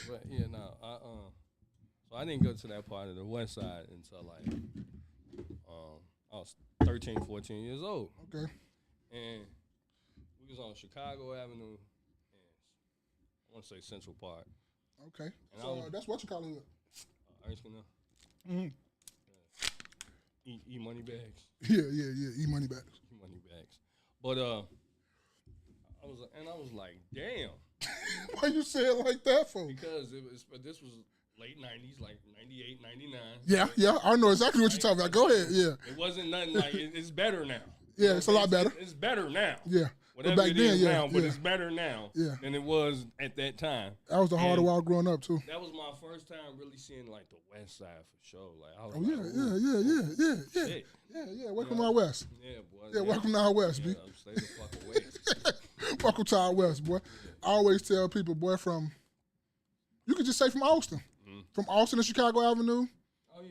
But yeah, no, so I didn't go to that part of the West Side until like I was 13, 14 years old, Okay. and we was on Chicago Avenue, and I want to say Central Park. Okay. And So that's what you call it. Ice Canal. Mm-hmm. E money bags. Yeah. E money back. E money bags. But I was like, damn. Why you say it like that for? Because this was late 90s, like 98, 99. Yeah, I know exactly what you're talking about. Go ahead, yeah. It wasn't nothing like, it's better now. Yeah, it's a lot better. It's better now. Yeah. Whatever but back it then, is yeah, now, but yeah. it's better now Yeah. than it was at that time. That was the harder while growing up, too. That was my first time really seeing, like, the West Side for sure. Like, I was like, yeah. Welcome to our West. Yeah, boy. Yeah, welcome to our West, yeah, B. Stay the fuck away. Welcome to our West, boy. I always tell people, boy, you could just say from Austin. From Austin to Chicago Avenue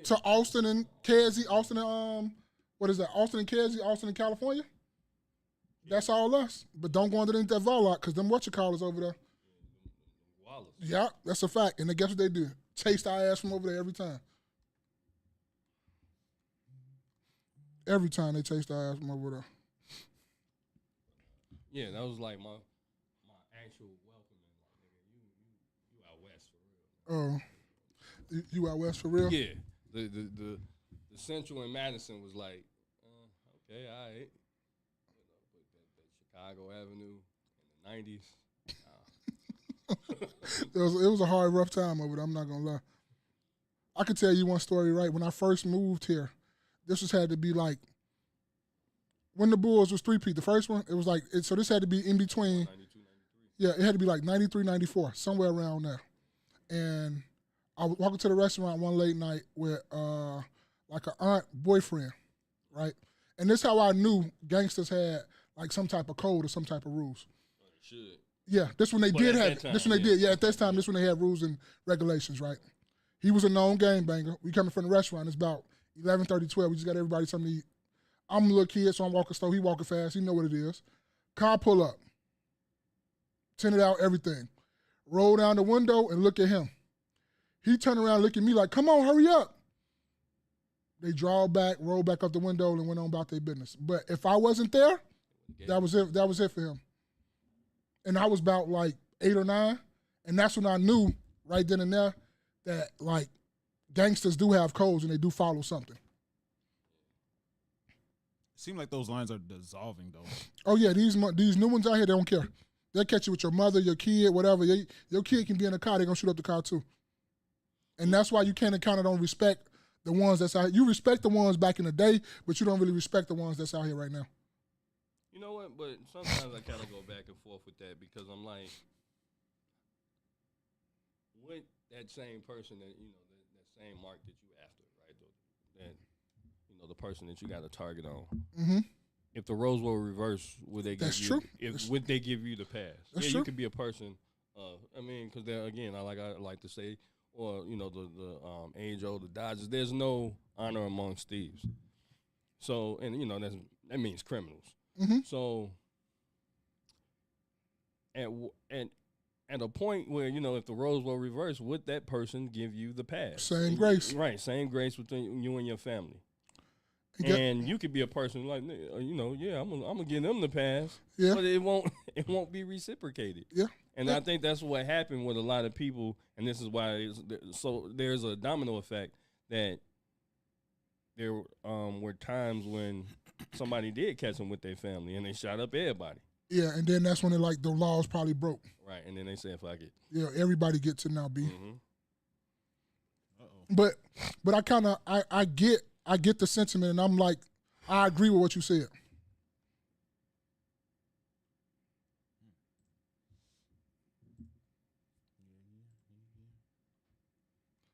to Austin and Kedzie, Austin and, what is that, Austin and Kedzie, Austin and California? That's all us. But don't go underneath that Volok, because them whatchamacallits over there. Wallace. Yeah, that's a fact. And then guess what they do? Chase our ass from over there every time. Every time they chase our ass from over there. Yeah, that was like my actual welcoming. Like, nigga, you out west for real. You out west for real? Yeah. The Central in Madison was like, okay, all right. But that Chicago Avenue in the 90s. It was a hard, rough time over there, I'm not going to lie. I could tell you one story, right? When I first moved here, this had to be like, when the Bulls was 3-peat, the first one, it was like, so this had to be in between. 92, 93. Yeah, it had to be like 93, 94, somewhere around there. And I was walking to the restaurant one late night with like an aunt boyfriend, right? And this is how I knew gangsters had like some type of code or some type of rules. Well, they should. Yeah, this when they did have time, this when they did. Yeah, at this time, this when they had rules and regulations, right? He was a known gang banger. We coming from the restaurant. It's about 11:30, 12. We just got everybody something to eat. I'm a little kid, so I'm walking slow. He walking fast. He know what it is. Car pull up. Tinted out everything. Roll down the window and look at him. He turned around and looked at me like, come on, hurry up. They draw back, roll back up the window, and went on about their business. But if I wasn't there, that was it. That was it for him. And I was about like 8 or 9, and that's when I knew right then and there that like gangsters do have codes and they do follow something. It seems like those lines are dissolving though. Oh yeah, these new ones out here, they don't care. They'll catch you with your mother, your kid, whatever. Your kid can be in a car, they're gonna shoot up the car too. And that's why you kind of don't respect the ones that's out here. You respect the ones back in the day, but you don't really respect the ones that's out here right now. You know what? But sometimes I kind of go back and forth with that because I'm like, with that same person that, that same mark that you after, right? That, the person that you got a target on. Mm-hmm. If the roles were reversed, would they give true. Would they give you the pass? That's true. true. You could be a person. Because again, I like to say, or the age old, the Dodgers. There's no honor amongst thieves. So, and that means criminals. Mm-hmm. So, at a point where if the roles were reversed, would that person give you the pass? Same grace, right? Same grace between you and your family. And you could be a person like, I'm gonna give them the pass, but it won't be reciprocated. Yeah. And I think that's what happened with a lot of people, and this is why there's a domino effect that there were times when somebody did catch them with their family and they shot up everybody. Yeah, and then that's when the laws probably broke. Right, and then they said, fuck it. Yeah, everybody gets it now, B. Mm-hmm. But I kind of I get the sentiment, and I'm like, I agree with what you said.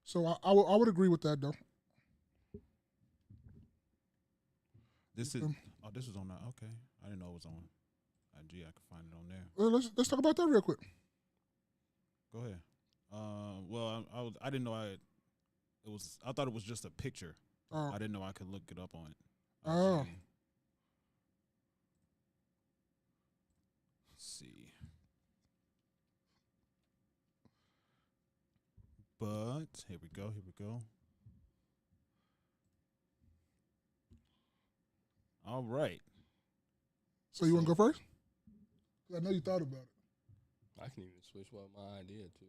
So I would agree with that though. This is this was on that. Okay, I didn't know it was on IG. I could find it on there. Well, let's talk about that real quick. Go ahead. Well, I didn't know I thought it was just a picture. I didn't know I could look it up on it. Oh. Let's see. moment. Here we go. All right. So you want to go first? 'Cause I know you thought about it. I can even switch up my idea too.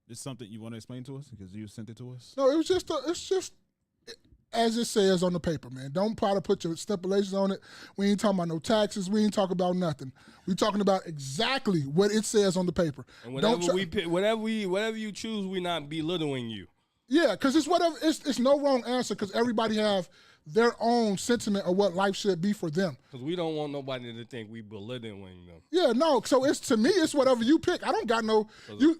This something you want to explain to us because you sent it to us? No, it's just as it says on the paper, man. Don't try to put your stipulations on it. We ain't talking about no taxes. We ain't talking about nothing. We talking about exactly what it says on the paper. And whatever we pick, whatever you choose, we not belittling you. Yeah, because it's whatever. It's no wrong answer because everybody have their own sentiment of what life should be for them. Because we don't want nobody to think we belittling them. Yeah, no. So it's to me, it's whatever you pick. I don't got no.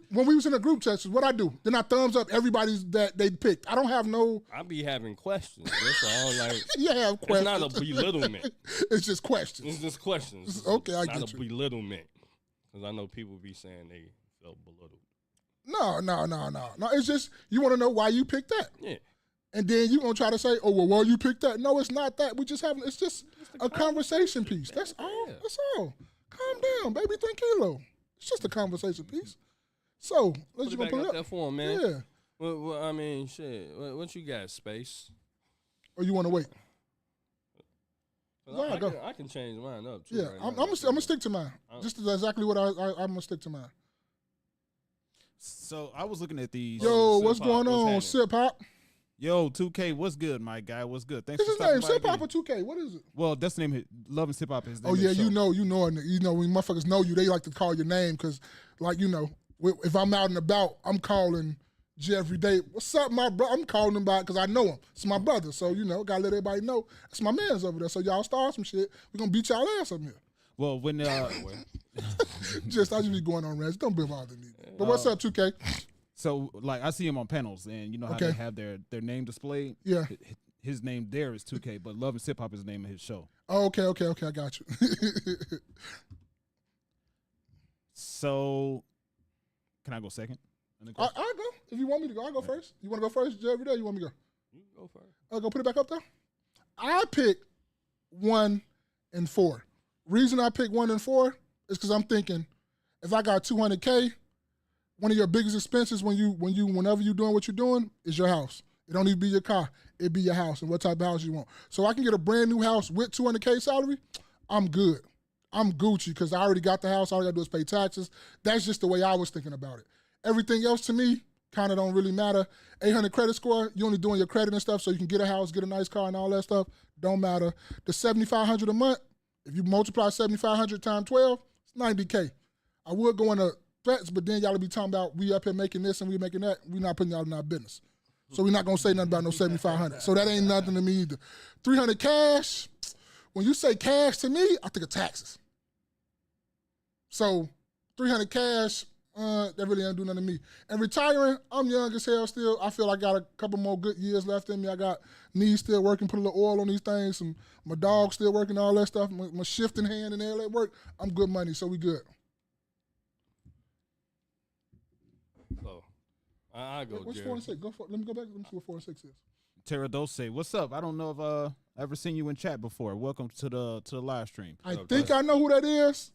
When we was in a group text, what I do? Then I thumbs up everybody's that they picked. I don't have no. I be having questions. That's all. Like you have questions. It's not a belittlement. It's just questions. It's just questions. It's okay, I get you. Not a belittlement. Because I know people be saying they felt belittled. No. It's just you want to know why you picked that. Yeah. And then you gonna try to say, oh well, why you picked that? No, it's not that. We just having. It's just a conversation piece. That's all. Yeah. That's all. Calm down, baby. Tranquilo. It's just a conversation piece. So let's just put it up that form, man. Yeah. Well, I mean, shit. What you got, Space? Or you want to wait? I can change mine up too. Yeah, right I'm gonna stick to mine. Just exactly what I'm gonna stick to mine. So I was looking at these. Yo, what's going on, Sip Hop? Yo, 2K, what's good, my guy? What's good? Thanks for stopping by. Sip Hop or 2K? What is it? Well, that's the name. Love and Sip Hop is. Oh yeah, you know, when motherfuckers know you, they like to call your name because, like, you know, if I'm out and about, I'm calling every day. What's up, my bro? I'm calling him back because I know him. It's my brother, so you know, gotta let everybody know it's my man's over there. So y'all start some shit. We're gonna beat y'all ass up here. Well, when I just be going on rants. Don't be bothering me. But what's up, 2K? So like I see him on panels, and you know how they have their name displayed. Yeah, his name there is 2K, but Love and Sip Hop is the name of his show. Oh, okay, I got you. So, can I go second? I'll go if you want me to go. I'll go first. You want to go first every day? You want me to go? You go first. I'll go put it back up there. I picked 1 and 4. Reason I picked 1 and 4 is because I'm thinking if I got $200K, one of your biggest expenses whenever you're doing what you're doing is your house. It don't even be your car. It be your house and what type of house you want. So I can get a brand new house with $200K salary. I'm good. I'm Gucci because I already got the house. All I got to do is pay taxes. That's just the way I was thinking about it. Everything else to me kind of don't really matter. 800 credit score, you only doing your credit and stuff so you can get a house, get a nice car and all that stuff. Don't matter. The $7,500 a month, if you multiply 7,500 times 12, it's $90K. I would go into threats, but then y'all be talking about we up here making this and we making that. We not putting y'all in our business. So we're not going to say nothing about no 7,500. So that ain't nothing to me either. 300 cash, when you say cash to me, I think of taxes. So 300 cash, that really ain't do nothing to me. And retiring, I'm young as hell still. I feel I got a couple more good years left in me. I got knees still working, put a little oil on these things. My dog still working, all that stuff. My shifting hand and all that work. I'm good money, so we good. So, I go. What's 4 and 6? Go for. Let me go back. Let me see what 4 and 6 is. Terra Dose, what's up? I don't know if I ever seen you in chat before. Welcome to the live stream. I think I know who that is,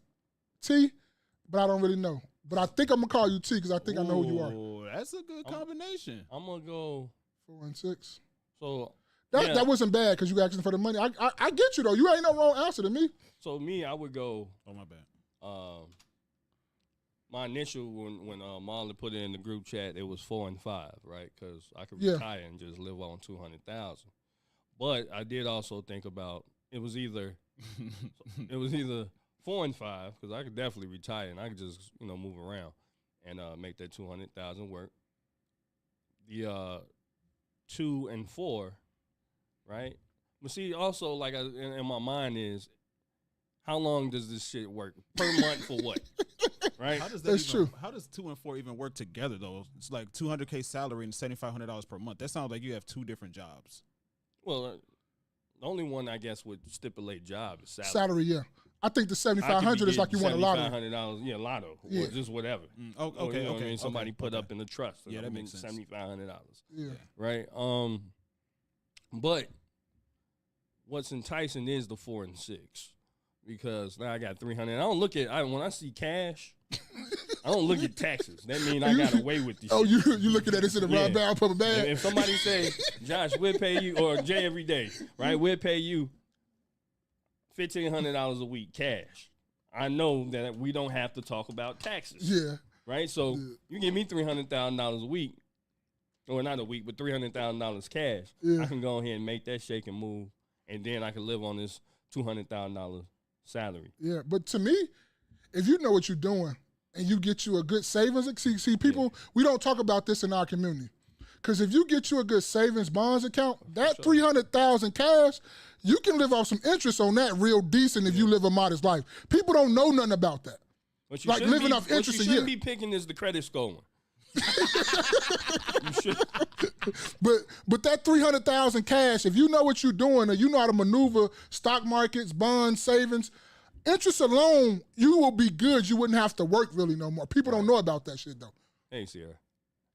T, but I don't really know. But I think I'm gonna call you T because I think I know who you are. Oh, that's a good combination. I'm gonna go 4 and 6. So that wasn't bad because you asking for the money. I get you though. You ain't no wrong answer to me. So me, I would go. Oh my bad. My initial when Marlon put it in the group chat, it was 4 and 5, right? Because I could retire and just live on 200,000. But I did also think about it was either 4 and 5 because I could definitely retire and I could just move around and make that 200,000 work. The 2 and 4, right? But see, also like in my mind is how long does this shit work per month for what? Right? That's true. How does 2 and 4 even work together though? It's like $200K salary and $7,500 per month. That sounds like you have 2 different jobs. Well, the only one I guess would stipulate job is salary. Salary, yeah. I think the $7,500 is like you want a lotto. $7,500, yeah, lotto, or just whatever. Okay. I mean, somebody put up in the trust. Yeah, that makes sense. $7,500. Yeah. Right. But what's enticing is the 4 and 6 because now I got 300. I don't look at when I see cash. I don't look at taxes. That means I got away with this. Oh, shit. you looking at this in a round bag, put a bag. If somebody say, Josh, we'll pay you, or Jay every day, right? We'll pay you $1,500 a week cash. I know that we don't have to talk about taxes. Yeah. Right? So you give me $300,000 a week, or not a week, but $300,000 cash. Yeah. I can go ahead and make that shake and move, and then I can live on this $200,000 salary. Yeah, but to me, if you know what you're doing and you get you a good savings, see people, we don't talk about this in our community. Because if you get you a good savings bonds account, that $300,000 cash, you can live off some interest on that real decent if you live a modest life. People don't know nothing about that. Like living off interest a year. What you shouldn't be picking is the credit score one. You should. But that $300,000 cash, if you know what you're doing and you know how to maneuver stock markets, bonds, savings, interest alone, you will be good. You wouldn't have to work really no more. People don't know about that shit though. Hey Sierra,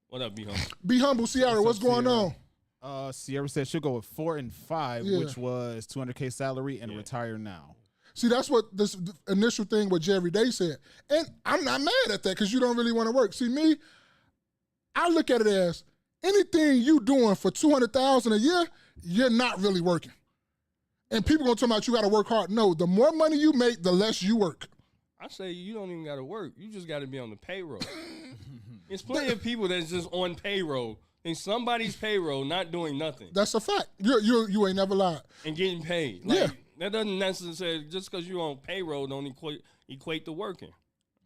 what up? Be humble. Be humble, Sierra. What's going on? Sierra said she'll go with 4 and 5, which was $200K salary and retire now. See, that's what this initial thing what Jerry Day said. And I'm not mad at that because you don't really want to work. See, me, I look at it as anything you doing for $200,000 a year, you're not really working. And people gonna talk about you gotta work hard. No, the more money you make, the less you work. I say you don't even gotta work. You just gotta be on the payroll. There's plenty of people that's just on payroll. In somebody's payroll, not doing nothing. That's a fact. You ain't never lied. And getting paid. Like, that doesn't necessarily, just because you're on payroll don't equate to working.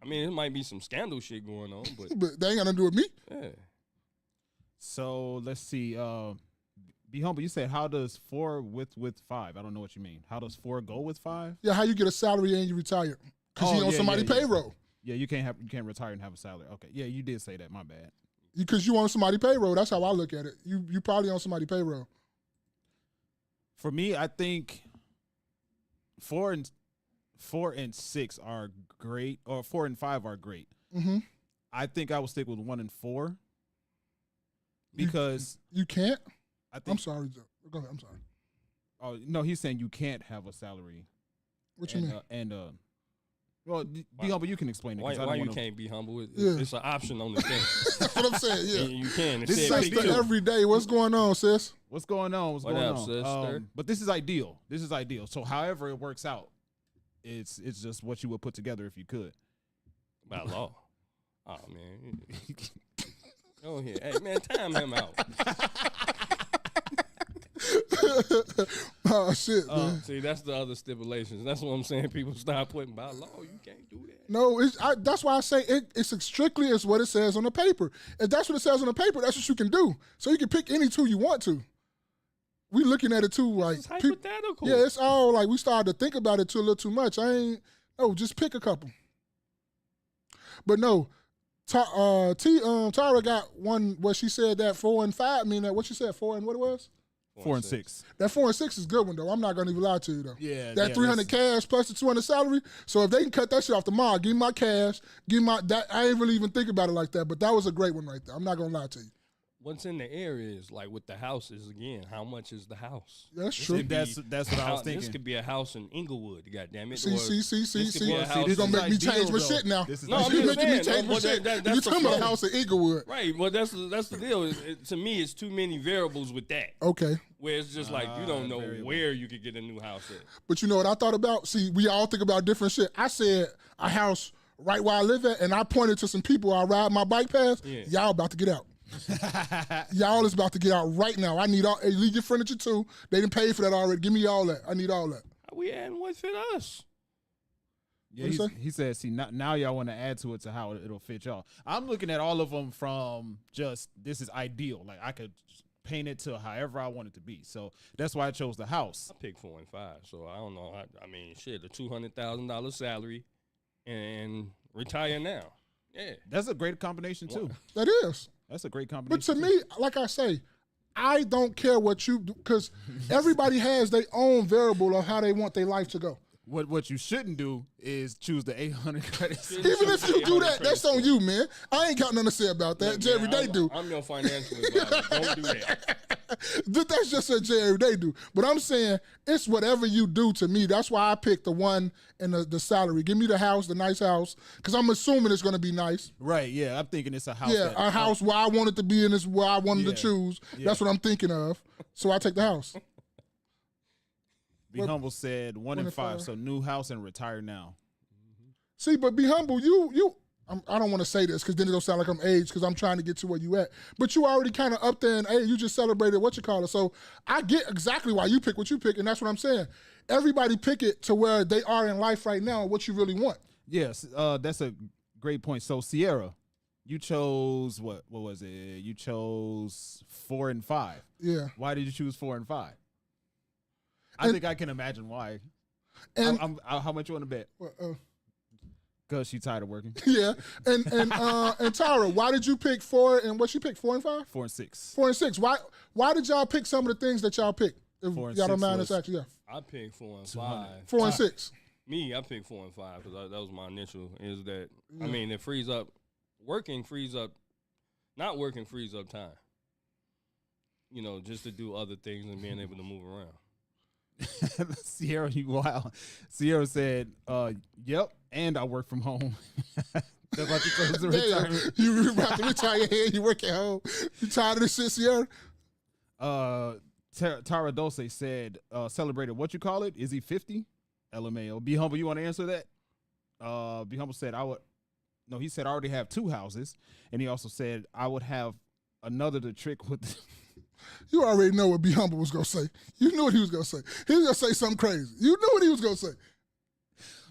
I mean, it might be some scandal shit going on, but they ain't got nothing to do with me. Yeah. So let's see. Be humble. You said how does 4 with 5? I don't know what you mean. How does 4 go with 5? Yeah, how you get a salary and you retire? Because you on somebody's payroll. Yeah, you can't retire and have a salary. Okay, yeah, you did say that. My bad. Because you on somebody's payroll. That's how I look at it. You probably on somebody's payroll. For me, I think 4 and 6 are great, or 4 and 5 are great. Mm-hmm. I think I will stick with 1 and 4 because you can't. I think, I'm sorry, Joe. Go ahead. I'm sorry. Oh no, he's saying you can't have a salary. What you mean? Well, be humble. You can explain it. Why you can't be humble? It's an option on the thing. That's what I'm saying. Yeah, you can. This is like every day. What's going on, sis? What's going on? What's going on, sister? But this is ideal. This is ideal. So, however it works out, it's just what you would put together if you could. By law. Oh man. Go ahead. Hey man, time him out. Oh shit, man. See, that's the other stipulations. That's what I'm saying. People start putting by law. You can't do that. No, that's why I say it's strictly as what it says on the paper. If that's what it says on the paper, that's what you can do. So you can pick any two you want to. We looking at it too like it's hypothetical. Yeah, it's all like we started to think about it too a little too much. Just pick a couple. But no, Tara got one. What she said that 4 and 5. I mean, what she said 4 and what it was. 4 and 6. That 4 and 6 is a good one though. I'm not gonna even lie to you though. Yeah. That 300 cash plus the 200 salary. So if they can cut that shit off tomorrow, give me my cash, give me my that. I ain't really even think about it like that. But that was a great one right there. I'm not gonna lie to you. What's in the air is like with the houses again. How much is the house? That's true. That's what I was thinking. This could be a house in Inglewood. Goddamn it. See. You're gonna make me change my shit now. You're making me change my shit. You're talking about a house in Inglewood, right? Well, that's the deal. To me, it's too many variables with that. Okay. Where it's just like you don't know where you could get a new house at. But you know what I thought about? See, we all think about different shit. I said a house right where I live at, and I pointed to some people I ride my bike past. Yeah. Y'all about to get out. Y'all is about to get out right now. I need all. Hey, leave your furniture too. They didn't pay for that already. Give me all that. I need all that. We adding what fit us. Yeah, he said, see, now y'all want to add to it to how it'll fit y'all. I'm looking at all of them from just, this is ideal. Like, I could paint it to however I want it to be. So that's why I chose the house. I picked 4 and 5. So I don't know. I mean, shit, a $200,000 salary and retire now. Yeah. That's a great combination, too. That is. That's a great combination. But to me, like I say, I don't care what you do because everybody has their own variable of how they want their life to go. What you shouldn't do is choose the 800 credits. Even if you do that, that's on you, man. I ain't got nothing to say about that. Jerry, they do. I'm your financial advisor. Don't do that. That's just what they do. But I'm saying it's whatever you do to me. That's why I picked the one and the salary. Give me the house, the nice house, because I'm assuming it's going to be nice. Right, yeah. I'm thinking it's a house. Yeah, a house where I want it to be and it's where I wanted to choose. Yeah. That's what I'm thinking of. So I take the house. Be Humble said 1 and 5, so new house and retire now. See, but Be Humble, I don't want to say this because then it'll sound like I'm aged because I'm trying to get to where you at. But you already kind of up there in age. You just celebrated So I get exactly why you pick what you pick, and that's what I'm saying. Everybody pick it to where they are in life right now and what you really want. Yes, that's a great point. So Sierra, you chose what was it? You chose 4 and 5. Yeah. Why did you choose 4 and 5? I think I can imagine why. And how much you want to bet? Because she's tired of working. Yeah. And Tyra, why did you pick 4 and what you pick? 4 and 5? 4 and 6. 4 and 6. Why did y'all pick some of the things that y'all picked? If 4 and y'all don't 6 mind us actually, yeah. I picked 4 and 5. 4 and 6. Me, I picked 4 and 5 because that was my initial. Is that I mean it frees up. Working frees up. Not working frees up time. You know, just to do other things and being able to move around. Sierra, you wild. Sierra said, "Yep, and I work from home." That's like you retirement. You about to retire here. You work at home. You tired of this shit, Sierra? Tara Dulce said, "Celebrated. What you call it? Is he 50?" LMAO. Be Humble. You want to answer that? Be Humble said, "I would." No, he said I already have 2 houses, and he also said I would have another to trick with. You already know what Be Humble was going to say. You knew what he was going to say. He was going to say something crazy. You knew what he was going to say.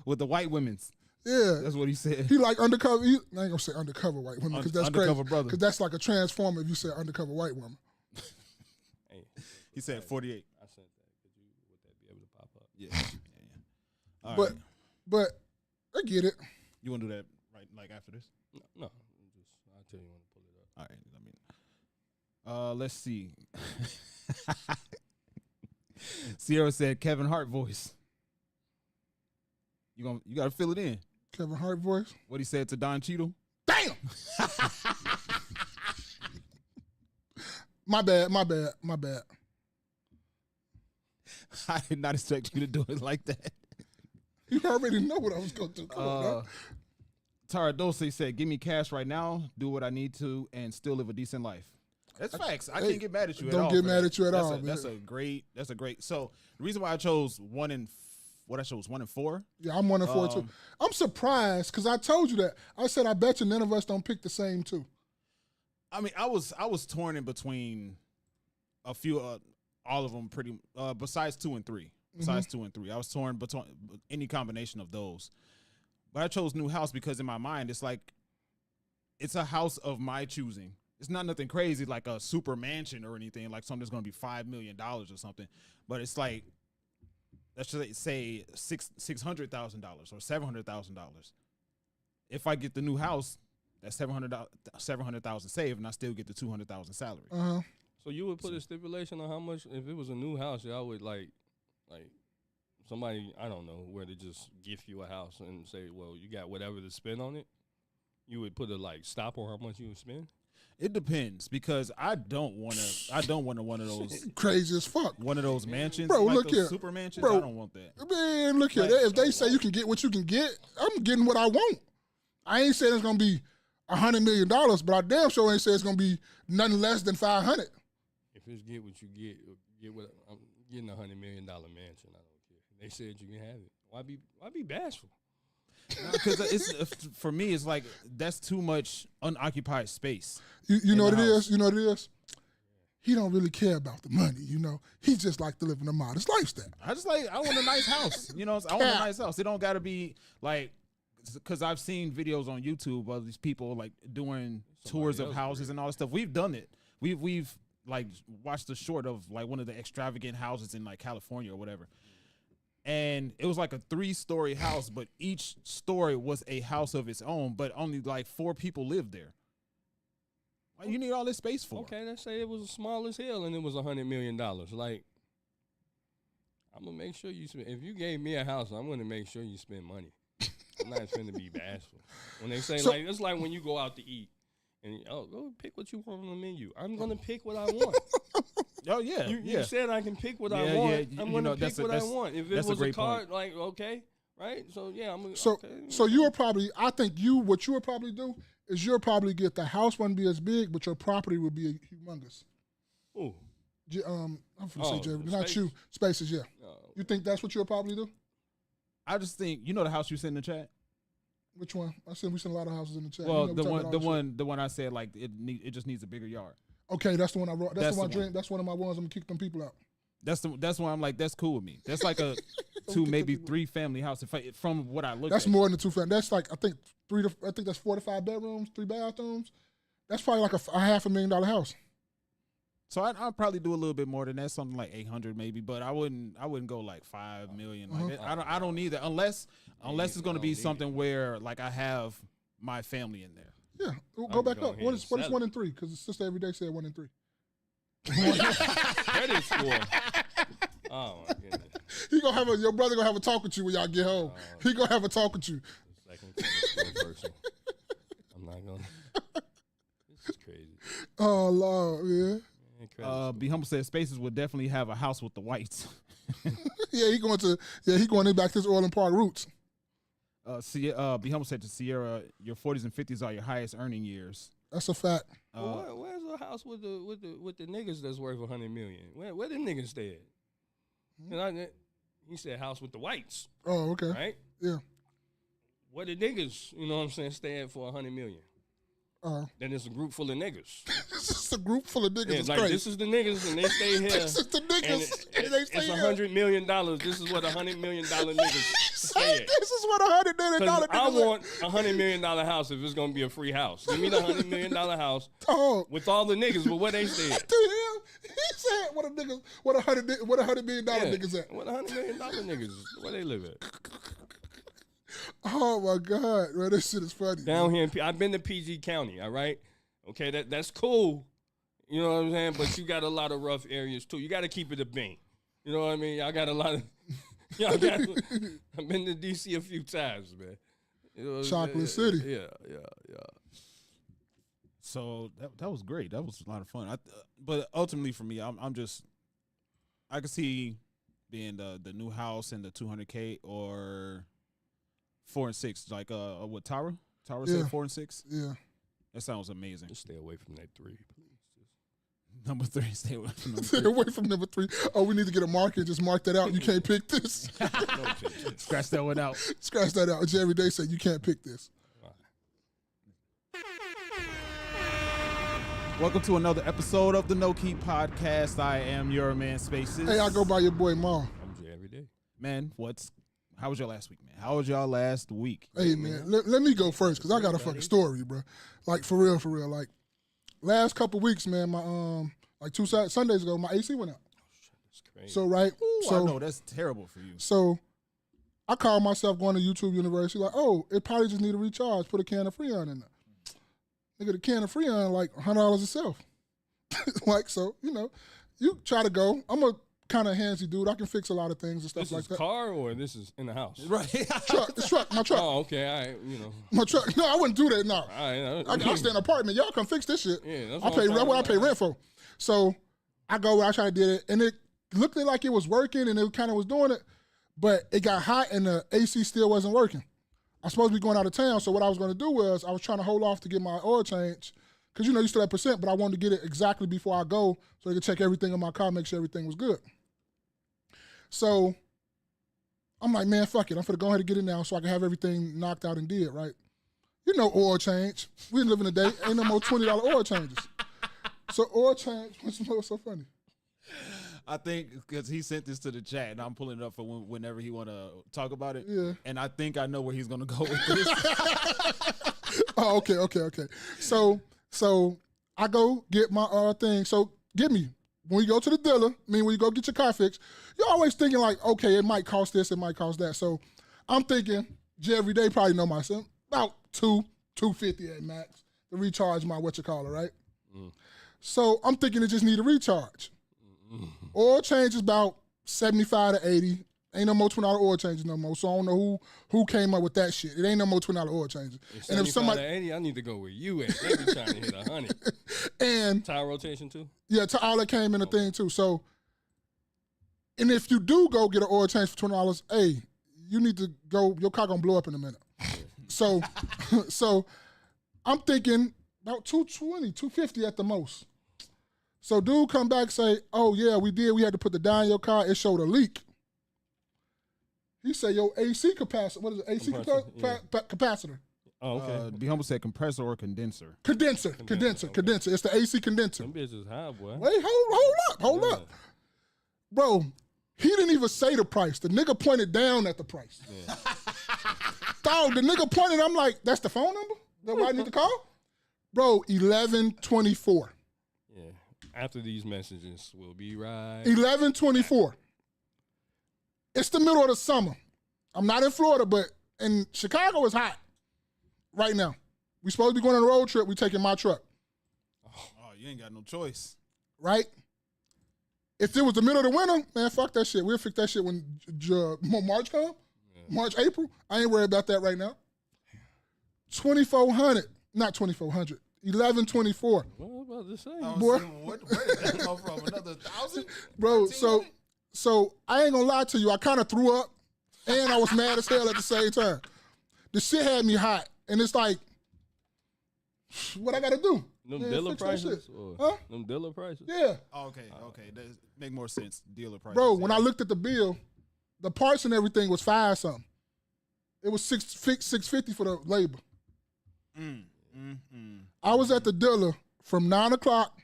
With the white women's. Yeah. That's what he said. He like undercover. I ain't going to say undercover white women because that's undercover crazy. brother. Because that's like a transformer if you say undercover white woman. Hey, he said 48. I sent that. Would that be able to pop up? Yeah. All but, right. But I get it. You want to do that right like after this? No. I'll tell you when to pull it up. All right. Let's see. Sierra said Kevin Hart voice. You gotta fill it in. Kevin Hart voice. What he said to Don Cheadle. Damn. My bad. I did not expect you to do it like that. You already know what I was going to do. Come on, Tara Dulce said, "Give me cash right now, do what I need to, and still live a decent life." That's facts. I can't get mad at you at all. Don't get mad at you at all, man. That's a great. So the reason why I chose 1 and 4. Yeah, I'm 1 and 4 too. I'm surprised because I told you that. I said I bet you none of us don't pick the same 2. I mean, I was torn in between a few, all of them pretty. Besides 2 and 3. Besides 2 and 3, I was torn between any combination of those. But I chose new house because in my mind it's like it's a house of my choosing. It's not nothing crazy like a super mansion or anything, like something that's going to be $5 million or something. But it's like, let's just say $600,000 or $700,000. If I get the new house, that's $700,000 saved, and I still get the $200,000 salary. So you would put a stipulation on how much if it was a new house, y'all would like somebody I don't know where to just gift you a house and say, well, you got whatever to spend on it. You would put a stop on how much you would spend. It depends because I don't want one of those crazy as fuck. One of those mansions, bro. Like look those here, super mansions. bro, I don't want that. Man, look here. If they say you can get what you can get, I'm getting what I want. I ain't saying it's gonna be $100 million, but I damn sure ain't say it's gonna be nothing less than 500. If it's get what you get what I'm getting $100 million mansion. I don't care. They said you can have it. Why be bashful? Because it's for me, it's like that's too much unoccupied space. You know what it is? You know what it is? He don't really care about the money, you know. He just like to live in a modest lifestyle. I want a nice house. You know, I want a nice house. It don't got to be like, because I've seen videos on YouTube of these people like doing tours of houses and all that stuff. We've done it. We've like watched the short of like one of the extravagant houses in like California or whatever. And it was like a 3-story house, but each story was a house of its own, but only like 4 people lived there. What you need all this space for? Okay, let's say it was as small as hell and it was $100 million. Like, I'm going to make sure you spend. If you gave me a house, I'm going to make sure you spend money. I'm not finna be bashful. When they say, it's like when you go out to eat and, go pick what you want on the menu. I'm going to pick what I want. Oh yeah, You said I can pick what I want. I'm gonna pick what I want. If it was a card, like okay, right? So yeah, I'm. So you will probably. I think what you would probably do is you'll probably get the house wouldn't be as big, but your property would be humongous. Ooh. I'm gonna say Jerry, not you. Spaces, yeah. You think that's what you'll probably do? I just think the house you sent in the chat. Which one? I said we sent a lot of houses in the chat. Well, the one I said like it just needs a bigger yard. Okay, that's the one I wrote. That's the one I dream. That's one of my ones. I'm gonna kick them people out. That's why I'm like that's cool with me. That's like a 2 maybe 3 family house. From what I look, that's more than a 2 family. That's like I think that's 4 to 5 bedrooms, 3 bathrooms. That's probably like a $500,000 house. So I'd probably do a little bit more than that, something like 800 maybe, but I wouldn't go like 5 million. Like I don't need that unless it's going to be something where like I have my family in there. Yeah, go back up. What is 1 in 3? Because the sister every day said 1 in 3. Credit score. Oh my goodness. Your brother gonna have a talk with you when y'all get home. He gonna have a talk with you. Second credit score person. I'm not gonna. This is crazy. Oh Lord, yeah. Be Humble said Spaces would definitely have a house with the whites. Yeah, he going back to his Orland Park roots. Be Humble said to Sierra, your 40s and 50s are your highest earning years. That's a fact. Where's the house with the niggas that's worth $100 million? Where the niggas stay at? He said house with the whites. Oh, okay. Right? Yeah. Where the niggas, you know what I'm saying, stay at for $100 million? Then it's a group full of niggas. It's a group full of niggas. Yeah, like crazy. This is the niggas and they stay here. This is the niggas and they stay it's here. $100 million. This is what $100 million niggas stay at. This is what $100 million niggas. I want $100 million house if it's gonna be a free house. Give me the $100 million house with all the niggas, but where they stay at. To him, he said, "What $100 million niggas at? What $100 million niggas? Where they live at?" Oh my God, man, this shit is funny. Down here, I've been to PG County. All right, okay, that's cool. You know what I'm saying? But you got a lot of rough areas too. You got to keep it a bean. You know what I mean? Y'all got a lot of. I've been to DC a few times, man. You know Chocolate City. Yeah. So that was great. That was a lot of fun. But ultimately for me, I could see being the new house and the $200K or 4 and 6, like what Tara said 4 and 6. Yeah, that sounds amazing. Just stay away from that 3, please. Number 3, stay away from number 3. Stay away from number 3. Oh, we need to get a marker. Just mark that out. You can't pick this. Scratch that one out. Scratch that out. Jerry Day said you can't pick this. Welcome to another episode of the KNoWKi podcast. I am your man Spaces. Hey, I go by your boy Ma. I'm Jay every day. Man, how was your last week, man? How was y'all last week? Hey, man, let me go first because I got a fucking story, bro. Like, for real. Like, last couple weeks, man, my, like 2 Sundays ago, my AC went out. Oh, shit, that's crazy. So, right? Ooh, I know, that's terrible for you. So, I called myself going to YouTube University, like, oh, it probably just need a recharge. Put a can of Freon in there. Nigga, the can of Freon, like, $100 itself. Like, so, you try to go. I'm a kind of handsy dude. I can fix a lot of things and stuff like that. This is car or this is in the house? Right. My truck. Oh, okay. All right. My truck. No, I wouldn't do that. No. All right. I stay in an apartment. Y'all come fix this shit. Yeah, that's I pay rent for. So I go where I try to do it, and it looked like it was working, and it kind of was doing it, but it got hot, and the AC still wasn't working. I was supposed to be going out of town, so what I was going to do was I was trying to hold off to get my oil change, because you still have percent, but I wanted to get it exactly before I go, so they could check everything in my car, make sure everything was good. So I'm like, man, fuck it. I'm finna go ahead and get it now so I can have everything knocked out and did, right? Oil change. We live in a day. Ain't no more $20 oil changes. So oil change, what's so funny? I think because he sent this to the chat, and I'm pulling it up for whenever he want to talk about it. Yeah. And I think I know where he's going to go with this. Oh, okay. So I go get my thing. So get me. When you go to the dealer, when you go get your car fixed, you're always thinking like, okay, it might cost this, it might cost that. So I'm thinking, every day probably know myself, about $250 at max to recharge my right? So I'm thinking it just need a recharge. Oil change is about 75 to 80. Ain't no more $20 oil changes no more. So I don't know who came up with that shit. It ain't no more $20 oil changes. And if somebody 80, I need to go with you. They be trying to hit 100. And tire rotation too. Yeah, all that came in the thing too. So, and if you do go get an oil change for $20, hey, you need to go. Your car gonna blow up in a minute. So, so I'm thinking about $220, $250 at the most. So dude come back say, oh yeah, we did. We had to put the dye in your car. It showed a leak. He said, yo, AC capacitor. What is it? AC capacitor. Oh, okay. Be humble said compressor or condenser. Condenser. It's the AC condenser. Them bitches high, boy. Wait, hold up. Bro, he didn't even say the price. The nigga pointed down at the price. Yeah. Dog, the nigga pointed, I'm like, that's the phone number that I need to call? Bro, 1124. Yeah. After these messages, we'll be right. 1124. It's the middle of the summer. I'm not in Florida, but in Chicago it's hot right now. We supposed to be going on a road trip. We taking my truck. Oh, you ain't got no choice. Right? If it was the middle of the winter, man, fuck that shit. We'll fix that shit when March come. Yeah. March, April. I ain't worried about that right now. 2,400. Not 2,400. 1124. What was I about to say? Boy. Where did that come from? Another 1,000? Bro, so I ain't gonna lie to you. I kind of threw up, and I was mad as hell at the same time. The shit had me hot, and it's like, what I gotta do? Them dealer prices? Huh? Them dealer prices? Yeah. Okay. That make more sense. Dealer prices. Bro, when I looked at the bill, the parts and everything was $5 something. It was $650 for the labor. I was at the dealer from 9 o'clock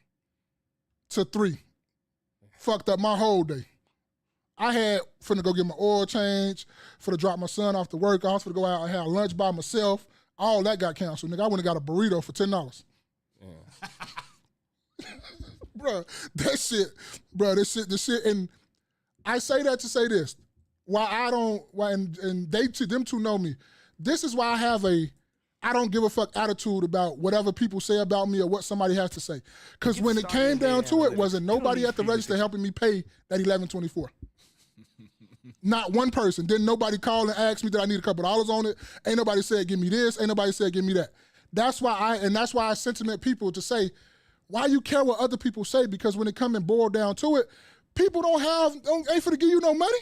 to 3. Fucked up my whole day. I had finna go get my oil change, finna drop my son off to work. I was finna go out and have lunch by myself. All that got canceled. Nigga, I went and got a burrito for $10. Yeah. Bro, this shit. And I say that to say this. Them two know me. This is why I have I don't give a fuck attitude about whatever people say about me or what somebody has to say. Because when it came down to it, wasn't nobody at the register helping me pay that $11.24. Not one person. Didn't nobody call and ask me that I need a couple dollars on it. Ain't nobody said give me this. Ain't nobody said give me that. That's why I sentiment people to say, why you care what other people say? Because when it come and boil down to it, people ain't finna give you no money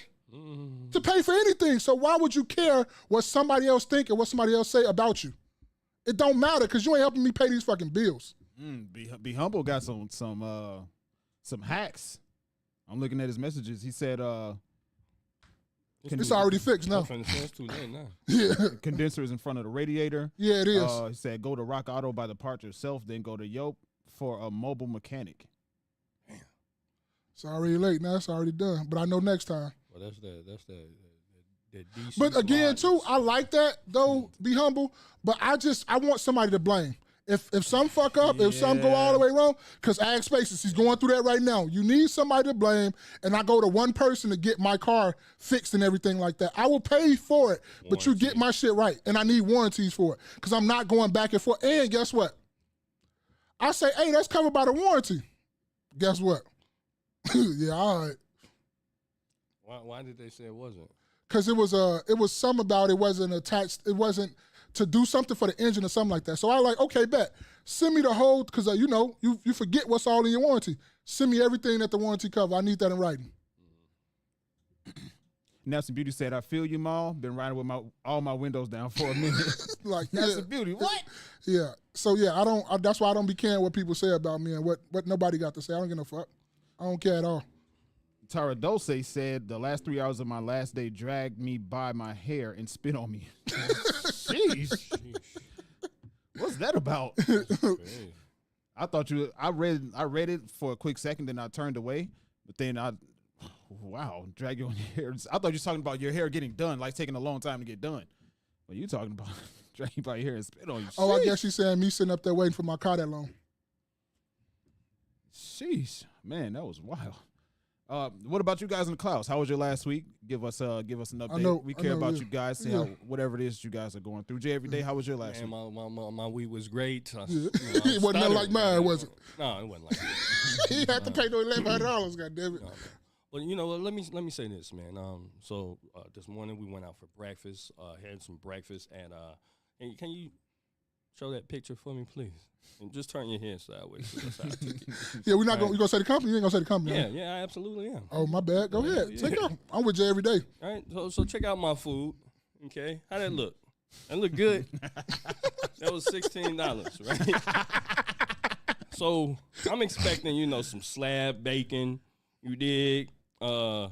to pay for anything. So why would you care what somebody else think and what somebody else say about you? It don't matter because you ain't helping me pay these fucking bills. Be humble got some hacks. I'm looking at his messages. He said it's already fixed now. Yeah. Condenser is in front of the radiator. Yeah, it is. He said go to Rock Auto, buy the part yourself, then go to Yelp for a mobile mechanic. Damn. It's already late now. It's already done. But I know next time. Well, that's that DC. But again, too, I like that though. Be humble. But I want somebody to blame. If some fuck up, if some go all the way wrong, because Ag Spaces, he's going through that right now. You need somebody to blame, and I go to one person to get my car fixed and everything like that. I will pay for it, but you get my shit right, and I need warranties for it because I'm not going back and forth. And guess what? I say, hey, that's covered by the warranty. Guess what? Yeah, all right. Why did they say it wasn't? Because it was some about it wasn't attached. It wasn't to do something for the engine or something like that. So I like, okay, bet. Send me the whole, because you forget what's all in your warranty. Send me everything that the warranty cover. I need that in writing. Nelson Beauty said, I feel you, Mal. Been riding with all my windows down for a minute. Like Nelson Beauty, what? Yeah. So yeah, that's why I don't be caring what people say about me and what nobody got to say. I don't give no fuck. I don't care at all. Tara Dulce said, the last 3 hours of my last day dragged me by my hair and spit on me. Sheesh. What's that about? I read it for a quick second, then I turned away. But then drag you on your hair. I thought you were talking about your hair getting done, like taking a long time to get done. But you talking about drag you by your hair and spit on you. Oh, I guess she's saying me sitting up there waiting for my car that long. Sheesh. Man, that was wild. What about you guys in the clouds? How was your last week? Give us an update. We care about you guys. See how whatever it is you guys are going through. Jay, every day. How was your last week? My week was great. It wasn't nothing like mine, was it? No, it wasn't like that. He had to pay no $1,100. God damn it. But you know, let me say this, man. So this morning we went out for breakfast. Had some breakfast at Hey, can you show that picture for me, please? And just turn your head sideways. So that's how I took it. Yeah, we're not going. You gonna say the company? You ain't gonna say the company. Yeah, huh? yeah, I absolutely am. Oh, my bad. Go ahead. Yeah. Take it off. I'm with you every day. All right, so check out my food. Okay, how that look? That look good. That was $16, right? So I'm expecting, you know, some slab bacon. You dig? Rye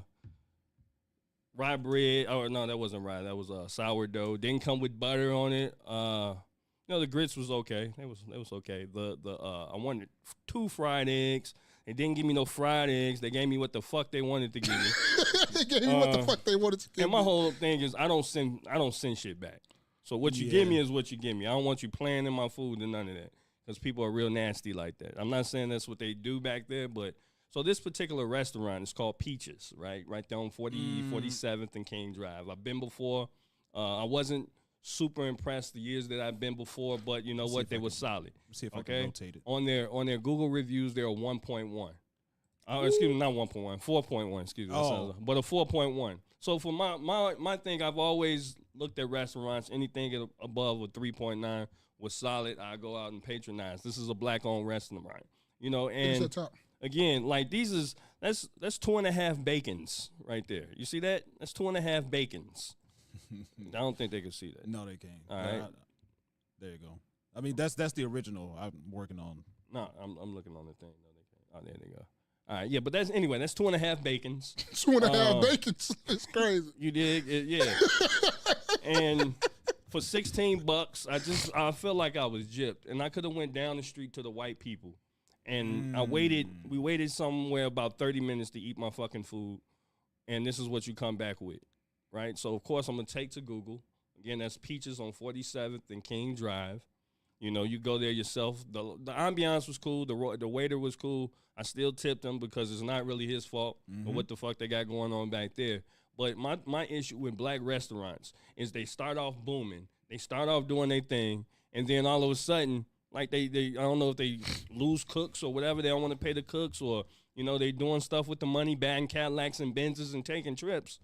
bread. Oh no, that wasn't rye. That was sourdough. Didn't come with butter on it. You know, the grits was okay. It was okay. I wanted 2 fried eggs. They didn't give me no fried eggs. They gave me what the fuck they wanted to give me. They gave you what the fuck they wanted to give And my whole thing is I don't send shit back. So what you give me is what you give me. I don't want you playing in my food and none of that. Because people are real nasty like that. I'm not saying that's what they do back there, but so this particular restaurant is called Peaches, right? Right there on 47th and King Drive. I've been before. I wasn't super impressed the years that I've been before, but you know what? They were solid. See if I can rotate it. On their Google reviews, they're a 1.1. Excuse me, not 1.1, 4.1. Excuse me, but a 4.1. So for my thing, I've always looked at restaurants. Anything above a 3.9 was solid. I go out and patronize. This is a black-owned restaurant, you know. And again, like that's 2.5 bacons right there. You see that? That's 2.5 bacons. I don't think they can see that. No, they can't. All right. There you go. I mean, that's the original I'm working on. No, I'm looking on the thing. No, they can't. Oh, there they go. All right, yeah, but that's 2.5 bacons. 2.5 bacons. It's crazy. You dig? Yeah. And for $16, I felt like I was gypped, and I could have went down the street to the white people, and we waited somewhere about 30 minutes to eat my fucking food, and this is what you come back with, right? So of course I'm gonna take to Google. Again, that's Peaches on 47th and King Drive. You know, you go there yourself. The ambiance was cool. The waiter was cool. I still tipped him because it's not really his fault or what the fuck they got going on back there. But my issue with black restaurants is they start off booming. They start off doing their thing, and then all of a sudden, like they I don't know if they lose cooks or whatever. They don't want to pay the cooks, or you know, they doing stuff with the money, batting Cadillacs and Benzes and taking trips,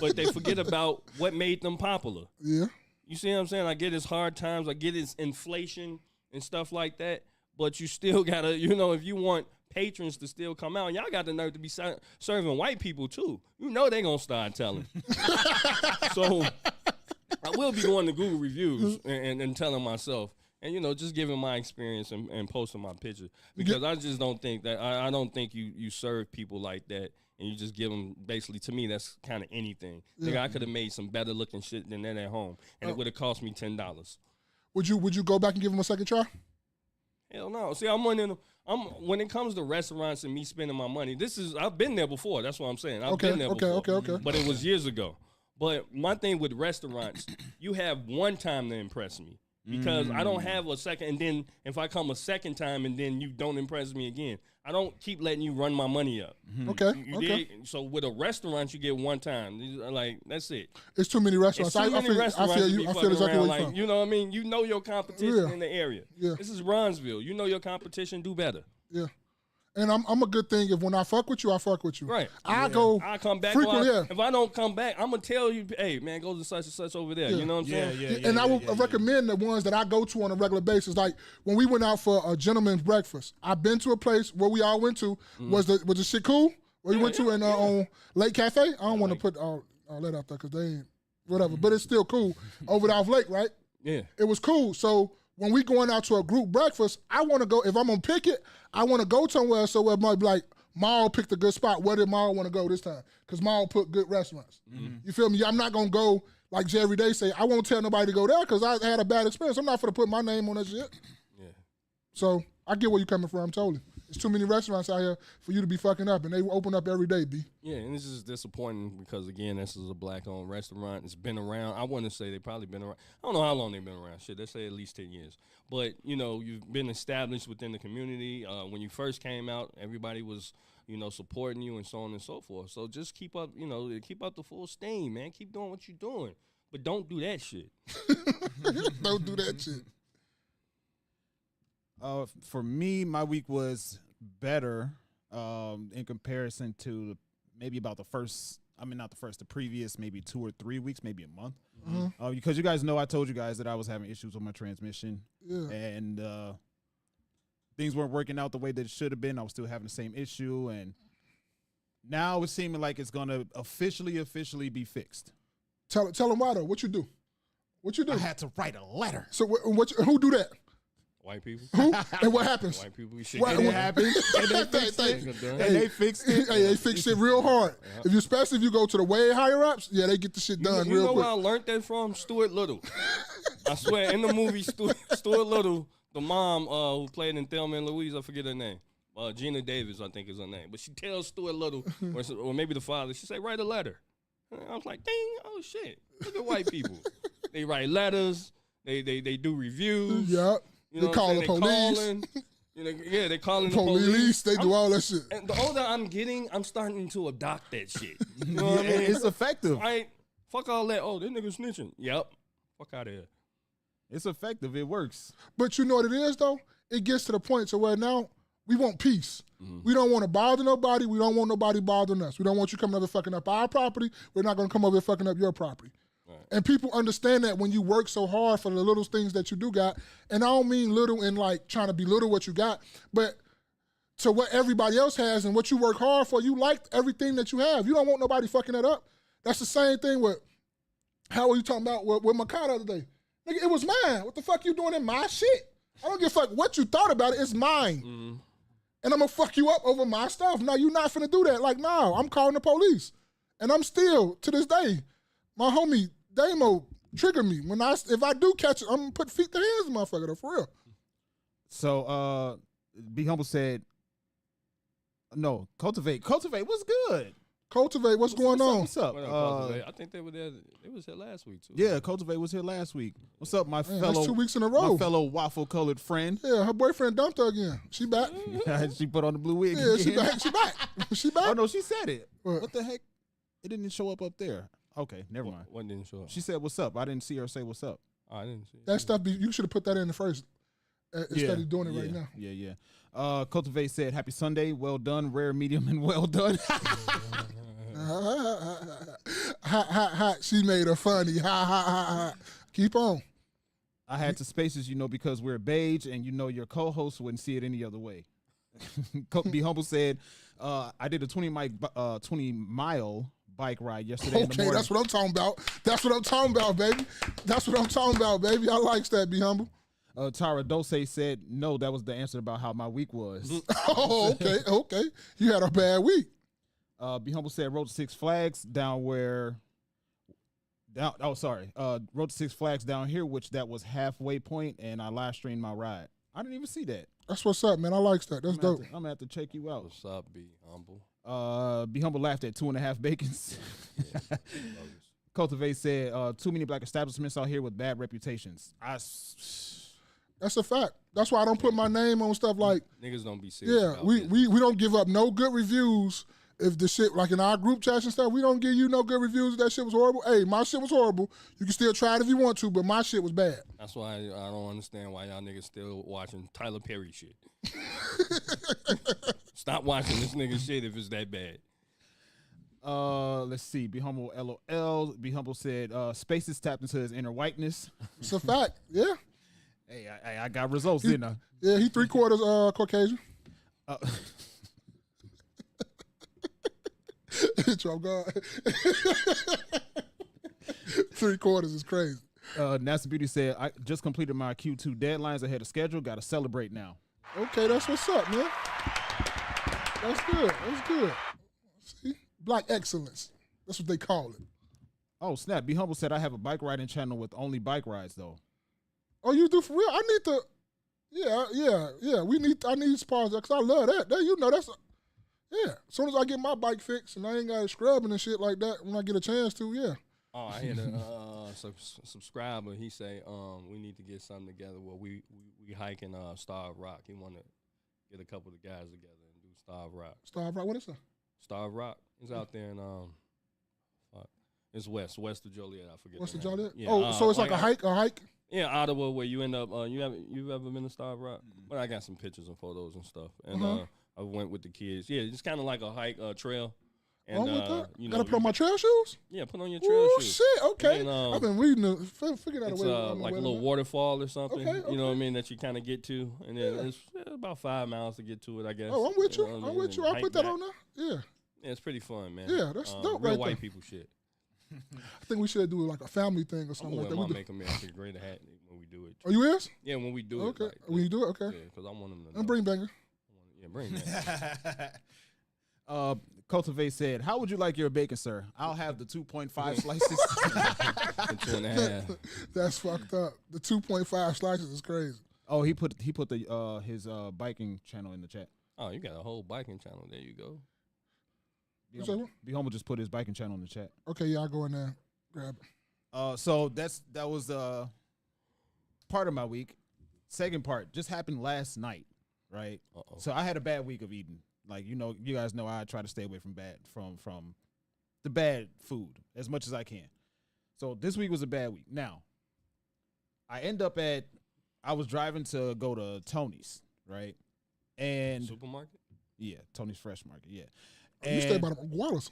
but they forget about what made them popular. Yeah. You see what I'm saying? I get it's hard times. I get it's inflation and stuff like that. But you still got to, you know, if you want patrons to still come out, y'all got the nerve to be serving white people too. You know they going to start telling. So I will be going to Google reviews and telling myself. And, you know, just giving my experience and posting my picture. Because I just don't think that, I don't think you serve people like that. And you just give them, basically, to me, that's kind of anything. Yeah. I could have made some better looking shit than that at home, and it would have cost me $10. Would you go back and give them a second try? Hell no. See, when it comes to restaurants and me spending my money, I've been there before. That's what I'm saying. I've been there before. Okay. But it was years ago. But my thing with restaurants, you have one time to impress me. Because I don't have a second, and then if I come a second time and then you don't impress me again, I don't keep letting you run my money up. Okay. Dig? So with a restaurant, you get one time. Like, that's it. It's too many restaurants. I feel exactly what you're saying. You know what I mean? You know your competition in the area. Yeah. This is Bronzeville. You know your competition. Do better. Yeah. And I'm a good thing. If when I fuck with you, I fuck with you. Right. I come back. Frequently, If I don't come back, I'm gonna tell you, hey man, go to such and such over there. Yeah. You know what I'm saying? Yeah. And I would recommend the ones that I go to on a regular basis. Like when we went out for a gentleman's breakfast, I've been to a place where we all went to. Was the shit cool? Where you went to on Lake Cafe? I don't want to put all that out there because they ain't whatever, but it's still cool over off Lake, right? Yeah. It was cool. So when we going out to a group breakfast, I want to go. If I'm gonna pick it, I want to go somewhere so it might be like Maul picked a good spot. Where did Maul want to go this time? Because Maul put good restaurants. You feel me? I'm not gonna go like Jerry Day say. I won't tell nobody to go there because I had a bad experience. I'm not gonna put my name on that shit. Yeah. So I get where you coming from. Totally. There's too many restaurants out here for you to be fucking up, and they open up every day, B. Yeah, and this is disappointing because, again, this is a black-owned restaurant. It's been around. I want to say they've probably been around. I don't know how long they've been around. Shit, they say at least 10 years. But, you know, you've been established within the community. When you first came out, everybody was, you know, supporting you and so on and so forth. So just keep up, you know, keep up the full steam, man. Keep doing what you're doing. But don't do that shit. Don't do that shit. For me, my week was better in comparison to maybe about the previous maybe 2 or 3 weeks, maybe a month. Because you guys know I told you guys that I was having issues with my transmission. Yeah. And things weren't working out the way that it should have been. I was still having the same issue. And now it's seeming like it's going to officially be fixed. Tell them why, though. What you do? I had to write a letter. So who do that? White people. Who? And what happens? White people. We What happened? And they fixed it. Hey, they fixed it real hard. Especially if you go to the way higher ups, yeah, they get the shit done real quick. You know where I learned that from? Stuart Little. I swear, in the movie Stuart Little, the mom who played in Thelma and Louise, I forget her name. Gina Davis, I think is her name. But she tells Stuart Little, or maybe the father, she say, write a letter. And I was like, ding, oh shit. Look at white people. They write letters. They do reviews. Yep. You know they call the police. They calling the police. They do all that shit. And the older I'm getting, I'm starting to adopt that shit. You know what I mean? It's effective. Right? Fuck all that. Oh, this nigga snitching. Yep. Fuck out of here. It's effective. It works. But you know what it is, though? It gets to the point to where now we want peace. We don't want to bother nobody. We don't want nobody bothering us. We don't want you coming over fucking up our property. We're not going to come over here fucking up your property. Right. And people understand that when you work so hard for the little things that you do got. And I don't mean little in like trying to belittle what you got, but to what everybody else has and what you work hard for, you like everything that you have. You don't want nobody fucking that up. That's the same thing with, how were you talking about with my car the other day? Nigga, it was mine. What the fuck you doing in my shit? I don't give a fuck what you thought about it. It's mine. And I'm going to fuck you up over my stuff. Now, you're not finna do that. Like, no, I'm calling the police. And I'm still, to this day, my homie Damo trigger me. If I do catch it, I'm going to put feet to hands, motherfucker, though, for real. So, Be Humble said, no, Cultivate. Cultivate, what's good? Cultivate, what's going on? What's up? I think they were there. They was here last week, too. Yeah, Cultivate was here last week. What's up, my fellow? That's 2 weeks in a row. My fellow waffle-colored friend. Yeah, her boyfriend dumped her again. She back. She put on the blue wig. Yeah, she back. She back. Oh, no, she said it. What the heck? It didn't show up there. Okay, never mind. What didn't show up? She said, what's up? I didn't see her say what's up. Oh, I didn't see it. That stuff, you should have put that in the first instead of doing it right now. Yeah. Cultivate said, happy Sunday. Well done. Rare, medium, and well done. She made her funny. Ha. Keep on. I had to spaces, because we're beige, and your co-host wouldn't see it any other way. Be Humble said, I did a 20-mile bike ride yesterday in the morning. That's what I'm talking about. That's what I'm talking about, baby. That's what I'm talking about, baby. I likes that, Be Humble. Tara Dose said, no, that was the answer about how my week was. Oh, okay. You had a bad week. Be Humble said, rode to Six Flags rode to Six Flags down here, which that was halfway point, and I live streamed my ride. I didn't even see that. That's what's up, man. I likes that. That's dope. I'm going to have to check you out. What's up, Be Humble? Be Humble laughed at 2.5 bacons. Yeah, Cultivate said, too many black establishments out here with bad reputations. That's a fact. That's why I don't put my name on stuff like niggas don't be serious. Yeah, we don't give up no good reviews. If the shit, like in our group chats and stuff, we don't give you no good reviews if that shit was horrible. Hey, my shit was horrible. You can still try it if you want to, but my shit was bad. That's why I don't understand why y'all niggas still watching Tyler Perry shit. Stop watching this nigga shit if it's that bad. Let's see. Be Humble LOL. Be Humble said, Spaces tapped into his inner whiteness. It's a fact. Yeah. Hey, I got results, didn't I? Yeah, he 3/4 Caucasian. Trump God. 3/4 is crazy. NASA Beauty said, I just completed my Q2 deadlines ahead of schedule. Got to celebrate now. Okay, that's what's up, man. That's good. That's good. See? Black excellence. That's what they call it. Oh, snap. Be Humble said, I have a bike riding channel with only bike rides, though. Oh, you do for real? I need to. Yeah. I need sponsors because I love that. That's. Yeah. As soon as I get my bike fixed and I ain't got it scrubbing and shit like that, when I get a chance to, yeah. Oh, I had a subscriber. He say, we need to get something together where we hike in Star of Rock. He want to get a couple of the guys together and do Star of Rock. Star of Rock, what is that? Star of Rock. It's out there in it's west of Joliet. I forget. West of Joliet? Yeah, so it's like a hike? Yeah, Ottawa, where you end up. You've ever been to Star of Rock? But I got some pictures and photos and stuff, and I went with the kids. Yeah, it's kind of like a hike trail. And you gotta put on my trail shoes. Yeah, put on your trail shoes. Shit, okay. And, I've been reading figured out a it's way. like a little waterfall or something. Okay. You know what I mean, that you kind of get to, and then it's about 5 miles to get to it, I guess. Oh, I'm with you. know I'm with you. I'll put that on there. Yeah. Yeah, it's pretty fun, man. Yeah, that's dope. Real right white there. people shit. I think we should do like a family thing or I'm something gonna like wear that. my Make America Great hat when we do it. Oh, you is? Yeah, when we do it. Okay. Like, When you do it, okay. Yeah, because I want them to know. And bring banger. Yeah, bring that. Cultivate said, "How would you like your bacon, sir? I'll have the 2.5 slices." The 2.5. That's fucked up. The 2.5 slices is crazy. Oh, he put the his biking channel in the chat. Oh, you got a whole biking channel. There you go. Be humble just put his biking channel in the chat. Okay, yeah, I'll go in there, grab it. So that was part of my week. Second part just happened last night, right? Uh-oh. So I had a bad week of eating. Like, you know, you guys know I try to stay away from the bad food as much as I can. So this week was a bad week. Now, I was driving to go to Tony's, right? And Supermarket? yeah, Tony's Fresh Market, yeah. Oh, you stay by the Wallace.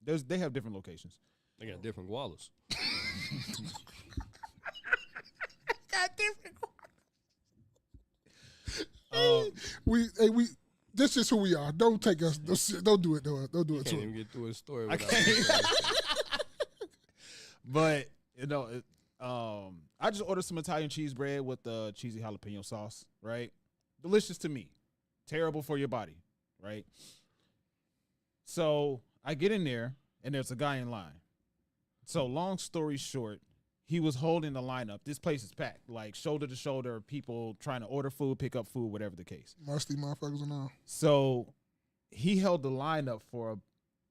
They have different locations. They got different gualas. Got different. We this is who we are. Don't take us. Don't do it. Don't do it. Can't To even get through a story I without can't. But you know, I just ordered some Italian cheese bread with the cheesy jalapeno sauce. Right, delicious to me, terrible for your body. Right. So I get in there and there's a guy in line. So long story short, he was holding the line up. This place is packed, like shoulder to shoulder, people trying to order food, pick up food, whatever the case. musty motherfuckers and all. So he held the line up for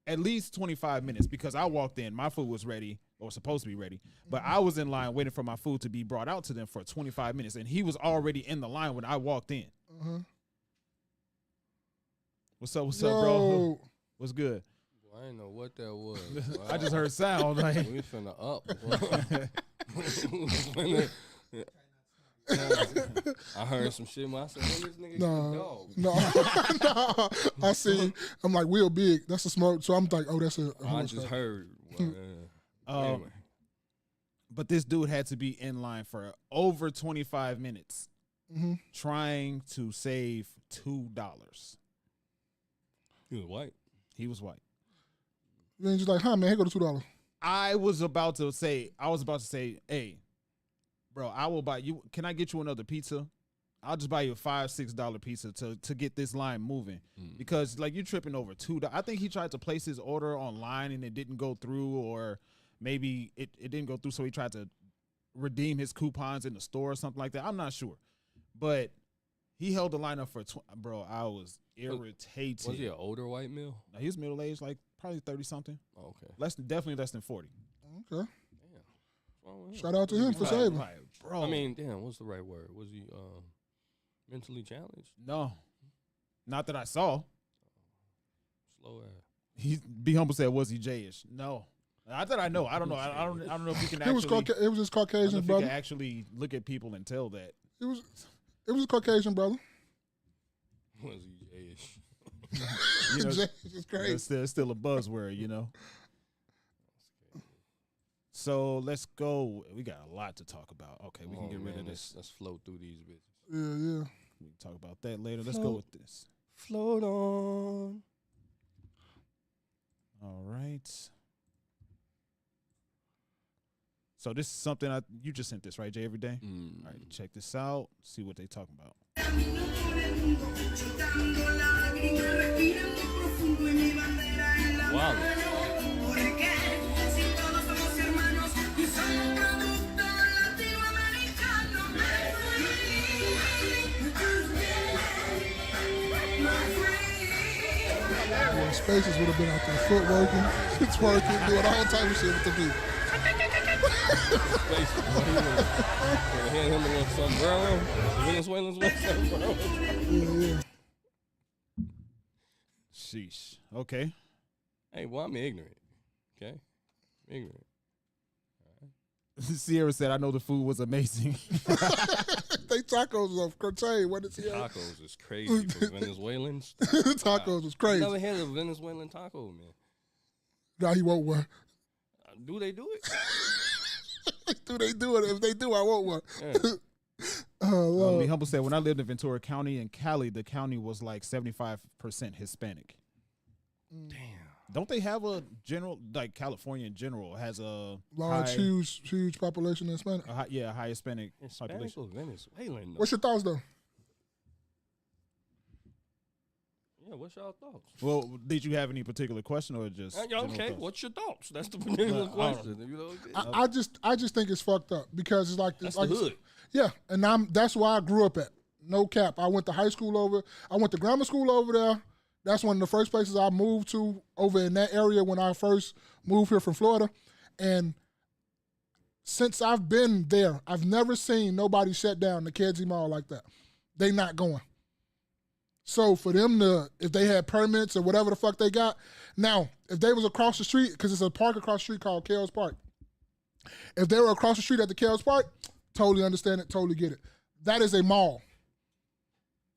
at least 25 minutes because I walked in. My food was ready or supposed to be ready, but I was in line waiting for my food to be brought out to them for 25 minutes, and he was already in the line when I walked in. Uh-huh. What's up, bro? What's good? Well, I didn't know what that was. I just heard sound. Like, We finna up. I heard some shit. I said, "When this nigga No, get a dog?" no. I see. I'm like real big. That's a smoke. So I'm like, oh, that's a. I just heard. Well, anyway. but this dude had to be in line for over 25 minutes trying to save $2. He was white. He was white. You ain't just like, huh, man, here go the $2. I was about to say, hey, bro, I will buy you. Can I get you another pizza? I'll just buy you a $5-6 pizza to get this line moving because like you're tripping over $2. I think he tried to place his order online and it didn't go through, or maybe it didn't go through, so he tried to redeem his coupons in the store or something like that. I'm not sure, but he held the line up for bro. I was irritated. Was he an older white male? Now, he was middle aged, like probably 30 something. Oh, okay. Definitely less than 40. Okay. Damn. Shout out to him for saving. Right, bro. I mean, damn. What's the right word? Was he mentally challenged? No, not that I saw. Slow ass. He Be Humble said, was he J-ish? No. I thought I know. I don't know. I don't know if you can actually. It was his Caucasian You brother. can actually look at people and tell that. It was a Caucasian brother. Was he J-ish? You know, It's crazy. it's still a buzzword, you know. So let's go. We got a lot to talk about. Okay, we can get rid of this. Let's float through these bitches. Yeah. We can talk about that later. Let's go with this. Float on. All right. So this is something you just sent this, right, Jay, every day? All right, check this out. See what they talking about. Wow. Yeah, Spaces would have been out there footworking, twerking, doing all type of shit with the people. Space. Hand him a little sombrero. Venezuelans with sombrero. Yeah. Sheesh. Okay. Hey, well, I'm ignorant. Okay? Ignorant. Sierra said, I know the food was amazing. They tacos off Cortez. What is he? Tacos is crazy for Venezuelans. Tacos was crazy. Never had a Venezuelan taco, man. Nah, he won't one. Do they do it? Do they do it? If they do, I want one. Yeah. Be Humble said, when I lived in Ventura County in Cali, the county was like 75% Hispanic. Damn. Don't they have a general, like California in general has a large, huge population of Hispanic? A high Hispanic Hispanic population. or Venezuelan, though? What's your thoughts, though? Yeah, what's y'all thoughts? Well, did you have any particular question or just okay? What's your thoughts? That's the particular question. You know, I just think it's fucked up because it's like that's like the hood. Yeah, and that's where I grew up at. No cap. I went to high school over. I went to grammar school over there. That's one of the first places I moved to over in that area when I first moved here from Florida. And since I've been there, I've never seen nobody shut down the KNoWKi Mall like that. They not going. So for them to, if they had permits or whatever the fuck they got, now, if they was across the street, because it's a park across the street called Kells Park. If they were across the street at the Kells Park, totally understand it, totally get it. That is a mall.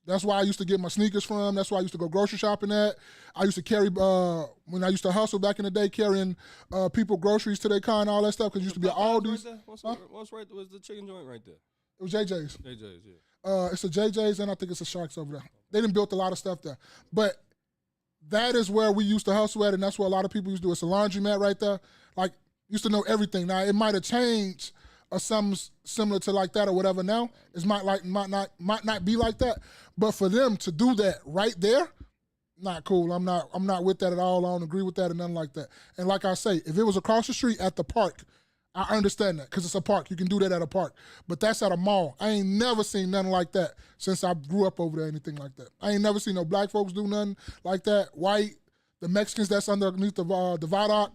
That's why I used to get my sneakers from. That's why I used to go grocery shopping at. I used to carry, when I used to hustle back in the day, carrying people groceries to their car and all that stuff, because it used to be all these. Right what's right there? Was the chicken joint right there? It was JJ's. JJ's, yeah. It's a JJ's, and I think it's a Sharks over there. They done built a lot of stuff there. But that is where we used to hustle at, and that's where a lot of people used to do. It's a laundromat right there. Like, used to know everything. Now, it might have changed or something similar to like that or whatever now. It might not be like that. But for them to do that right there, not cool. I'm not with that at all. I don't agree with that and nothing like that. And like I say, if it was across the street at the park, I understand that because it's a park. You can do that at a park. But that's at a mall. I ain't never seen nothing like that since I grew up over there, anything like that. I ain't never seen no black folks do nothing like that. White, the Mexicans that's underneath the viaduct,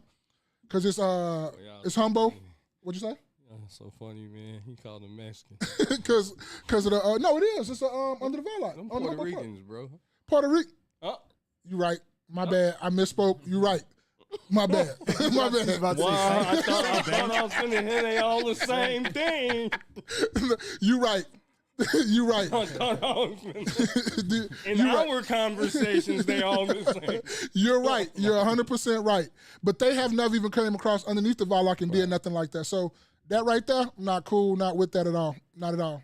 because it's humble. What'd you say? That's so funny, man. He called them Mexican. Because of the no, it is. It's under the viaduct. Them Puerto Ricans, bro. Puerto Rican. Oh. You right. My bad. I misspoke. You right. My bad. My bad. Wow, I thought I was finna hear they all the same thing. You right. You right. In our conversations, they all the same. You're right. You're 100% right. But they have never even came across underneath the viaduct and did nothing like that. So that right there, not cool. Not with that at all. Not at all.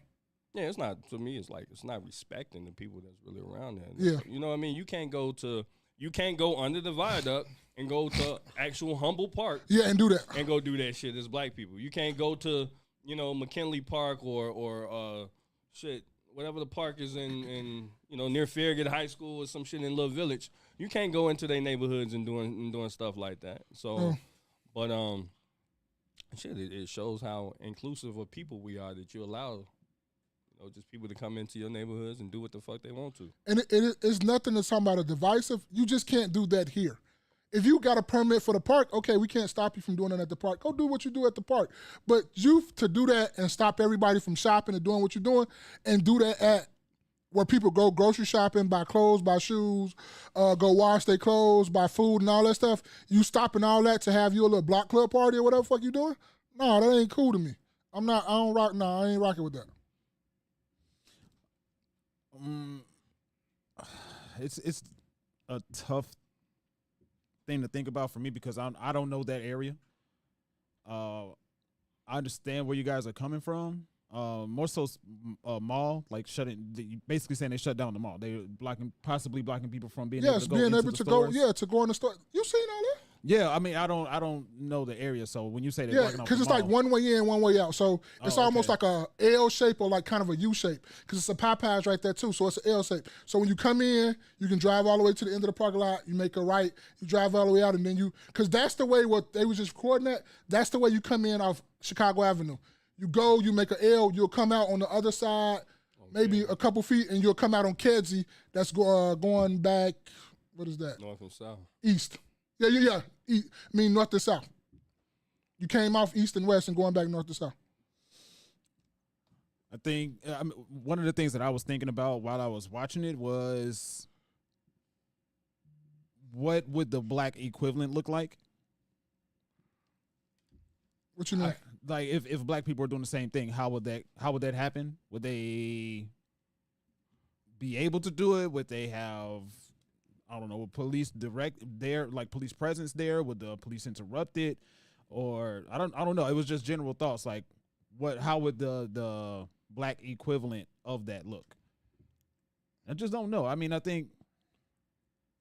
Yeah, it's not, to me, it's like, it's not respecting the people that's really around there. Yeah. You know what I mean? You can't go under the viaduct and go to actual Humble Park. Yeah, and do that. And go do that shit as black people. You can't go to, McKinley Park or whatever the park is in near Farragut High School or some shit in Little Village. You can't go into their neighborhoods and doing stuff like that. So, but it shows how inclusive of people we are that you allow just people to come into your neighborhoods and do what the fuck they want to. And it's nothing that's talking about a divisive. You just can't do that here. If you got a permit for the park, okay, we can't stop you from doing it at the park. Go do what you do at the park. But you to do that and stop everybody from shopping and doing what you're doing and do that at where people go grocery shopping, buy clothes, buy shoes, go wash their clothes, buy food and all that stuff, you stopping all that to have your little block club party or whatever the fuck you doing? No, that ain't cool to me. I ain't rocking with that. It's a tough thing to think about for me because I don't know that area. I understand where you guys are coming from. More so, mall like basically saying they shut down the mall. They possibly blocking people from being able to go into the stores. To go in the store. You seen all that? Yeah, I mean, I don't know the area, so when you say they're blocking off because it's like one way in, one way out. So it's almost like a L shape or like kind of a U shape because it's a Popeyes right there too. So it's an L shape. So when you come in, you can drive all the way to the end of the parking lot. You make a right, you drive all the way out, and then because that's the way what they was just recording at. That's the way you come in off Chicago Avenue. You go, you make an L, you'll come out on the other side, maybe a couple feet, and you'll come out on KNoWKi. That's going back. What is that? North and south. East. Yeah. North and south. You came off east and west and going back north to south. I think one of the things that I was thinking about while I was watching it was what would the black equivalent look like? What you mean? Like if black people are doing the same thing, how would that happen? Would they be able to do it? Would they have I don't know, with police police presence there? Would the police interrupt it? Or I don't know. It was just general thoughts. Like how would the black equivalent of that look? I just don't know. I mean, I think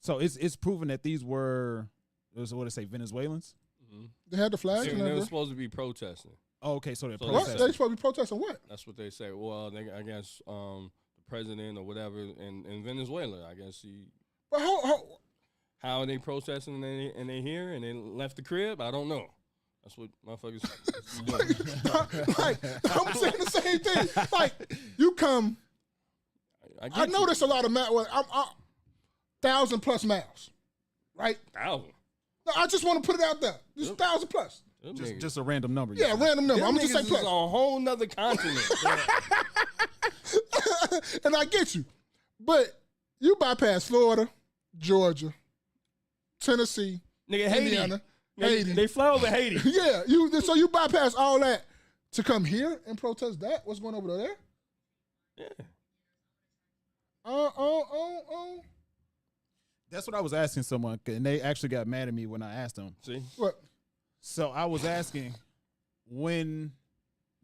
so. It's proven that these were, what they say, Venezuelans. Mm-hmm. They had the flags. They were supposed to be protesting. Oh, okay, so they're protesting. What? They supposed to be protesting what? That's what they say. Well, I guess the president or whatever in Venezuela, I guess But how are they protesting and they here and they left the crib? I don't know. That's what motherfuckers doing. Like, I'm saying the same thing. Like, you come. I know there's a lot of miles. I'm 1,000+ miles, right? 1,000. No, I just want to put it out there. Just 1,000+. Just a random number. Yeah, random number. I'm just saying plus. On a whole nother continent. And I get you, but you bypass Florida, Georgia, Tennessee, Indiana, Haiti. They fly over Haiti. Yeah, so you bypass all that to come here and protest that. What's going over there? Yeah. That's what I was asking someone, and they actually got mad at me when I asked them. See what? So I was asking when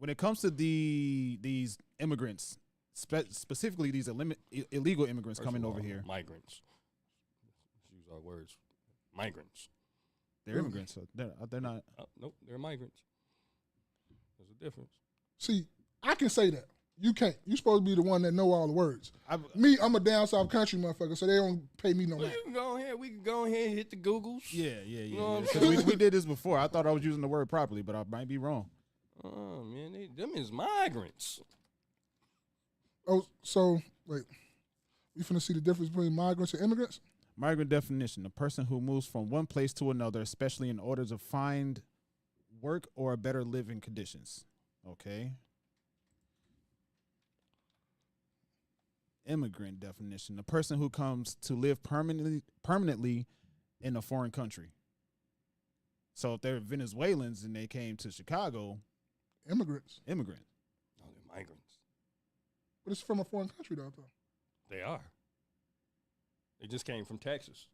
it comes to these immigrants, specifically these illegal immigrants coming over here. Migrants. Let's use our words. Migrants. They're immigrants, so they're not. Nope, they're migrants. There's a difference. See, I can say that. You can't. You're supposed to be the one that know all the words. I'm a down south country motherfucker, so they don't pay me no mind. You can go ahead. We can go ahead and hit the Googles. Yeah. You know what I'm saying? We did this before. I thought I was using the word properly, but I might be wrong. Oh man, them is migrants. Oh, so wait, we finna see the difference between migrants and immigrants? Migrant definition: a person who moves from one place to another, especially in order to find work or better living conditions. Okay. Immigrant definition: a person who comes to live permanently in a foreign country. So if they're Venezuelans and they came to Chicago, immigrant. No, they're migrants. But it's from a foreign country, though. They are. They just came from Texas.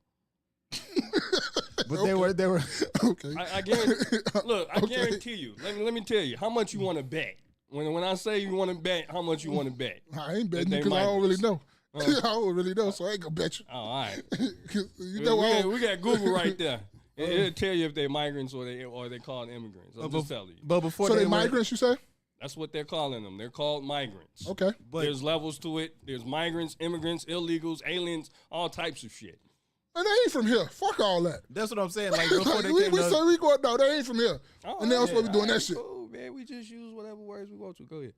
But they were okay. I guarantee. Look, I guarantee you. Let me tell you how much you want to bet. When I say you want to bet, how much you want to bet? I ain't betting because I don't really know. I don't really know, so I ain't gonna bet you. Oh, all right. You know we got Google right there. It'll tell you if they're migrants or they called immigrants. I'm just telling you. But before so they migrants, you say? That's what they're calling them. They're called migrants. Okay. But there's levels to it. There's migrants, immigrants, illegals, aliens, all types of shit. And they ain't from here. Fuck all that. That's what I'm saying. Like before they we go, no, they ain't from here. Oh, and they're supposed to be doing that shit. Cool, man. We just use whatever words we want to. Go ahead.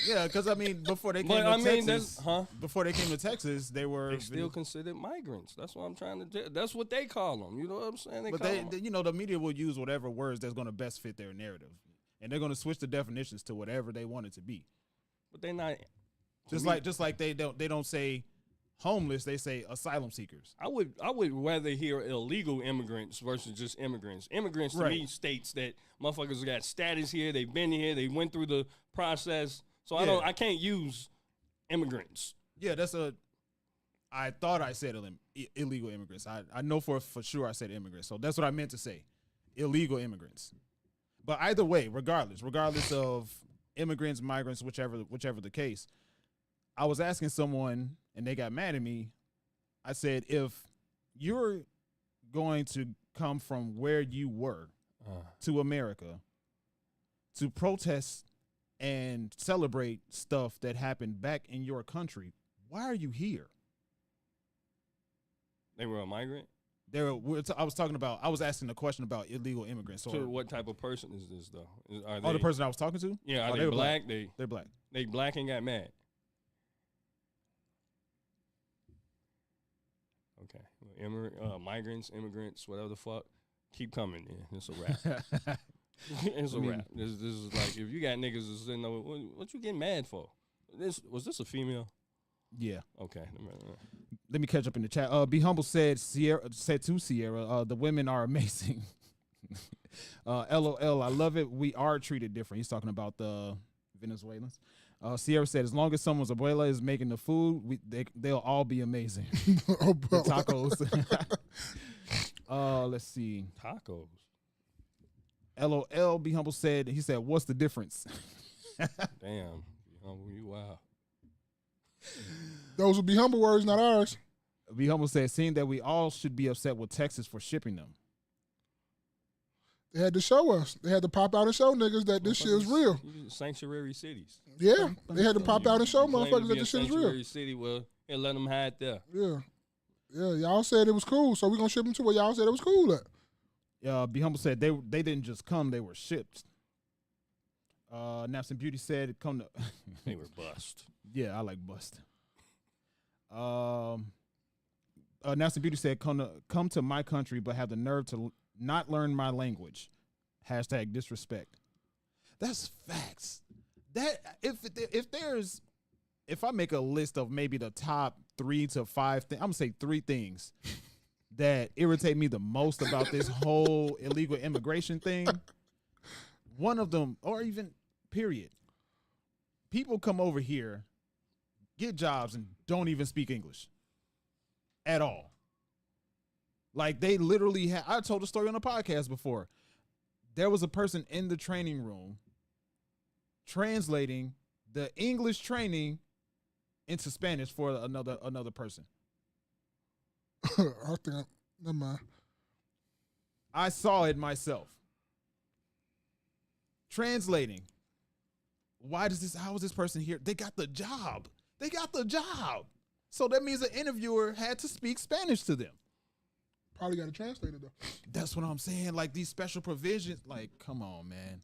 Yeah, because I mean, before they came to Texas, before they came to Texas, they still considered migrants. That's what I'm trying to tell. That's what they call them. You know what I'm saying? But the media will use whatever words that's going to best fit their narrative, and they're going to switch the definitions to whatever they want it to be. But they're not. Just like they don't say homeless, they say asylum seekers. I would rather hear illegal immigrants versus just immigrants. Immigrants to me states that motherfuckers got status here, they've been here, they went through the process. So I can't use immigrants. Yeah, I thought I said illegal immigrants. I know for sure I said immigrants. So that's what I meant to say. Illegal immigrants. But either way, regardless of immigrants, migrants, whichever the case, I was asking someone and they got mad at me. I said, if you're going to come from where you were to America to protest and celebrate stuff that happened back in your country, why are you here? They were a migrant? I was asking a question about illegal immigrants. So what type of person is this, though? The person I was talking to? Yeah, are they black? They're black. They black and got mad. Okay. Migrants, immigrants, whatever the fuck, keep coming. Yeah, it's a wrap. It's a wrap. This is like, if you got niggas that's sitting over, what you getting mad for? Was this a female? Yeah. Okay. Let me catch up in the chat. Be Humble said to Sierra, the women are amazing. LOL, I love it. We are treated different. He's talking about the Venezuelans. Sierra said, as long as someone's abuela is making the food, they'll all be amazing. Oh, bro. The tacos. Let's see. Tacos. LOL, Be Humble said, he said, what's the difference? Damn. You wow. Those would be humble words, not ours. Be Humble said, seeing that we all should be upset with Texas for shipping them. They had to show us. They had to pop out and show niggas that this shit is real. Sanctuary cities. Yeah, they had to pop out and show You claim to motherfuckers be that a this shit is real. sanctuary city, well, yeah, let them hide there. Yeah. Yeah, y'all said it was cool, so we're going to ship them to where y'all said it was cool at. Be Humble said, they didn't just come, they were shipped. Naps and Beauty said, come to... They were bust. Yeah, I like bust. Naps and Beauty said, come to my country, but have the nerve to not learn my language. # disrespect. That's facts. That if I make a list of maybe the top 3 to 5 things, I'm gonna say 3 things that irritate me the most about this whole illegal immigration thing. One of them, or even period, people come over here, get jobs, and don't even speak English at all. Like they literally I told a story on a podcast before. There was a person in the training room translating the English training into Spanish for another person. I think, never mind. I saw it myself. Translating. How is this person here? They got the job. So that means the interviewer had to speak Spanish to them. Probably got a translator though. That's what I'm saying. Like these special provisions, like, come on, man.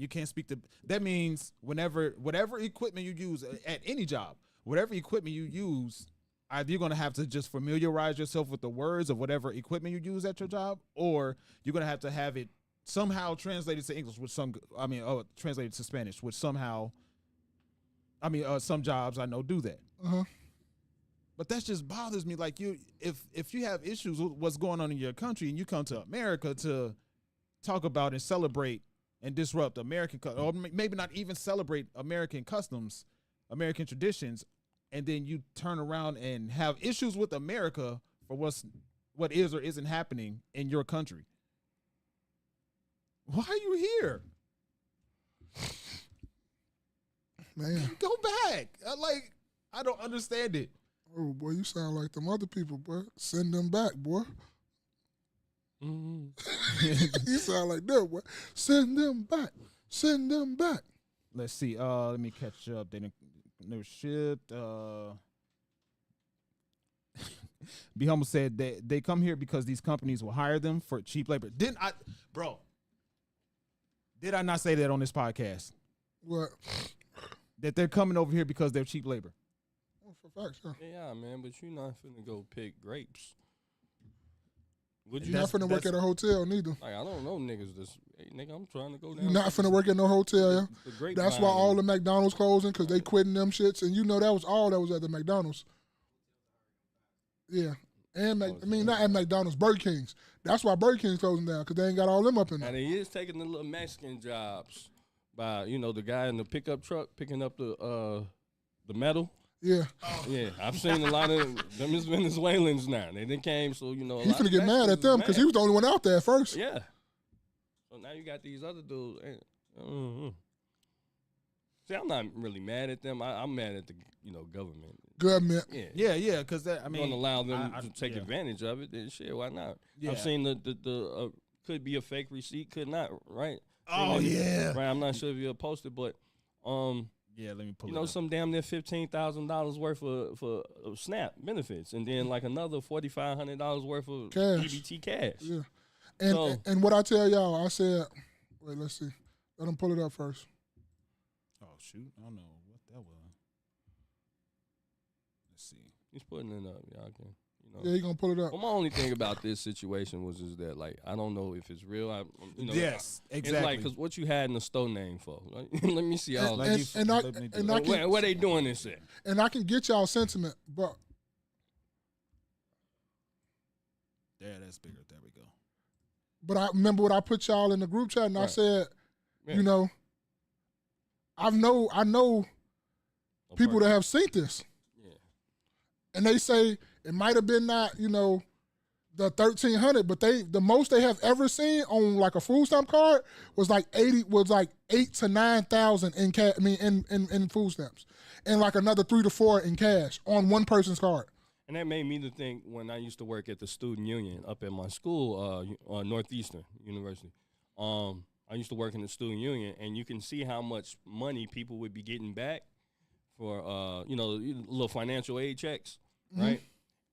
You can't speak that means whatever equipment you use at any job, whatever equipment you use, either you're going to have to just familiarize yourself with the words of whatever equipment you use at your job, or you're going to have it somehow translated to English translated to Spanish, which somehow, some jobs I know do that. Uh-huh. But that just bothers me. Like if you have issues with what's going on in your country and you come to America to talk about and celebrate and disrupt American, or maybe not even celebrate American customs, American traditions, and then you turn around and have issues with America for what is or isn't happening in your country. Why are you here? Man. Go back. I don't understand it. Oh, boy, you sound like them other people, boy. Send them back, boy. Mm-hmm. You sound like that, boy. Send them back. Let's see. Let me catch up. They never shipped. Be Humble said they come here because these companies will hire them for cheap labor. Did I not say that on this podcast? What? That they're coming over here because they're cheap labor. For facts, huh? Yeah, man, but you're not finna go pick grapes. You're not finna work at a hotel neither. Like, I don't know niggas hey, nigga, I'm trying to go down. You're not finna work at no hotel, yeah? That's why all the McDonald's closing, because they quitting them shits, and that was all that was at the McDonald's. Yeah. And not at McDonald's, Burger King's. That's why Burger King's closing down, because they ain't got all them up in there. And he is taking the little Mexican jobs by, the guy in the pickup truck picking up the metal. Yeah. Yeah, I've seen a lot of them is Venezuelans now. They then came, so he's finna get mad at them because he was the only one out there at first. Yeah. So now you got these other dudes. See, I'm not really mad at them. I'm mad at the government. Government. Yeah. Because don't allow them to take advantage of it. Then shit, why not? Yeah. I've seen the could be a fake receipt, could not, right? Oh yeah. Right. I'm not sure if you'll post it, but yeah, let me pull it up. Some damn near $15,000 worth of SNAP benefits, and then like another $4,500 worth of EBT cash. Yeah, and what I tell y'all, I said, wait, let's see, let them pull it up first. Oh shoot, I don't know what that was. Let's see. He's putting it up, y'all can. Yeah, he gonna pull it up. Well, my only thing about this situation was that like I don't know if it's real. Yes, exactly. It's like because what you had in the store name for? Like, let me see all this. Where they doing this at? And I can get y'all sentiment, but yeah, that's bigger. There we go. But I remember what I put y'all in the group chat, and I said, I know people that have seen this. Yeah. And they say it might have been not, the 1,300, but the most they have ever seen on like a food stamp card was like 8 to 9,000 in cash. I mean, in food stamps, and like another 3 to 4 in cash on one person's card. And that made me to think when I used to work at the student union up at my school, Northeastern University. I used to work in the student union, and you can see how much money people would be getting back for, little financial aid checks, right?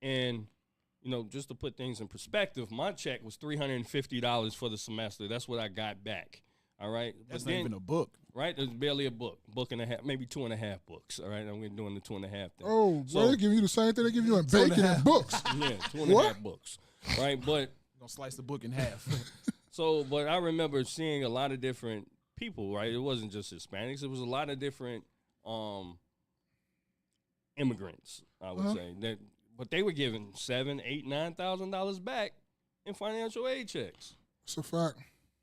And, just to put things in perspective, my check was $350 for the semester. That's what I got back, all right? That's not even a book. Right? There's barely a book and a half, maybe 2.5 books, all right? I'm doing the 2.5 thing. Oh, so they give you the same thing they give you in bacon and books. Yeah, 2.5 books, right? But gonna slice the book in half. But I remember seeing a lot of different people, right? It wasn't just Hispanics. It was a lot of different immigrants, I would say. But they were giving $7,000, $8,000, $9,000 back in financial aid checks. It's a fact.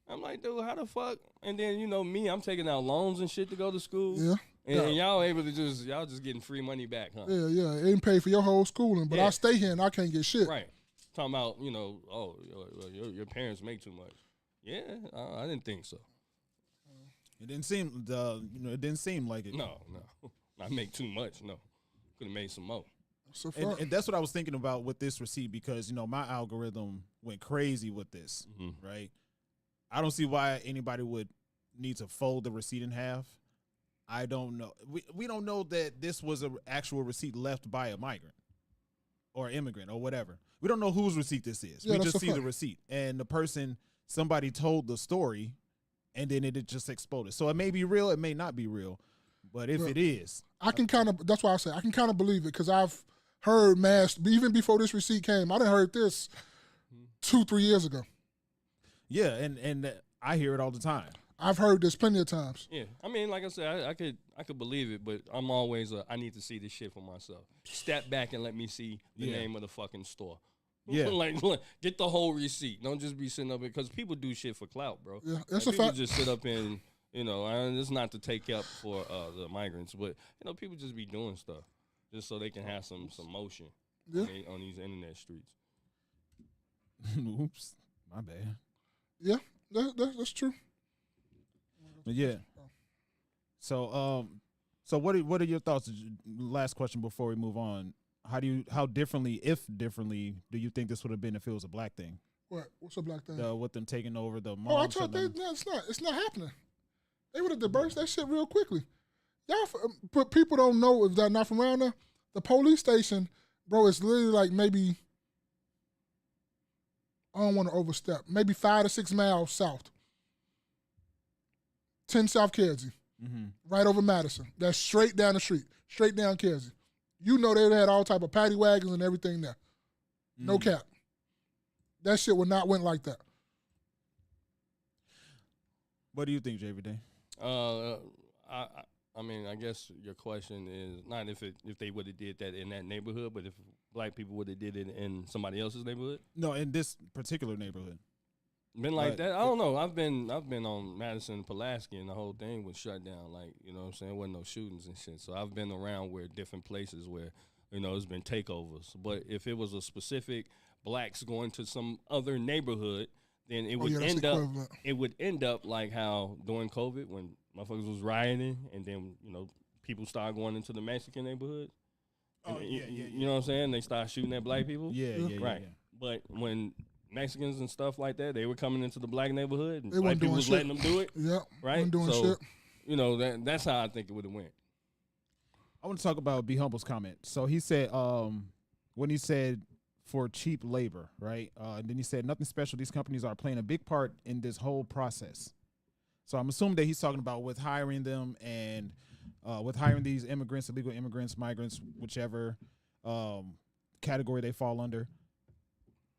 I'm like, dude, how the fuck? And then, me, I'm taking out loans and shit to go to school. Yeah. And y'all able to y'all just getting free money back, huh? Yeah. It ain't paid for your whole schooling, but I stay here and I can't get shit. Right. Talking about, your parents make too much. Yeah, I didn't think so. It didn't seem like it. No. I make too much, no. Could have made some more. And that's what I was thinking about with this receipt because, my algorithm went crazy with this, right? I don't see why anybody would need to fold the receipt in half. I don't know. We don't know that this was an actual receipt left by a migrant or immigrant or whatever. We don't know whose receipt this is. Yeah, we just see the receipt. And the person, somebody told the story, and then it just exploded. So it may be real. It may not be real. But if it is. I can that's why I say I can kind of believe it because I've heard even before this receipt came, I done heard this 2-3 years ago. Yeah, and I hear it all the time. I've heard this plenty of times. Yeah, I mean, like I said, I could believe it, but I'm always I need to see this shit for myself. Step back and let me see the name of the fucking store. Yeah, look, get the whole receipt. Don't just be sitting up because people do shit for clout, bro. Yeah, that's like, a fact. People just sit up and it's not to take up for the migrants, but people just be doing stuff just so they can have some motion on these internet streets. Oops, my bad. Yeah, that's true. But yeah. So what are your thoughts? Last question before we move on. How differently, if differently, do you think this would have been if it was a black thing? What's a black thing? With them taking over the I told you it's not happening. They would have dispersed that shit real quickly. But people don't know if they're not from around there. The police station, bro, it's literally like maybe, I don't want to overstep, maybe 5 to 6 miles south. 10 South Kersey, right over Madison. That's straight down the street, straight down Kersey. They had all type of paddy wagons and everything there. No cap. That shit would not went like that. What do you think, JVD? I mean, I guess your question is not if they would have did that in that neighborhood, but if black people would have did it in somebody else's neighborhood. No, in this particular neighborhood. Been like that? I don't know. I've been on Madison and Pulaski, and the whole thing was shut down. Like, you know what I'm saying? There wasn't no shootings and shit. So I've been around where different places where, it's been takeovers. But if it was a specific blacks going to some other neighborhood, then it would end up like how during COVID when motherfuckers was rioting, and then people started going into the Mexican neighborhood. You know what I'm saying? They started shooting at black people. Yeah. But when Mexicans and stuff like that, they were coming into the black neighborhood, and black people was letting them do it. Yeah, right. Doing shit. That's how I think it would have went. I want to talk about B Humble's comment. So he said, when he said for cheap labor, right? And then he said nothing special. These companies are playing a big part in this whole process. So I'm assuming that he's talking about with hiring them and with hiring these immigrants, illegal immigrants, migrants, whichever category they fall under.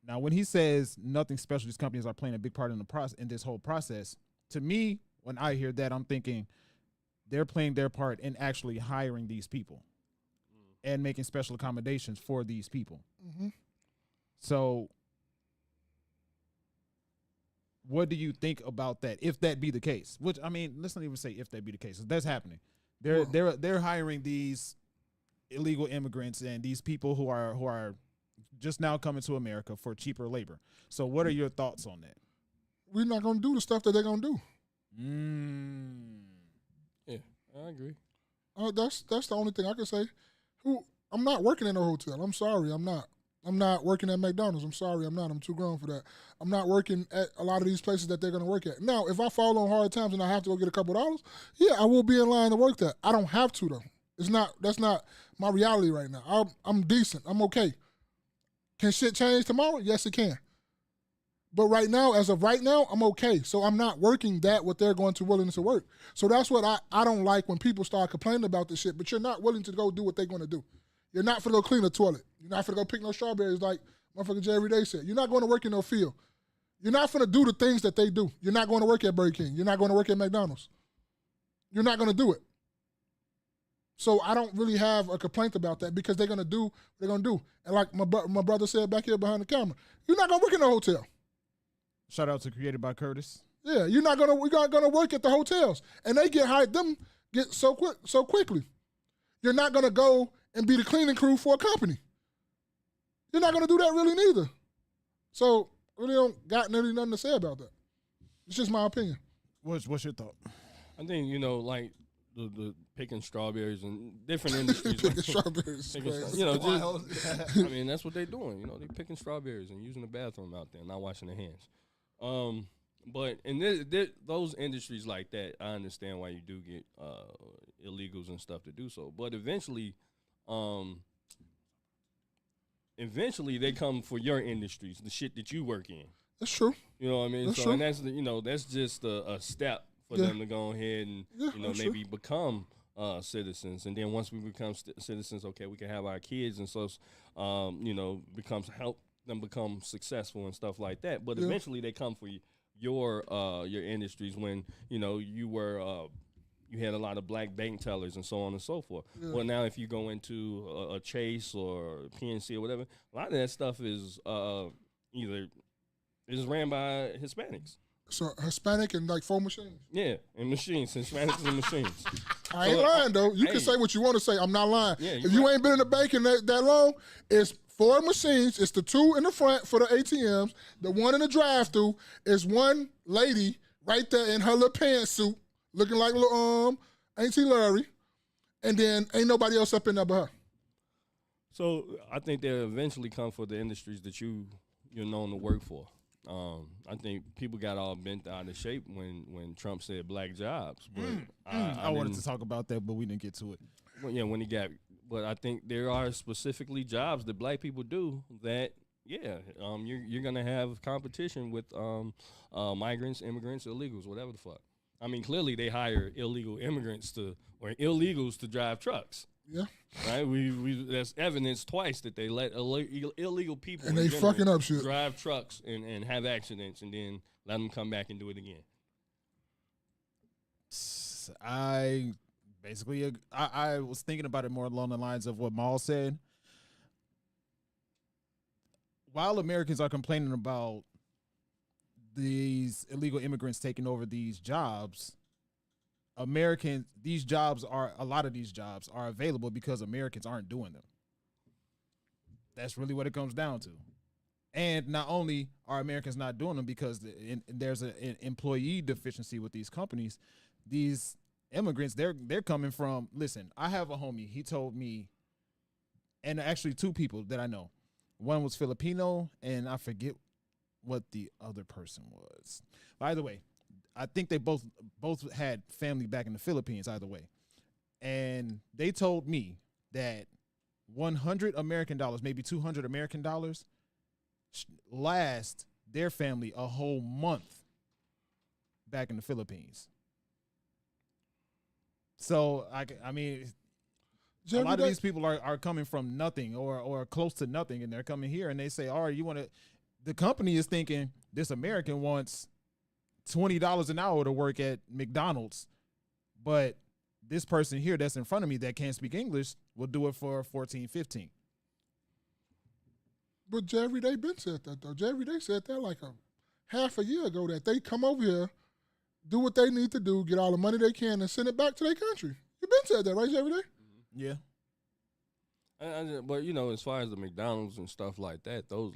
Now, when he says nothing special, these companies are playing a big part in the process, in this whole process. To me, when I hear that, I'm thinking they're playing their part in actually hiring these people and making special accommodations for these people. So what do you think about that? If that be the case, which I mean, let's not even say if that be the case. That's happening. They're hiring these illegal immigrants and these people who are just now coming to America for cheaper labor. So, what are your thoughts on that? We're not gonna do the stuff that they're gonna do. Yeah, I agree. That's the only thing I can say. I'm not working in a hotel. I'm sorry, I'm not. I'm not working at McDonald's. I'm sorry, I'm not. I'm too grown for that. I'm not working at a lot of these places that they're going to work at. Now, if I fall on hard times and I have to go get a couple of dollars, yeah, I will be in line to work that. I don't have to, though. That's not my reality right now. I'm decent. I'm okay. Can shit change tomorrow? Yes, it can. But right now, as of right now, I'm okay. So I'm not working that what they're going to willing to work. So that's what I don't like when people start complaining about this shit, but you're not willing to go do what they're going to do. You're not finna go clean a toilet. You're not finna go pick no strawberries like motherfucker Jay every day said. You're not going to work in no field. You're not finna do the things that they do. You're not going to work at Burger King. You're not going to work at McDonald's. You're not going to do it. So I don't really have a complaint about that because they're going to do what they're going to do. And like my brother said back here behind the camera, you're not going to work in a hotel. Shout out to Created by Curtis. Yeah, we're not gonna work at the hotels. And they get so quickly. You're not gonna go and be the cleaning crew for a company. You're not going to do that really neither. So really don't got really nothing to say about that. It's just my opinion. What's your thought? I think, like the picking strawberries and different industries. Picking strawberries. I mean, that's what they're doing. They're picking strawberries and using the bathroom out there, not washing their hands. But in those industries like that, I understand why you do get illegals and stuff to do so. But eventually they come for your industries, the shit that you work in. That's true. You know what I mean? That's so true. And that's just a step for them to go ahead and maybe become citizens. And then once we become citizens, okay, we can have our kids and so help them become successful and stuff like that. But eventually they come for your industries when you were you had a lot of black bank tellers and so on and so forth. Yeah. Well, now if you go into a Chase or PNC or whatever, a lot of that stuff is either is ran by Hispanics. So Hispanic and like 4 machines. Yeah, and machines, Hispanics and machines. I ain't lying though. You can say what you want to say. I'm not lying. Yeah, if you ain't been in the bank in that long, it's 4 machines. It's the 2 in the front for the ATMs. The 1 in the drive-through is one lady right there in her little pantsuit, looking like little Auntie Larry, and then ain't nobody else up in there but her. So I think they'll eventually come for the industries that you're known to work for. I think people got all bent out of shape when Trump said black jobs. But I wanted to talk about that, but we didn't get to it. Well, yeah, when he got. But I think there are specifically jobs that black people do that, you're gonna have competition with migrants, immigrants, illegals, whatever the fuck. I mean, clearly they hire illegal immigrants or illegals to drive trucks. Yeah. Right? We that's evidence twice that they let illegal people and they fucking up shit drive trucks and have accidents and then let them come back and do it again. I was thinking about it more along the lines of what Maul said. While Americans are complaining about these illegal immigrants taking over these jobs, a lot of these jobs are available because Americans aren't doing them. That's really what it comes down to. And not only are Americans not doing them because there's an employee deficiency with these companies, these immigrants, they're coming from, listen, I have a homie, he told me, and actually 2 people that I know. One was Filipino, and I forget what the other person was. By the way, I think they both had family back in the Philippines either way. And they told me that $100 American, maybe $200 American last their family a whole month back in the Philippines. So, I mean, a lot of these people are coming from nothing or close to nothing, and they're coming here and they say, all right, the company is thinking this American wants $20 an hour to work at McDonald's, but this person here that's in front of me that can't speak English will do it for $14, $15. But Jerry Day been said that though. Jerry Day said that like a half a year ago that they come over here, do what they need to do, get all the money they can, and send it back to their country. You been said that, right, every day? Yeah. But you know, as far as the McDonald's and stuff like that, those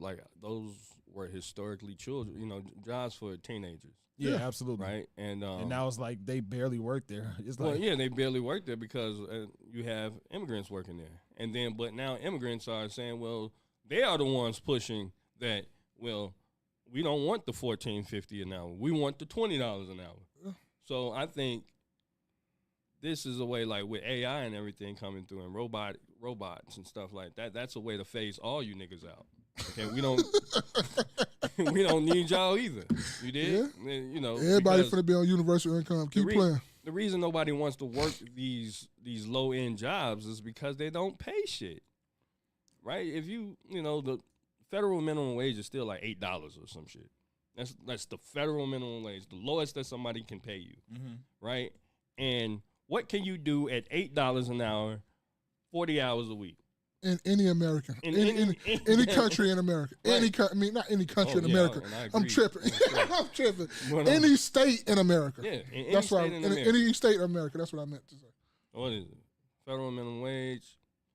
were historically children, jobs for teenagers. Yeah, absolutely. Right, and now it's like they barely work there. It's like, well, yeah, they barely work there because you have immigrants working there, but now immigrants are saying, well, they are the ones pushing that. Well, we don't want the $14.50 an hour. We want the $20 an hour. Yeah. So I think this is a way, like with AI and everything coming through and robots and stuff like that. That's a way to phase all you niggas out. Okay, we don't we don't need y'all either. You did, yeah. Everybody's finna be on universal income. Keep playing. The reason nobody wants to work these low end jobs is because they don't pay shit. Right? If the federal minimum wage is still like $8 or some shit. That's the federal minimum wage, the lowest that somebody can pay you. Mm-hmm. Right? And what can you do at $8 an hour, 40 hours a week? In any American, any country in America, right. Not any country in America. I'm tripping. I'm tripping. Any state in America. Yeah, that's right. Any state in America. That's what I meant to say. What is it? Federal minimum wage,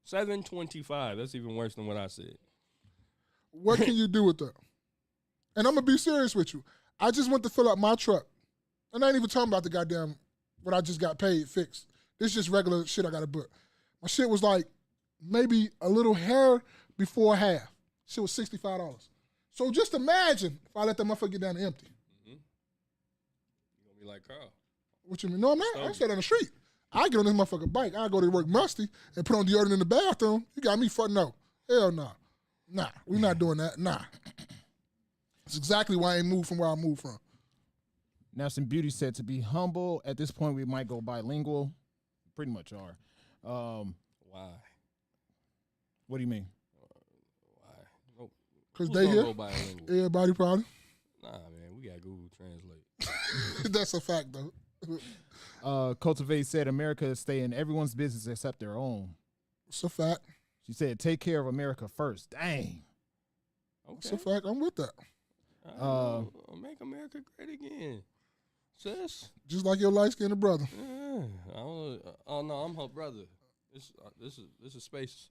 $7.25. That's even worse than what I said. What can you do with that? And I'm gonna be serious with you. I just went to fill up my truck, and I ain't even talking about the goddamn what I just got paid fixed. This is just regular shit I got to book. My shit was like maybe a little hair before half. Shit was $65. So just imagine if I let that motherfucker get down to empty. Mm-hmm. You're going to be like Carl. What you mean? No, I'm not. I stay on the street. I get on this motherfucker bike. I go to work musty and put on deodorant in the bathroom. You got me fucking no. Hell no. Nah, we not doing that. Nah. That's exactly why I ain't moved from where I moved from. Now, some beauty said to be humble. At this point, we might go bilingual. Pretty much are. Why? What do you mean? Why? Because they here. Everybody probably. Nah, man, we got Google Translate. That's a fact, though. Cultivate said America stay in everyone's business except their own. It's a fact. She said, take care of America first. Dang. Okay. It's a fact. I'm with that. Make America great again. Sis. Just like your light-skinned brother. Yeah. Oh, no, I'm her brother. This is Space.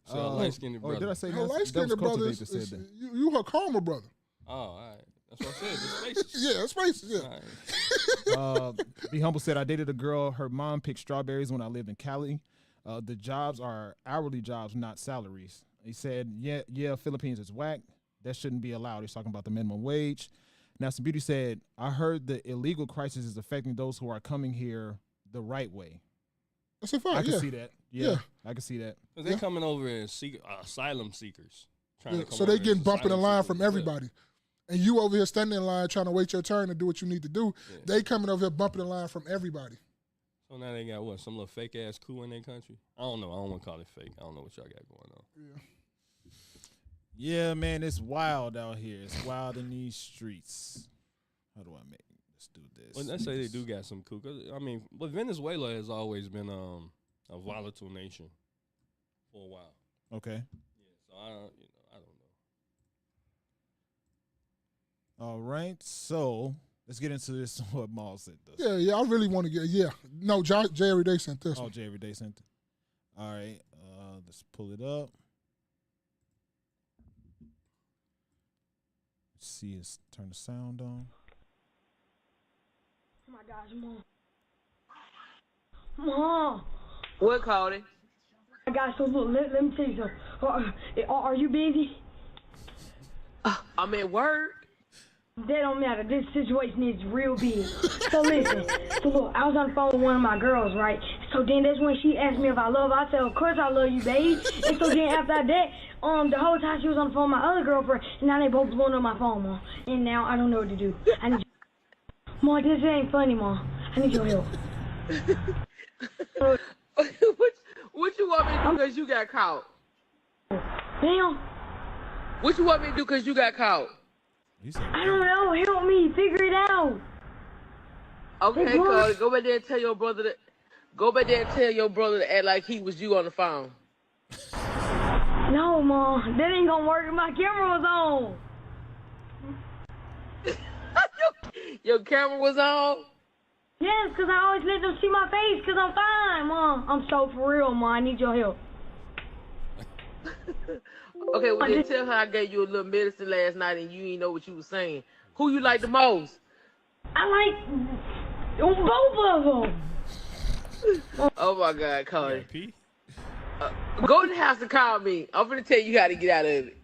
So light-skinned brother. Did I say her light-skinned brother is you her karma brother. Oh, all right. That's what I said. The Spaces. Yeah, Spaces, yeah. Right. Be Humble said, I dated a girl. Her mom picked strawberries when I lived in Cali. The jobs are hourly jobs, not salaries. He said, yeah, Philippines is whack. That shouldn't be allowed. He's talking about the minimum wage. Now, some beauty said, I heard the illegal crisis is affecting those who are coming here the right way. That's a fact. I can see that. Yeah, I can see that. Because they're coming over as asylum seekers. So they're getting bumped in the line from everybody. And you over here standing in line trying to wait your turn to do what you need to do. Yeah. They coming over here bumping the line from everybody. So now they got what? Some little fake ass coup in their country? I don't know. I don't want to call it fake. I don't know what y'all got going on. Yeah, man, it's wild out here. It's wild in these streets. How do I make? Let's do this. Well, let's say they do got some coup. But Venezuela has always been a volatile nation for a while. Okay. Yeah. So I don't know. All right. So let's get into this. What Maul said. Yeah. I really want to get. Yeah. No, Jay every day sent this. Oh, Jay every day sent it. All right. Let's pull it up. See, let's turn the sound on. Oh my gosh, Mom. What, Cody? I got so look. Let me tell you something. Are you busy? I'm at work. That don't matter. This situation is real big. So listen. So look, I was on the phone with one of my girls, right? So then that's when she asked me if I love her. I said, of course I love you, babe. And so then after that, the whole time she was on the phone with my other girlfriend, and now they both blowing up my phone, Mom. And now I don't know what to do. Mom, this ain't funny, Mom. I need your help. What you want me to do because you got caught? Damn. What you want me to do because you got caught? I don't know. Help me figure it out. Okay, Cody, go back there and tell your brother that. Go back there and tell your brother to act like he was you on the phone. No, Mom. That ain't gonna work if my camera was on. Your camera was on? Yes, because I always let them see my face because I'm fine, Mom. I'm so for real, Mom. I need your help. Okay, well, then tell her I gave you a little medicine last night and you didn't know what you was saying. Who you like the most? I like both of them. Oh, my God, Cody. Go to the house and call me. I'm going to tell you how to get out of it.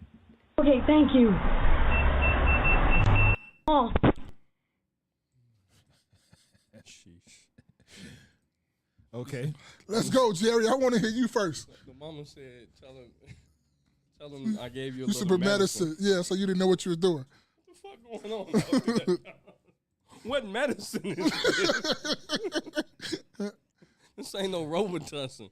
Okay, thank you. Oh. Okay. Let's go, Jerry. I want to hear you first. The mama said, tell him I gave you a You little super medicine. Yeah, so you didn't know what you was doing. What the fuck going on? What medicine is this? This ain't no Robitussin.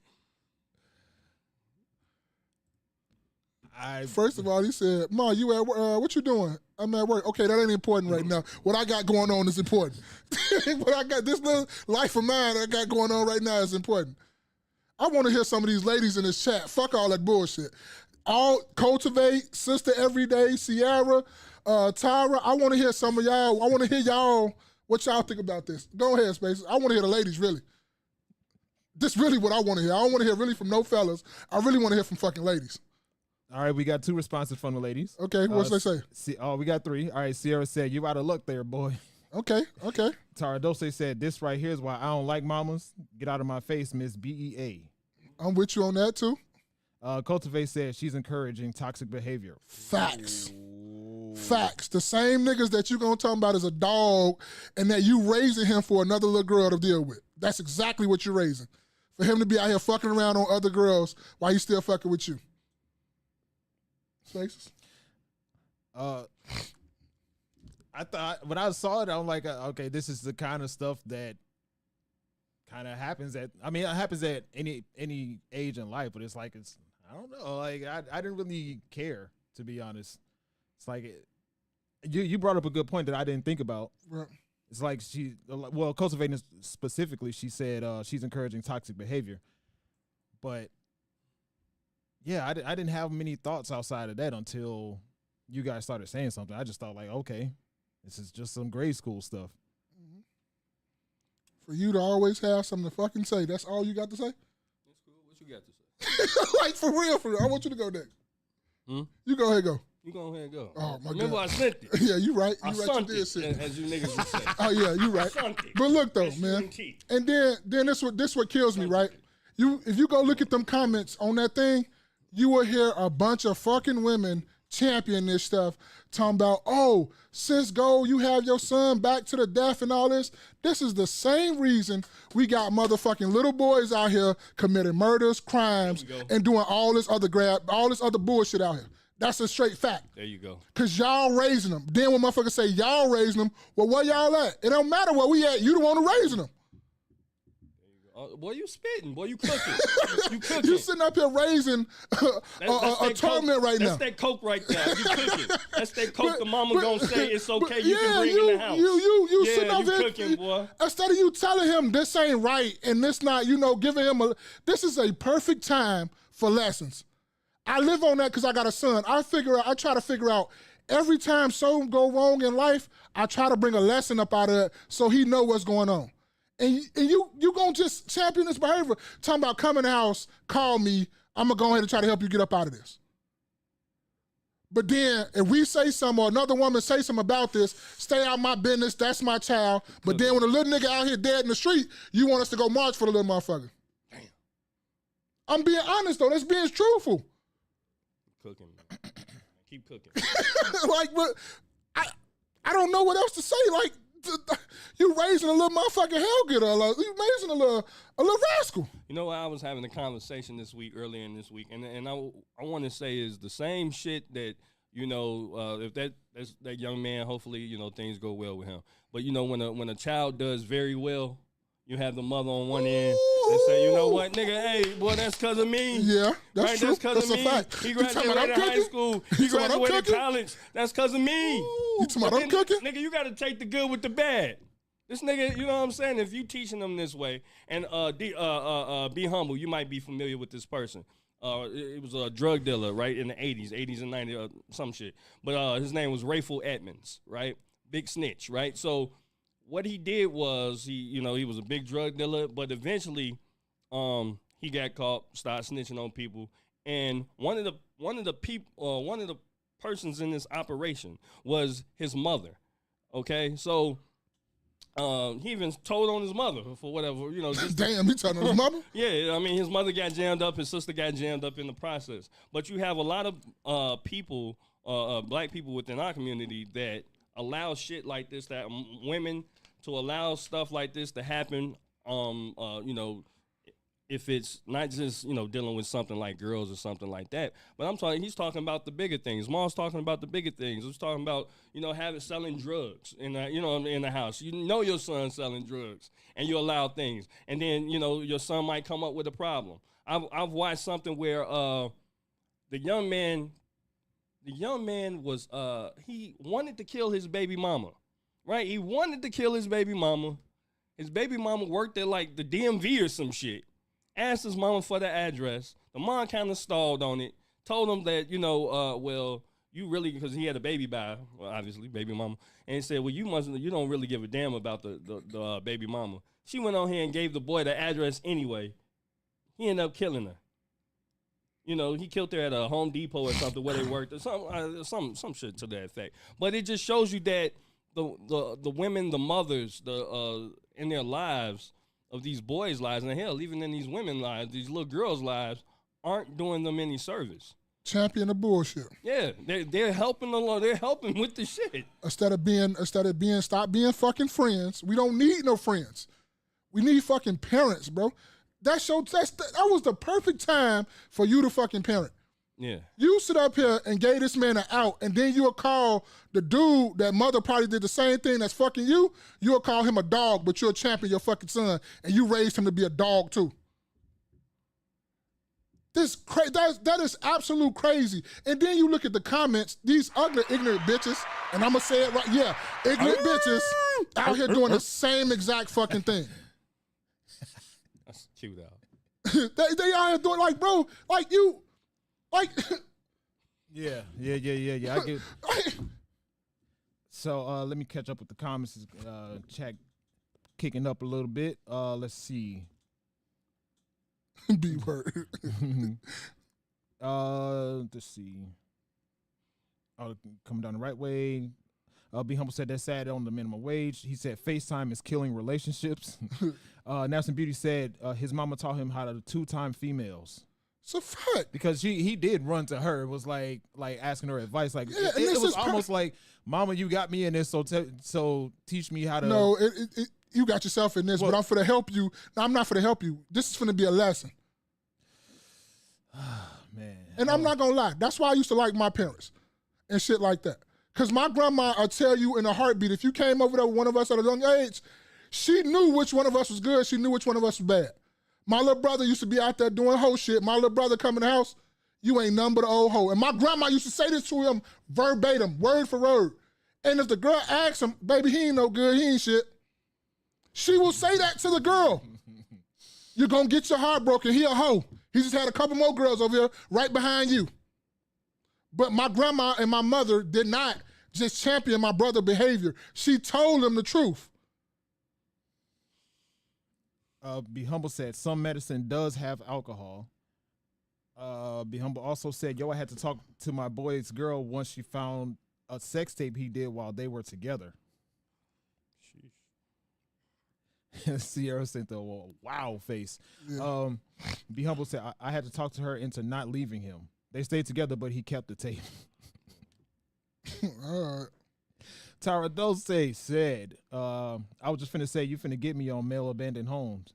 First of all, he said, "Ma, you at what you doing? I'm at work. Okay, that ain't important right now. What I got going on is important. What I got, this little life of mine I got going on right now is important." I want to hear some of these ladies in this chat. Fuck all that bullshit. All Cultivate, Sister Everyday, Sierra, Tyra. I want to hear some of y'all. I want to hear y'all what y'all think about this. Go ahead, Spaces. I want to hear the ladies really. This really what I want to hear. I don't want to hear really from no fellas. I really want to hear from fucking ladies. All right, we got 2 responses from the ladies. Okay, what's they say? We got 3. All right, Sierra said, "You out of luck there, boy." Okay. Tara Dose said, "This right here is why I don't like mamas. Get out of my face, Miss BEA." I'm with you on that too. Cultivate said, "She's encouraging toxic behavior." Facts. Facts. The same niggas that you gonna talk about as a dog and that you raising him for another little girl to deal with. That's exactly what you're raising. For him to be out here fucking around on other girls while he's still fucking with you. Spaces. I thought when I saw it, I'm like, okay, this is the kind of stuff that kind of happens it happens at any age in life, but I don't know, like I didn't really care, to be honest. It's like you brought up a good point that I didn't think about. Right. It's like cultivating specifically, she said she's encouraging toxic behavior, but yeah, I didn't have many thoughts outside of that until you guys started saying something. I just thought like, okay, this is just some grade school stuff. Mm-hmm. For you to always have something to fucking say, that's all you got to say? That's cool. What you got to say? Like, for real. I want you to go next. You go ahead and go. You go ahead and go. Oh, my Remember, God. I sent it. Yeah, you right. I You did it, send it. as you niggas would say. Oh, yeah, you right. But look, though, man. And then this what kills me, right? If you go look at them comments on that thing, you will hear a bunch of fucking women champion this stuff, talking about, oh, sis, go, you have your son back to the death and all this. This is the same reason we got motherfucking little boys out here committing murders, crimes, and doing all this other bullshit out here. That's a straight fact. There you go. Because y'all raising them. Then when motherfuckers say y'all raising them, well, where y'all at? It don't matter where we at. You the one who raising them. Boy, you spitting. Boy, you cooking. You cooking. You sitting up here raising a torment right now. That's that coke right there. You cooking. That's that coke the mama gonna say it's okay. You can bring in the house. You sitting up here cooking, boy. Instead of you telling him this ain't right and this not, giving him this is a perfect time for lessons. I live on that because I got a son. I try to figure out every time something go wrong in life, I try to bring a lesson up out of it so he know what's going on. And you gonna just champion this behavior, talking about come in the house, call me, I'm gonna go ahead and try to help you get up out of this. But then if we say something or another woman say something about this, stay out my business, that's my child. But then when a little nigga out here dead in the street, you want us to go march for the little motherfucker. Damn. I'm being honest though, that's being truthful. Cooking. Keep cooking. Like, but I don't know what else to say. Like, you raising a little motherfucking hellgetter. Like, you raising a little rascal. You know what? I was having a conversation earlier in this week, and I want to say is the same shit that, if that's that young man, hopefully, things go well with him. But, when a child does very well, you have the mother on one end and say, you know what, nigga, hey, boy, that's because of me. Yeah, that's right? true. That's because of me. Fact. He graduated high school. He graduated college. That's because of me. You talking about I'm cooking? Nigga, you got to take the good with the bad. This nigga, you know what I'm saying? If you teaching them this way, and be humble, you might be familiar with this person. It was a drug dealer, right, in the 80s and 90s, some shit. But his name was Rayful Edmonds, right? Big snitch, right? So what he did was he was a big drug dealer, but eventually he got caught, started snitching on people, and one of the persons in this operation was his mother. Okay, so he even told on his mother for whatever, Damn, he told on his mother? Yeah, I mean, his mother got jammed up, his sister got jammed up in the process. But you have a lot of people, black people within our community that allow shit like this, that women to allow stuff like this to happen. If it's not just, dealing with something like girls or something like that. But he's talking about the bigger things. Maul's talking about the bigger things. He's talking about, selling drugs in the house. Your son's selling drugs and you allow things. And then, your son might come up with a problem. I've watched something where the young man was, he wanted to kill his baby mama, right? He wanted to kill his baby mama. His baby mama worked at like the DMV or some shit. Asked his mama for the address. The mom kind of stalled on it. Told him that, you really, because he had a baby obviously, baby mama. And he said, well, you don't really give a damn about the baby mama. She went on here and gave the boy the address anyway. He ended up killing her. He killed her at a Home Depot or something where they worked, or some shit to that effect. But it just shows you that the women, the mothers, in their lives, of these boys' lives, and hell, even in these women's lives, these little girls' lives, aren't doing them any service. Champion the bullshit. Yeah, they're helping they're helping with the shit. Stop being fucking friends. We don't need no friends. We need fucking parents, bro. That was the perfect time for you to fucking parent. Yeah. You sit up here and gave this man an out, and then you'll call the dude that mother probably did the same thing that's fucking you. You'll call him a dog, but you'll champion your fucking son, and you raised him to be a dog too. That is absolute crazy. And then you look at the comments, these ugly, ignorant bitches, and I'm gonna say it right, yeah, ignorant bitches out here doing the same exact fucking thing. That's cute out. they out here doing like, bro, like you. Like, yeah. I get. So let me catch up with the comments. Chat kicking up a little bit. Let's see. B word. Let's see. Coming down the right way. Be Humble said that's sad on the minimum wage. He said FaceTime is killing relationships. Nelson Beauty said his mama taught him how to 2-time females. It's a fact. Because he did run to her. It was like asking her advice. Like yeah, it was almost like, Mama, you got me in this, so teach me how to. No, you got yourself in this, but I'm for to help you. No, I'm not for to help you. This is going to be a lesson. Man. And I'm not going to lie. That's why I used to like my parents and shit like that. Because my grandma, I'll tell you in a heartbeat, if you came over there with one of us at a young age, she knew which one of us was good. She knew which one of us was bad. My little brother used to be out there doing hoe shit. My little brother come in the house, you ain't nothing but an old hoe. And my grandma used to say this to him verbatim, word for word. And if the girl asks him, baby, he ain't no good, he ain't shit, she will say that to the girl. You're going to get your heart broken. He a hoe. He just had a couple more girls over here right behind you. But my grandma and my mother did not just champion my brother's behavior. She told him the truth. Be Humble said some medicine does have alcohol. Be Humble also said, I had to talk to my boy's girl once she found a sex tape he did while they were together. Sierra sent the wow face. Yeah. Be Humble said, I had to talk to her into not leaving him. They stayed together, but he kept the tape. All right. Tara Dose said, I was just finna say, you finna get me on male abandoned homes.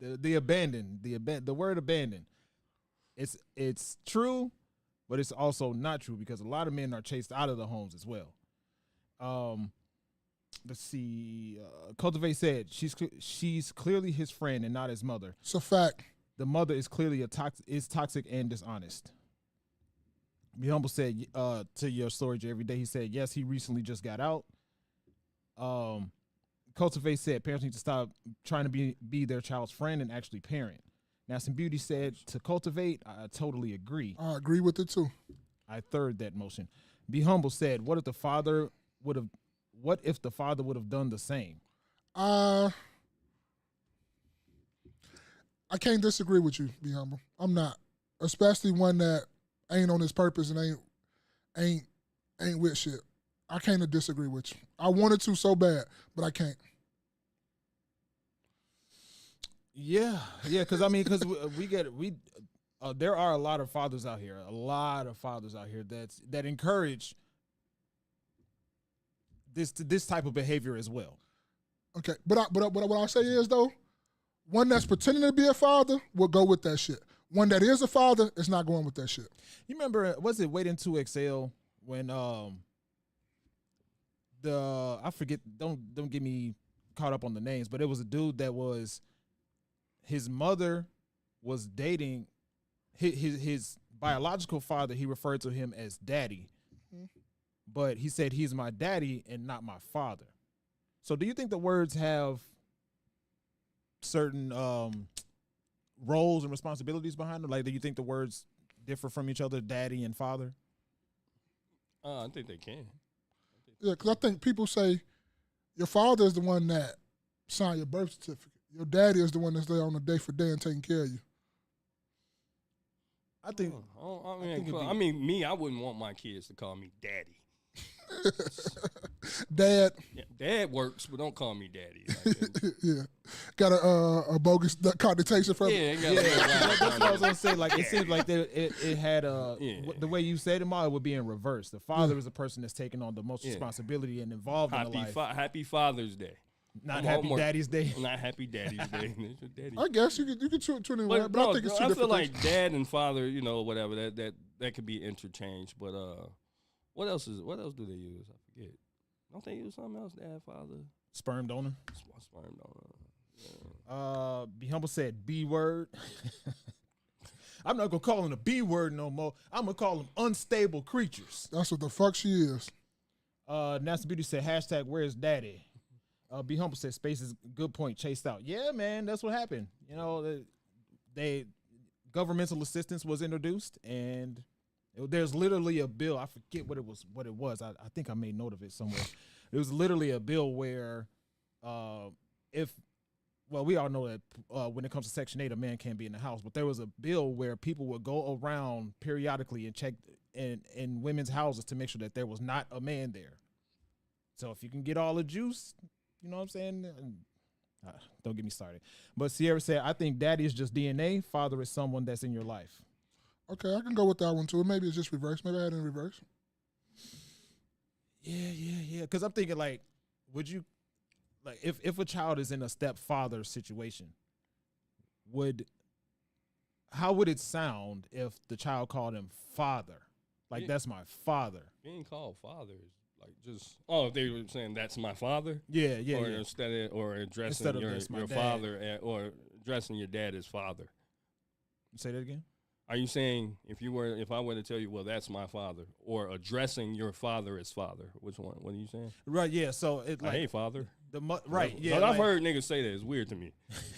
The word abandoned. It's true, but it's also not true because a lot of men are chased out of the homes as well. Let's see. Cultivate said she's clearly his friend and not his mother. It's a fact. The mother is clearly toxic and dishonest. Be Humble said to your storage every day. He said yes, he recently just got out. Cultivate said parents need to stop trying to be their child's friend and actually parent. Now, some Beauty said to Cultivate, I totally agree. I agree with it too. I third that motion. Be Humble said, what if the father if the father would have done the same? I can't disagree with you, be humble. I'm not. Especially one that ain't on his purpose and ain't with shit. I can't disagree with you. I wanted to so bad, but I can't. Yeah, because there are a lot of fathers out here, that encourage this type of behavior as well. Okay, but what I'll say is though, one that's pretending to be a father will go with that shit. One that is a father is not going with that shit. You remember, was it Waiting to Exhale when I forget, don't get me caught up on the names, but it was a dude that was, his mother was dating his biological father. He referred to him as daddy, but he said he's my daddy and not my father. So do you think the words have certain roles and responsibilities behind them? Like, do you think the words differ from each other, daddy and father? I think they can. Yeah, because I think people say your father is the one that signed your birth certificate. Your daddy is the one that's there on the day for day and taking care of you. I think. I mean, me, I wouldn't want my kids to call me daddy. Dad. Yeah, dad works, but don't call me daddy. Like, yeah, got a bogus connotation from it. Yeah, that's what I was gonna say. Like, it seems like it had the way you said it, it would be in reverse. The father is a person that's taking on the most responsibility and involved in the life. Happy Father's Day. Not Happy Daddy's Day. Not Happy Daddy's Day. Daddy. I guess you could tune in, but I think it's two I different feel like things. dad and father, whatever that could be interchanged. But what else do they use? I forget. Don't they use something else? Dad, father, sperm donor. Sperm donor. Be Humble said B word. I'm not gonna call them a B word no more. I'm gonna call them unstable creatures. That's what the fuck she is. Nasty Beauty said hashtag Where's Daddy. Be Humble said space is good point, chased out. Yeah, man, that's what happened. They governmental assistance was introduced, and there's literally a bill. I forget what it was. I think I made note of it somewhere. It was literally a bill where we all know that when it comes to Section 8, a man can't be in the house, but there was a bill where people would go around periodically and check in women's houses to make sure that there was not a man there. So if you can get all the juice, you know what I'm saying? Don't get me started. But Sierra said, I think daddy is just DNA. Father is someone that's in your life. Okay, I can go with that one too. Maybe it's just reverse. Maybe I had it in reverse. Yeah. Because I'm thinking, like, would you, like, if a child is in a stepfather situation, how would it sound if the child called him father? Like, that's my father. Being called father is like just if they were saying that's my father. Yeah. Or addressing your father or addressing your dad as father. Say that again. Are you saying if I were to tell you, well, that's my father, or addressing your father as father? Which one? What are you saying? Right. Yeah. So it like, hey, father. Right. Yeah. I've heard niggas say that. It's weird to me.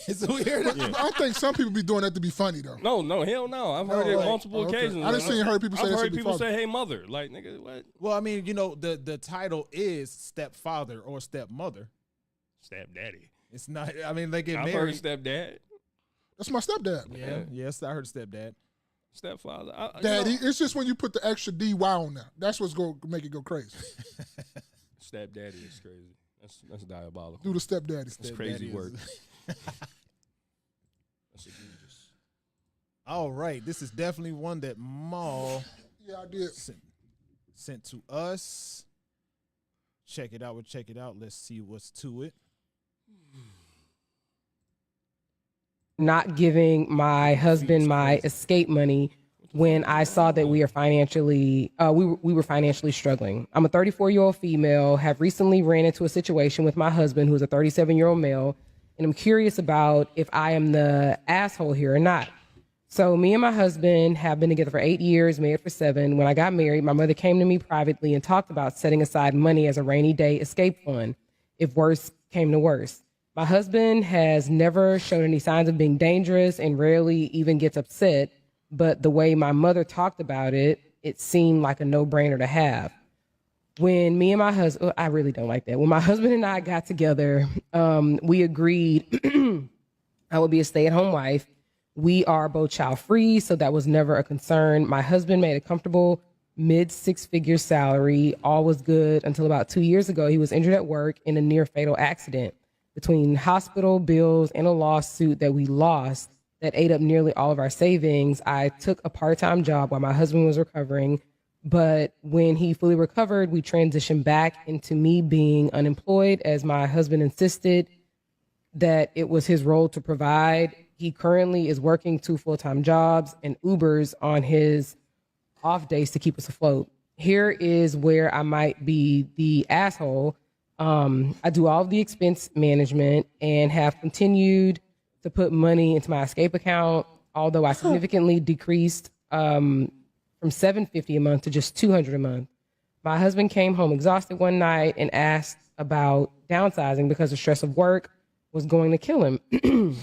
It's weird. Yeah. I think some people be doing that to be funny though. No, hell no. I've heard it on multiple occasions. I didn't heard people say that. I've heard people say, "Hey, mother." Like, nigga, what? Well, I mean, the title is stepfather or stepmother. Stepdaddy. It's not. I mean, they get married. I've heard stepdad. That's my stepdad. Yeah. Yes, I heard stepdad. Stepfather. Daddy. It's just when you put the extra DY on there. That's what's going to make it go crazy. Stepdaddy is crazy. That's diabolical. Do the stepdaddy. That's crazy work. That's egregious. All right. This is definitely one that Maul I did. sent to us. Check it out. We'll check it out. Let's see what's to it. Not giving my husband my escape money when I saw that we were financially struggling. I'm a 34-year-old female, have recently ran into a situation with my husband, who's a 37-year-old male, and I'm curious about if I am the asshole here or not. So me and my husband have been together for 8 years, married for 7. When I got married, my mother came to me privately and talked about setting aside money as a rainy day escape fund if worse came to worse. My husband has never shown any signs of being dangerous and rarely even gets upset, but the way my mother talked about it, it seemed like a no-brainer to have. When me and my husband, I really don't like that. When my husband and I got together, we agreed I would be a stay-at-home wife. We are both child-free, so that was never a concern. My husband made a comfortable mid-six-figure salary. All was good until about 2 years ago. He was injured at work in a near-fatal accident. Between hospital bills and a lawsuit that we lost that ate up nearly all of our savings, I took a part-time job while my husband was recovering. But when he fully recovered, we transitioned back into me being unemployed, as my husband insisted that it was his role to provide. He currently is working 2 full-time jobs and Ubers on his off days to keep us afloat. Here is where I might be the asshole. I do all of the expense management and have continued to put money into my escape account, although I significantly decreased from $750 a month to just $200 a month. My husband came home exhausted one night and asked about downsizing because the stress of work was going to kill him.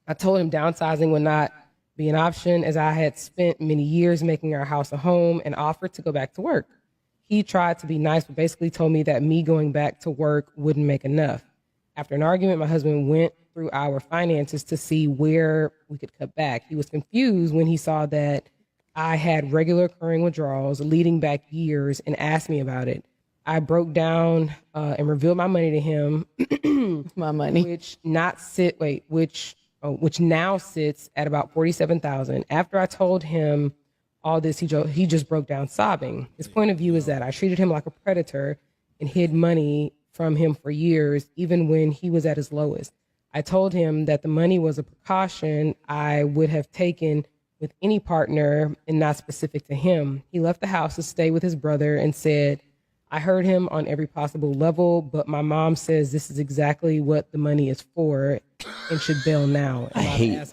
I told him downsizing would not be an option, as I had spent many years making our house a home, and offered to go back to work. He tried to be nice, but basically told me that me going back to work wouldn't make enough. After an argument, my husband went through our finances to see where we could cut back. He was confused when he saw that I had regular occurring withdrawals leading back years and asked me about it. I broke down and revealed my money to him. My money. Which now sits at about $47,000. After I told him all this, he just broke down sobbing. His point of view is that I treated him like a predator and hid money from him for years, even when he was at his lowest. I told him that the money was a precaution I would have taken with any partner and not specific to him. He left the house to stay with his brother and said, I heard him on every possible level, but my mom says this is exactly what the money is for and should bail now. I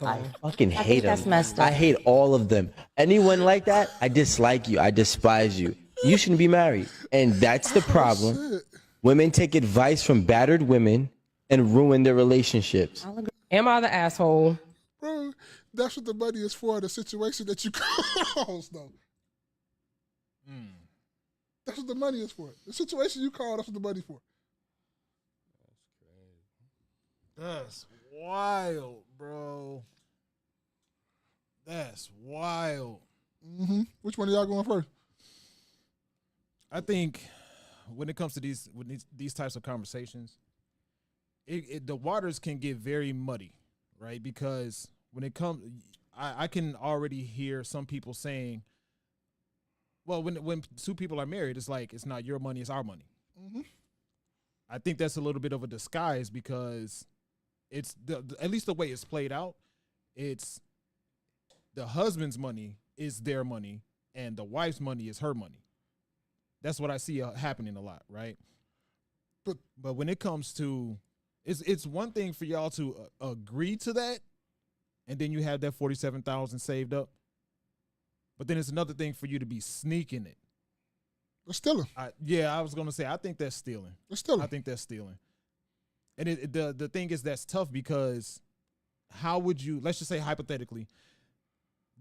fucking hate them. That's messed up. I hate all of them. Anyone like that, I dislike you. I despise you. You shouldn't be married. And that's the problem. Women take advice from battered women and ruin their relationships. Am I the asshole? Bro, that's what the money is for, the situation that you caused, though. That's what the money is for. The situation you call, that's what the money's for. That's wild, bro. That's wild. Mm-hmm. Which one of y'all going first? I think when it comes to these types of conversations, the waters can get very muddy, right? Because when it comes, I can already hear some people saying, well, when 2 people are married, it's like, it's not your money, it's our money. Mm-hmm. I think that's a little bit of a disguise, because it's at least the way it's played out, it's the husband's money is their money and the wife's money is her money. That's what I see happening a lot, right? But when it comes to, it's one thing for y'all to agree to that, and then you have that $47,000 saved up. But then it's another thing for you to be sneaking it. That's stealing. I was going to say, I think that's stealing. That's stealing. I think that's stealing. And the thing is, that's tough, because how would you, let's just say hypothetically,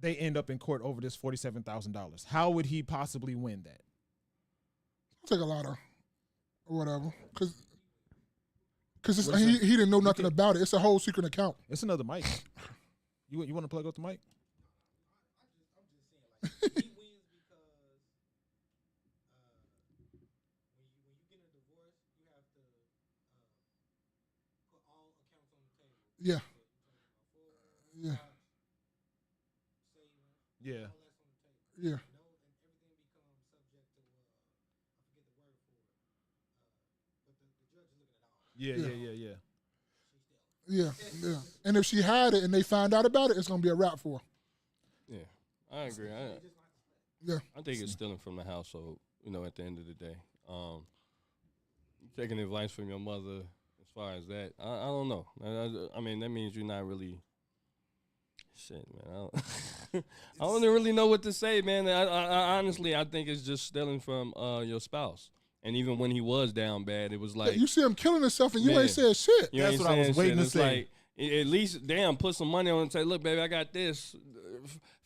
they end up in court over this $47,000. How would he possibly win that? I'll take a lot of whatever. Because he didn't know nothing about it. It's a whole secret account. It's another mic. You want to plug up the mic? He wins because when you get a divorce, you have to put all accounts on the table. Yeah. Yeah. Yeah. Yeah. And everything becomes subject to, I forget the word for it, but the judge is looking at all. Yeah. And if she had it and they find out about it, it's gonna be a wrap for her. Yeah, I agree. I think it's stealing from the household. At the end of the day, taking advice from your mother as far as that, I don't know. I mean, that means you're not really. Shit, man. I don't really know what to say, man. I honestly, I think it's just stealing from your spouse. And even when he was down bad, it was like, you see him killing himself and you ain't said shit. That's what I was waiting to say. Like, at least, damn, put some money on and say, look, baby, I got this.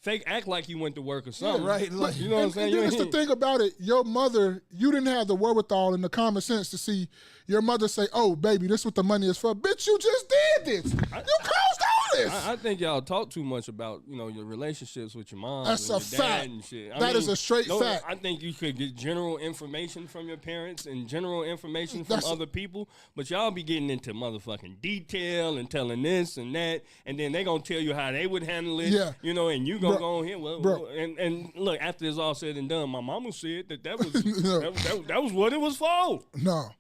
fake act like you went to work or something. Yeah, right. Like, you know what I'm saying? And that's the thing about it. Your mother, you didn't have the wherewithal and the common sense to see your mother say, "Oh, baby, this is what the money is for." Bitch, you just did this. You caused all this. I think y'all talk too much about your relationships with your mom. That's and a your dad fact. and shit. That is a straight fact. I think you could get general information from your parents and general information from other people, but y'all be getting into motherfucking detail and telling this and that, and then they gonna tell you how they would handle it. Yeah. And you gonna go on here. Well, and look, after it's all said and done, my mama said that was that was what it was for. No.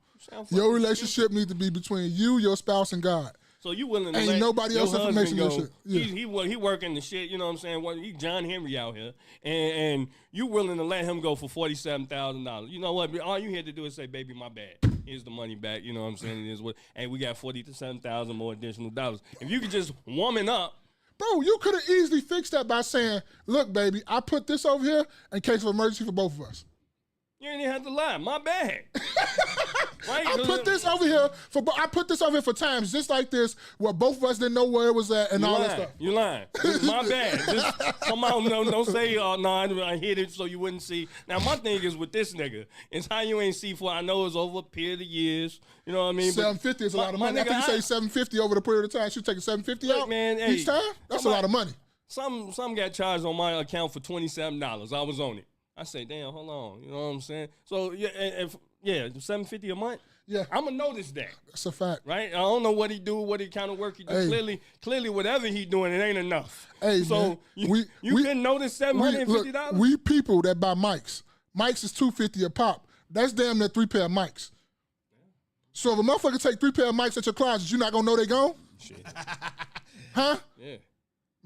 Your relationship needs to be between you, your spouse, and God. So you willing to ain't let nobody your else information go, shit. Yeah. He working the shit, you know what I'm saying? He John Henry out here, and you willing to let him go for $47,000. You know what? All you had to do is say, "Baby, my bad. Here's the money back." You know what I'm saying? It is what, and we got $47,000 more additional dollars. If you could just woman up. Bro, you could have easily fixed that by saying, "Look, baby, I put this over here in case of emergency for both of us." You ain't even have to lie. My bad. Right? I put this over here for times just like this where both of us didn't know where it was at and all that stuff. You lying. My bad. Just come on, don't say, "Oh no, I hit it so you wouldn't see." Now my thing is with this nigga, it's how you ain't see for. I know it's over a period of years. You know what I mean? $750 is a lot of money. After you say $750 over the period of time, she's taking $750 out man, each time. That's a lot of money. Some got charged on my account for $27. I was on it. I say, damn, hold on. You know what I'm saying? So yeah, $750 a month. Yeah, I'm gonna notice that. That's a fact, right? I don't know what he do, what kind of work he do. Hey. Clearly, whatever he doing, it ain't enough. Hey, so man, you couldn't notice $750. We people that buy mics. Mics is $250 a pop. That's damn near 3 pair of mics. So if a motherfucker take 3 pair of mics at your closet, you not gonna know they gone? Shit. Huh? Yeah.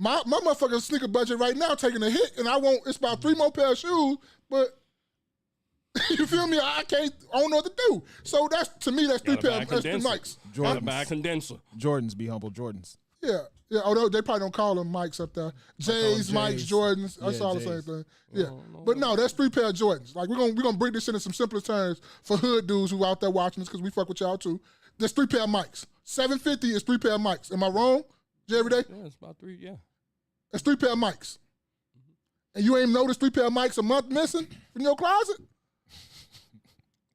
My motherfucking sneaker budget right now taking a hit, and it's about 3 more pair of shoes, but you feel me? I don't know what to do. So to me, that's 3 pair of extra mics. Gotta buy a condenser. Jordans, be humble, Jordans. Yeah. Although they probably don't call them mics up there. J's, Mikes, Jordans. That's all the same thing. Yeah. But no, that's 3 pair of Jordans. Like we're gonna bring this into some simpler terms for hood dudes who out there watching this because we fuck with y'all too. There's 3 pair of mics. $750 is 3 pair of mics. Am I wrong? Every day? Yeah, it's about 3. Yeah. That's 3 pair of mics. And you ain't noticed 3 pair of mics a month missing from your closet?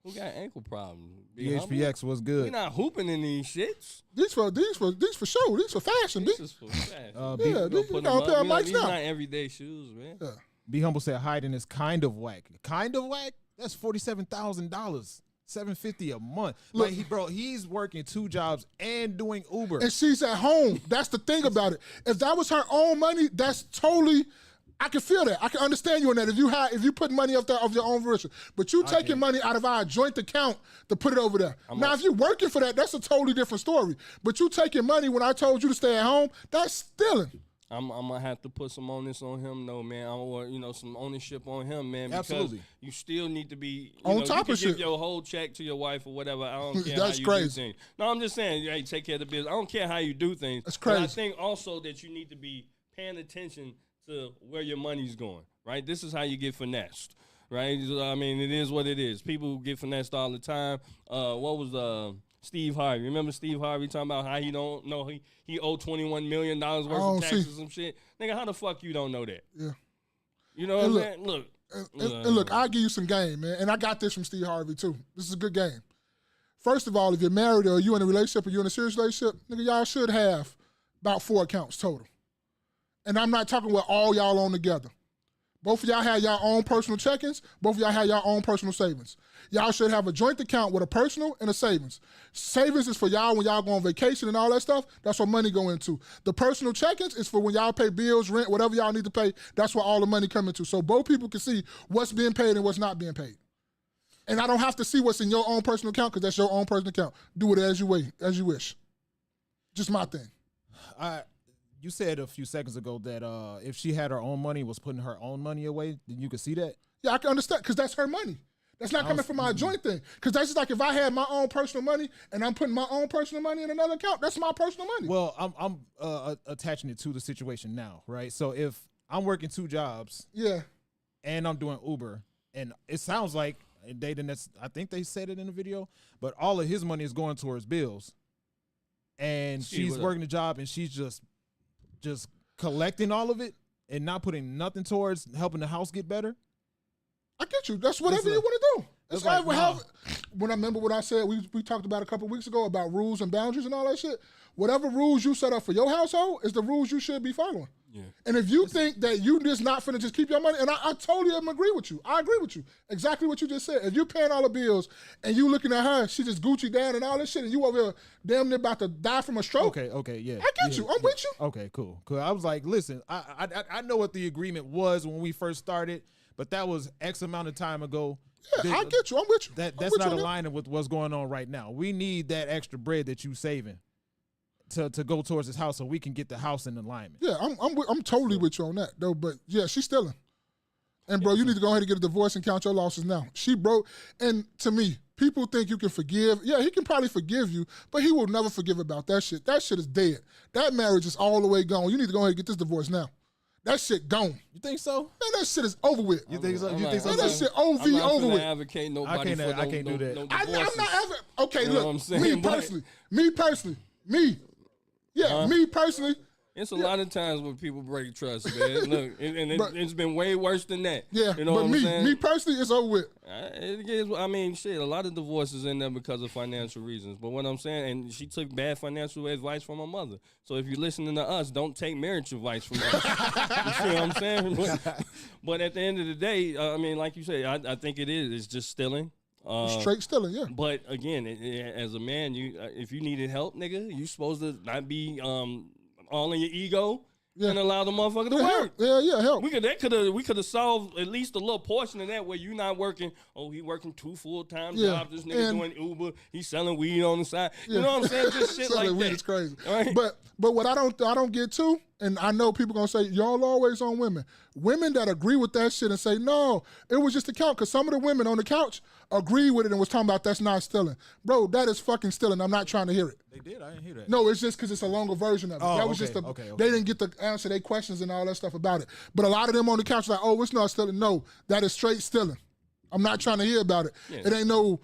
Who got ankle problems? DHPX was good. We not hooping in these shits. These for show. These for fashion. This is for fashion. Yeah, these got a pair of mics These now. not everyday shoes, man. Yeah. Be Humble said hiding is kind of whack. Kind of whack? That's $47,000. $750 a month. Look, he's working 2 jobs and doing Uber. And she's at home. That's the thing about it. If that was her own money, that's totally. I can feel that. I can understand you on that. If you put money up there of your own version, but you taking money out of our joint account to put it over there. If you're working for that, that's a totally different story. But you taking money when I told you to stay at home, that's stealing. I'm gonna have to put some onus on him, though, man. Or some ownership on him, man. Because Absolutely. you still need to be on top of shit. Give your whole check to your wife or whatever. I don't care. That's how you crazy. Do things. No, I'm just saying, hey, take care of the business. I don't care how you do things. That's crazy. But I think also that you need to be paying attention to where your money's going. Right. This is how you get finessed. Right. I mean, it is what it is. People get finessed all the time. What was Steve Harvey? Remember Steve Harvey talking about how he don't know he owed $21 million worth of taxes and some shit? Nigga, how the fuck you don't know that? Yeah. You know what I'm saying? Look. And look, I'll give you some game, man. And I got this from Steve Harvey, too. This is a good game. First of all, if you're married or you in a relationship or you're in a serious relationship, nigga, y'all should have about 4 accounts total. And I'm not talking with all y'all on together. Both of y'all have your own personal check-ins. Both of y'all have your own personal savings. Y'all should have a joint account with a personal and a savings. Savings is for y'all when y'all go on vacation and all that stuff. That's what money go into. The personal check-ins is for when y'all pay bills, rent, whatever y'all need to pay. That's where all the money come into. So both people can see what's being paid and what's not being paid. And I don't have to see what's in your own personal account because that's your own personal account. Do it as you wish. Just my thing. You said a few seconds ago that if she had her own money, was putting her own money away, then you could see that? Yeah, I can understand because that's her money. That's not coming from my joint thing. Because that's just like if I had my own personal money and I'm putting my own personal money in another account, that's my personal money. Well, I'm attaching it to the situation now, right? So if I'm working 2 jobs, yeah, and I'm doing Uber, and it sounds like I think they said it in the video, but all of his money is going towards bills, and she's working a job and she's just collecting all of it. and not putting nothing towards helping the house get better. I get you. That's whatever you want to do. It's like, when I remember what I said, we talked about a couple of weeks ago about rules and boundaries and all that shit. Whatever rules you set up for your household is the rules you should be following. Yeah. And if you think that you just not finna just keep your money, and I totally agree with you. I agree with you. Exactly what you just said. If you're paying all the bills and you looking at her, she just Gucci down and all this shit, and you over here damn near about to die from a stroke. Okay, yeah. I get you. I'm with you. Okay, cool. I was like, listen, I know what the agreement was when we first started, but that was X amount of time ago. Yeah, I get you. I'm with you. That's not aligning with what's going on right now. We need that extra bread that you saving to go towards this house so we can get the house in alignment. Yeah, I'm totally with you on that though. But yeah, she's stealing. And bro, you need to go ahead and get a divorce and count your losses now. She broke. And to me, people think you can forgive. Yeah, he can probably forgive you, but he will never forgive about that shit. That shit is dead. That marriage is all the way gone. You need to go ahead and get this divorce now. That shit gone. You think so? Man, that shit is over with. You think so? Man, that shit over with. I'm not advocate nobody I can't do that. I'm not ever. Okay, you know look. Me personally. Me personally. It's a lot of times when people break trust, man. Look, it's been way worse than that. Yeah, you know but what I'm saying? Me personally, it's over with. It is. I mean, shit. A lot of divorces in there because of financial reasons. But what I'm saying, and she took bad financial advice from her mother. So if you're listening to us, don't take marriage advice from us. You see what I'm saying? But at the end of the day, I mean, like you say, I think it is. It's just stealing. Straight stealing, yeah. But again, as a man, if you needed help, nigga, you supposed to not be all in your ego and allow the motherfucker to work. Help. We could have solved at least a little portion of that where you not working. Oh, he working 2 full-time jobs. This nigga doing Uber. He's selling weed on the side. You know what I'm saying? Just shit like that. It's crazy. Right? But what I don't get to, and I know people gonna say y'all always on women. Women that agree with that shit and say no, it was just a couch. Because some of the women on the couch agree with it and was talking about that's not stealing. Bro, that is fucking stealing. I'm not trying to hear it. They did. I didn't hear that. No, it's just because it's a longer version of it. Oh, that was they didn't get to answer their questions and all that stuff about it. But a lot of them on the couch like, oh, it's not stealing. No, that is straight stealing. I'm not trying to hear about it. Yeah. It ain't no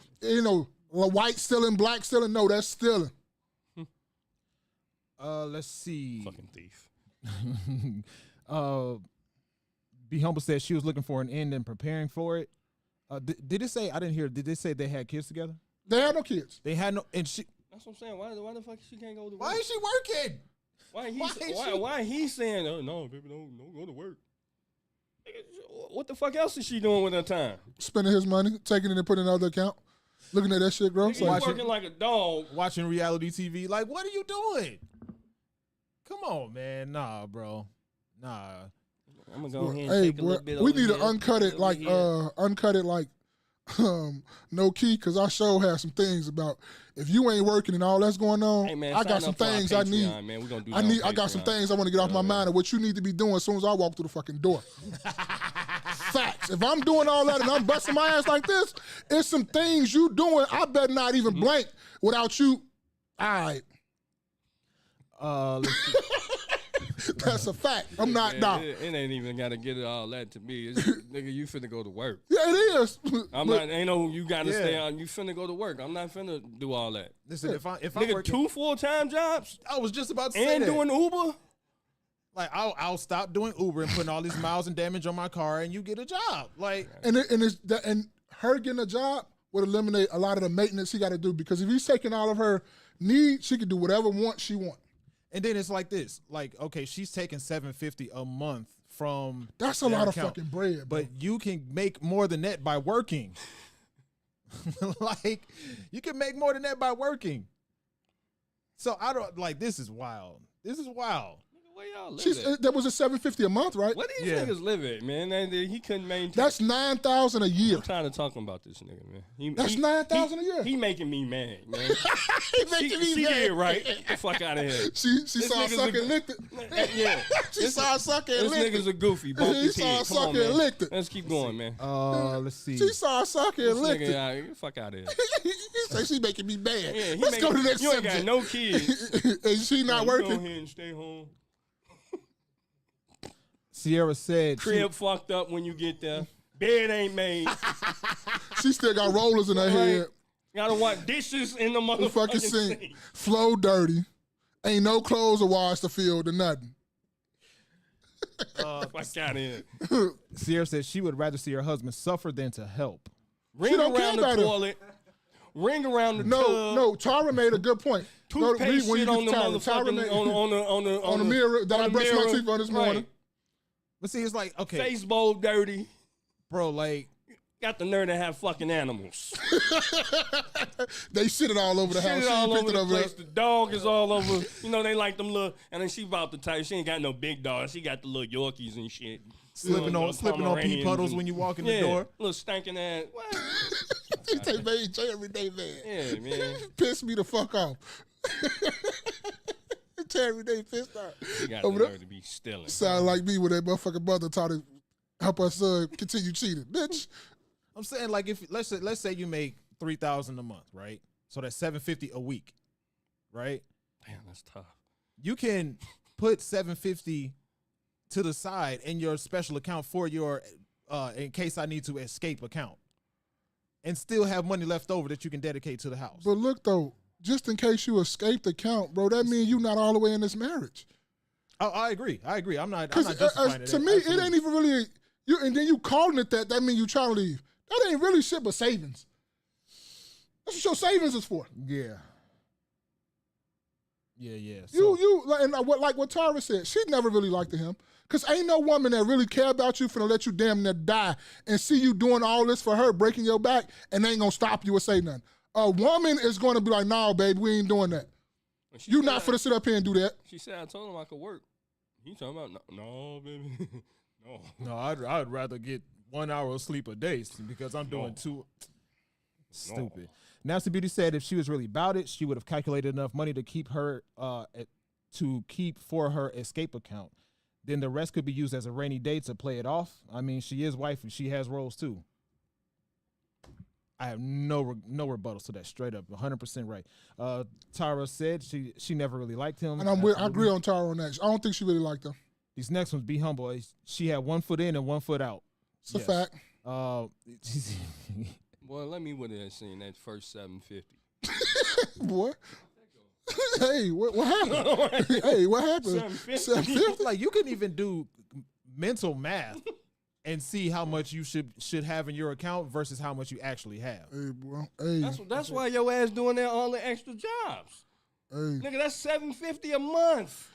white stealing, black stealing. No, that's stealing. Let's see. Fucking thief. Be Humble said she was looking for an end and preparing for it. Did it say? I didn't hear. Did they say they had kids together? They had no kids. They had no, and she. That's what I'm saying. Why the fuck she can't go to work? Why is she working? Why he saying, oh no, baby, don't go to work? What the fuck else is she doing with her time? Spending his money, taking it and putting it in another account. Looking at that shit, bro. He's working like a dog. Watching reality TV. Like, what are you doing? Come on, man. Nah, bro. Nah. I'm gonna go ahead and take a little bit. We need to uncut it like KNoWKi, because our show has some things about if you ain't working and all that's going on. Hey man, I got some things I need. Man. We're gonna do I got some things I want to get off my mind of what you need to be doing as soon as I walk through the fucking door. Facts. If I'm doing all that and I'm busting my ass like this, it's some things you doing. I better not even blink without you. All right. Let's see. That's a fact. I'm not down. It ain't even gotta get it all that to me. It's, nigga, you finna go to work. Yeah, it is. Ain't no you gotta stay on. You finna go to work. I'm not finna do all that. Listen, if nigga, I'm working 2 full-time jobs. I was just about to say and that. doing Uber. Like I'll stop doing Uber and putting all these miles and damage on my car, and you get a job. Like and her getting a job would eliminate a lot of the maintenance he got to do, because if he's taking all of her needs, she can do whatever she want. And then it's like this, like, okay, she's taking $750 a month from that's a lot of fucking bread, but you can make more than that by working. Like, you can make more than that by working. So I don't like. This is wild. This is wild. Where y'all live that was a $750 a month, right? Where these niggas live at, man? He couldn't maintain. That's $9,000 a year. I'm tired of talking about this nigga, man. That's $9,000 a year. He making me mad, man. He making me mad. She did right. Get the fuck out of here. She saw a sucker and licked it. Yeah. She saw a sucker and licked it. This nigga's a goofy. Bumped his head. He saw a sucker and licked it. Let's keep going, man. Let's see. She saw a sucker and licked it. Get the fuck out of here. He said she making me mad. Yeah, Let's go to the next subject. You ain't got no kids. And she not working. Go ahead and stay home. Sierra said crib fucked up when you get there. Bed ain't made. She still got rollers in her head. Gotta wash dishes in the motherfucking sink. Flow dirty. Ain't no clothes or wash the field or nothing. Fuck out of here. Sierra says she would rather see her husband suffer than to help. Ring don't care around the about him. toilet. Ring around the tub. No, Tara made a good point. Toothpaste When you shit on the get tired, Tara motherfucking made- on the mirror that I brushed my teeth on this morning. But see, it's like, okay, Face bowl dirty. bro, like, Got the nerve to have fucking animals. They shitted all over the house. Shit She all picked over it the up place. there. The dog is all over. You know, they like them little, and then she about the type, she ain't got no big dogs. She got the little Yorkies and shit. slipping on pee Pomeranians puddles and- when you walk in the yeah, door. Little stinking ass. What? She take J every day, man. Yeah, man. Piss me the fuck off. Every day pissed off. You got the Over there. nerve to be stealing. Sound like me when that motherfucking mother taught to help her son continue cheating. Bitch. I'm saying, like, if let's say you make $3,000 a month, right? So that's $750 a week, right? Damn, that's tough. You can put $750 to the side in your special account for your in case I need to escape account, and still have money left over that you can dedicate to the house. But look though, just in case you escape the count, bro, that means you not all the way in this marriage. I agree. I'm not Because justifying it. to me, Absolutely. it ain't even really you. And then you calling it that. That means you trying to leave. That ain't really shit but savings. That's what your savings is for. Yeah. Yeah. You like what Tara said. She never really liked him. Cause ain't no woman that really care about you finna let you damn near die and see you doing all this for her, breaking your back, and they ain't gonna stop you or say nothing. A woman is gonna be like, nah, baby, we ain't doing that. You not finna sit up here and do that. She said, I told him I could work. He talking about, no baby. No. No, I'd rather get 1 hour of sleep a day because I'm doing two. Stupid. Nasty Beauty said if she was really about it, she would have calculated enough money to keep her for her escape account. Then the rest could be used as a rainy day to play it off. I mean, she is wifey. She has roles too. I have no rebuttals to that. Straight up, 100% right. Tara said she never really liked him. And I agree on Tara on that. I don't think she really liked him. These next ones, be humble. She had 1 foot in and 1 foot out. It's a fact. Well, let me with that scene, that first 750. Boy. Hey, what happened? Hey, what happened? 750? Like, you can even do mental math and see how much you should have in your account versus how much you actually have. Hey, bro. Hey. That's why your ass doing that all the extra jobs. Hey. Nigga, that's $750 a month.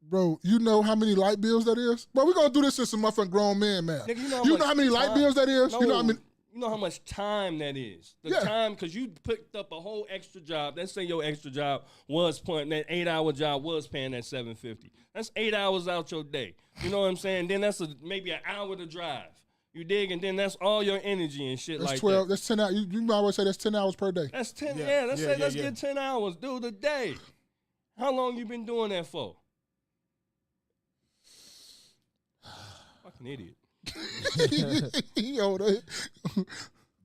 Bro, you know how many light bills that is? Bro, we're gonna do this in some motherfucking grown man math. Nigga, you know how many light bills that is? No, You know how many? You know how much time that is. The Yeah. time, because you picked up a whole extra job. Let's say your extra job was putting that 8-hour job was paying that $750. That's 8 hours out your day. You know what I'm saying? Then that's maybe an hour to drive. You dig? And then that's all your energy and shit That's like 12. that. That's 10 hours. You might always say that's 10 hours per day. That's 10. Yeah. Yeah, let's Yeah, say yeah, let's yeah. get 10 hours, dude, a day. How long you been doing that for? Fucking idiot. Yo, they-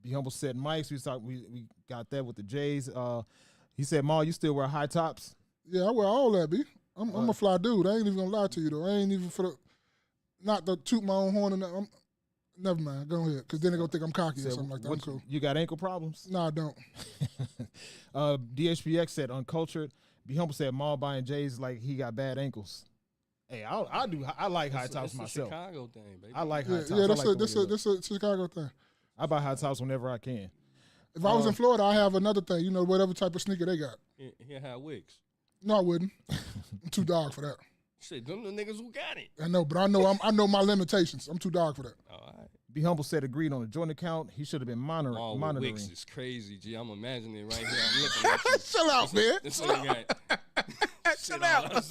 Be humble said Mike's. We got that with the J's. He said, Ma, you still wear high tops? yeah, I wear all that, B. I'm a fly dude. I ain't even gonna lie to you though. I ain't even for the not to toot my own horn and that. Never mind. Go ahead, because then they gonna think I'm cocky or something like that. I'm cool. You got ankle problems? No, I don't. DHPX said uncultured. Be humble said Ma buying J's like he got bad ankles. Hey, I like high tops It's a myself. Chicago thing, baby. I like high Yeah, tops. yeah, I that's like the way they look. this a Chicago thing. I buy high tops whenever I can. If I was in Florida, I have another thing. You know, whatever type of sneaker they got. Here have wigs. No, I wouldn't. I'm too dog for that. Shit, them the niggas who got it. I know, but I know my limitations. I'm too dog for that. All right. Be humble said agreed on a joint account. He should have been All monitoring. wigs is crazy, G. I'm imagining it right here. I'm looking at you. Chill out, man. This nigga got Chill out.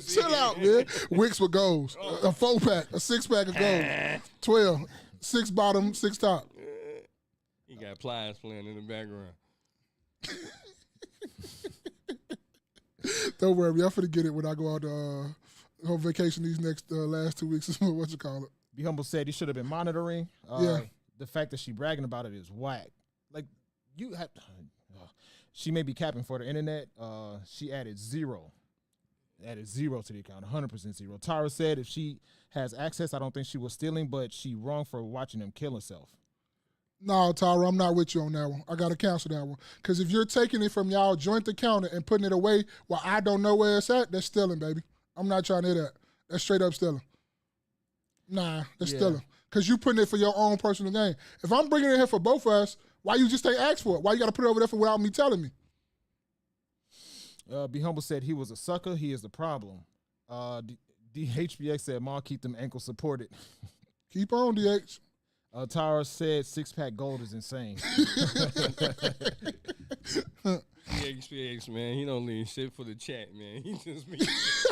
Chill out, man. Wicks with goals. A 4-pack, a 6-pack of goals. 12. 6 bottom, 6 top. He got pliers playing in the background. Don't worry, I'm finna get it when I go out on vacation these next last 2 weeks. What you call it? Be humble said he should have been monitoring. Yeah. The fact that she bragging about it is whack. Like, you have. She may be capping for the internet. She added zero to the account, 100% zero. Tara said if she has access, I don't think she was stealing, but she wrong for watching him kill herself. No, Tyra, I'm not with you on that one. I got to cancel that one. Because if you're taking it from y'all joint account and putting it away while I don't know where it's at, that's stealing, baby. I'm not trying to hear that. That's straight up stealing. Nah, that's stealing. Because you putting it for your own personal gain. If I'm bringing it here for both of us, why you just ain't ask for it? Why you got to put it over there without me telling me? Be Humble said he was a sucker. He is the problem. DHBX said, "Ma, keep them ankles supported." Keep on, DH. Tara said, "6-pack gold is insane." DHBX, man, he don't leave shit for the chat, man. He just be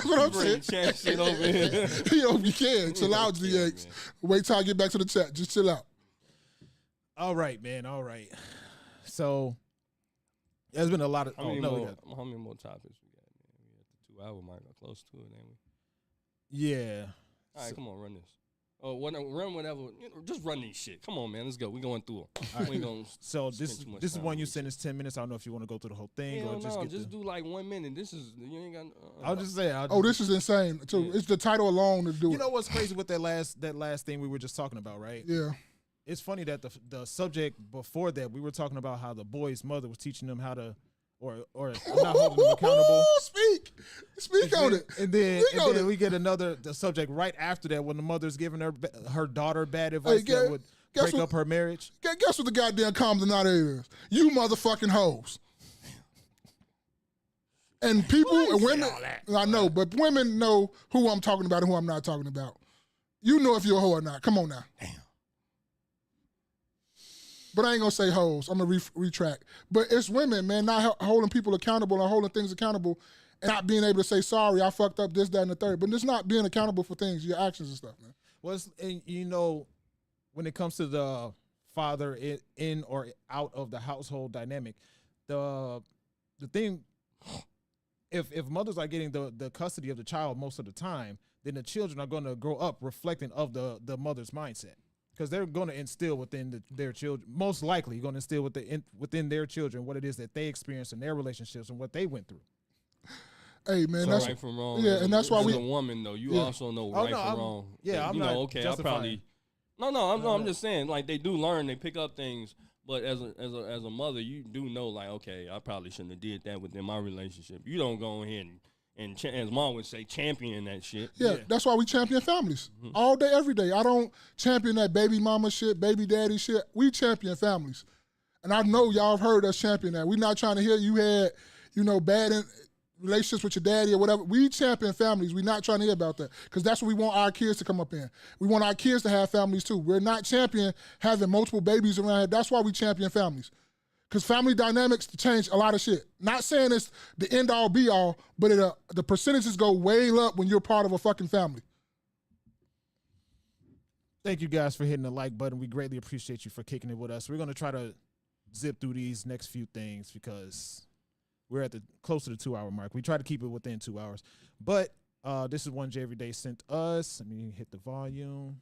what I'm saying. Chat shit over here. He don't be caring. Chill out, DX. Wait till I get back to the chat. Just chill out. All right, man. All right. So there's been a lot of. How many more topics we got, man? We at the 2-hour mark, or close to it, ain't we? Yeah. All right, come on, run this. Oh, run whatever. Just run these shit. Come on, man. Let's go. We going through them. We gonna so this is one you sent us 10 minutes. I don't know if you want to go through the whole thing or just do like 1 minute. This is you ain't got. I'll just say. This is insane. So it's the title alone to do it. You know what's crazy with that last thing we were just talking about, right? Yeah. It's funny that the subject before that we were talking about how the boy's mother was teaching them how to. Or not holding them accountable. Speak on it. And then we get the subject right after that when the mother's giving her daughter bad advice that would break up her marriage. Guess what the goddamn common denominator is? You motherfucking hoes. And people and women, I know, but women know who I'm talking about and who I'm not talking about. You know if you're a hoe or not. Come on now. Damn. But I ain't gonna say hoes. I'm gonna retract. But it's women, man, not holding people accountable and holding things accountable and not being able to say, sorry, I fucked up this, that, and the third. But it's not being accountable for things, your actions and stuff, man. Well, when it comes to the father in or out of the household dynamic, the thing, if mothers are getting the custody of the child most of the time, then the children are gonna grow up reflecting of the mother's mindset. Because they're going to instill within their children, most likely going to instill within their children what it is that they experienced in their relationships and what they went through. Hey, man, so that's right from wrong. Yeah, and that's why as a woman, though, you also know from wrong. Yeah, I'm not justifying. I'm just saying, like, they do learn, they pick up things, but as a mother, you do know, like, okay, I probably shouldn't have did that within my relationship. You don't go ahead and as mom would say, champion that shit. Yeah, that's why we champion families. All day, every day. I don't champion that baby mama shit, baby daddy shit. We champion families. And I know y'all have heard us champion that. We're not trying to hear you had, bad relationships with your daddy or whatever. We champion families. We're not trying to hear about that because that's what we want our kids to come up in. We want our kids to have families too. We're not champion having multiple babies around here. That's why we champion families. Because family dynamics change a lot of shit. Not saying it's the end all be all, but the percentages go way up when you're part of a fucking family. Thank you guys for hitting the like button. We greatly appreciate you for kicking it with us. We're going to try to zip through these next few things because we're at close to the 2-hour mark. We try to keep it within 2 hours. But this is one J Everyday sent us. Let me hit the volume.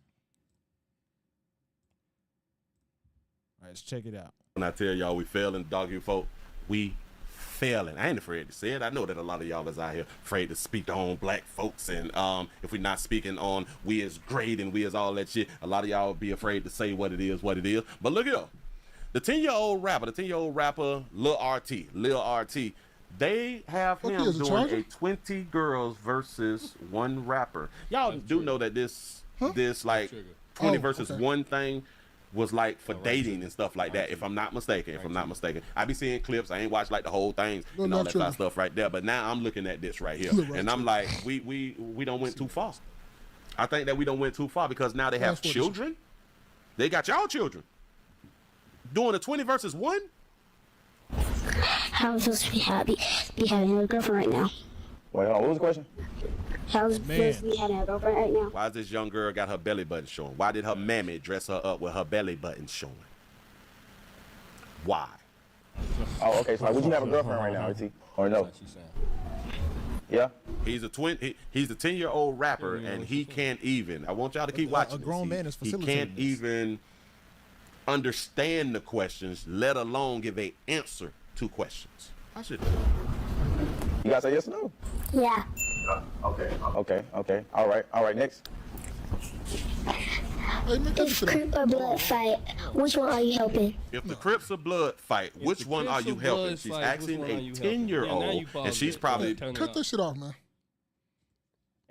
All right, let's check it out. When I tell y'all we failing, dog you folk, we failing. I ain't afraid to say it. I know that a lot of y'all is out here afraid to speak on black folks, and if we're not speaking on we as great and we as all that shit, a lot of y'all be afraid to say what it is. But look here, the 10-year-old rapper, Lil RT, they have him doing a 20 girls versus one rapper. Y'all do know that this like 20 versus one thing was like for dating and stuff like that, if I'm not mistaken. I be seeing clips. I ain't watched like the whole things and all that kind of stuff right there. But now I'm looking at this right here, and I'm like, we don't went too far. I think that we don't went too far because now they have children. They got y'all children doing a 20 versus 1. How am I supposed to be happy be having a girlfriend right now? Wait, hold on. What was the question? How is supposed to be having a girlfriend right now? Why is this young girl got her belly button showing? Why did her mammy dress her up with her belly button showing? Why? Oh, okay. So would you have a girlfriend right now, RT? Or no? Yeah. He's a 10-year-old rapper, and he can't even. I want y'all to keep watching. A grown man is facilitating. He can't even understand the questions, let alone give an answer to questions. I should. You guys say yes or no? Yeah. Okay. All right. Next. If Crip or Blood fight, which one are you helping? If the Crips or Blood fight, which one are you helping? She's asking a 10-year-old, and she's probably cut that shit off, man.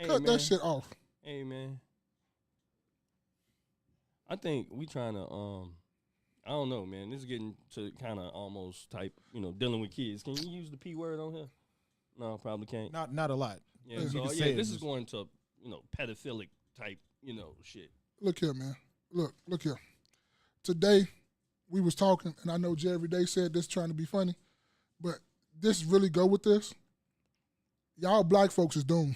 Cut that shit off. Hey, man. I think we trying to I don't know, man. This is getting to kind of almost type, dealing with kids. Can you use the P word on here? No, probably can't. Not a lot. Yeah, so this is going to, pedophilic type, shit. Look here, man. Look here. Today, we was talking, and I know Jay every day said this trying to be funny, but this really go with this. Y'all black folks is doomed.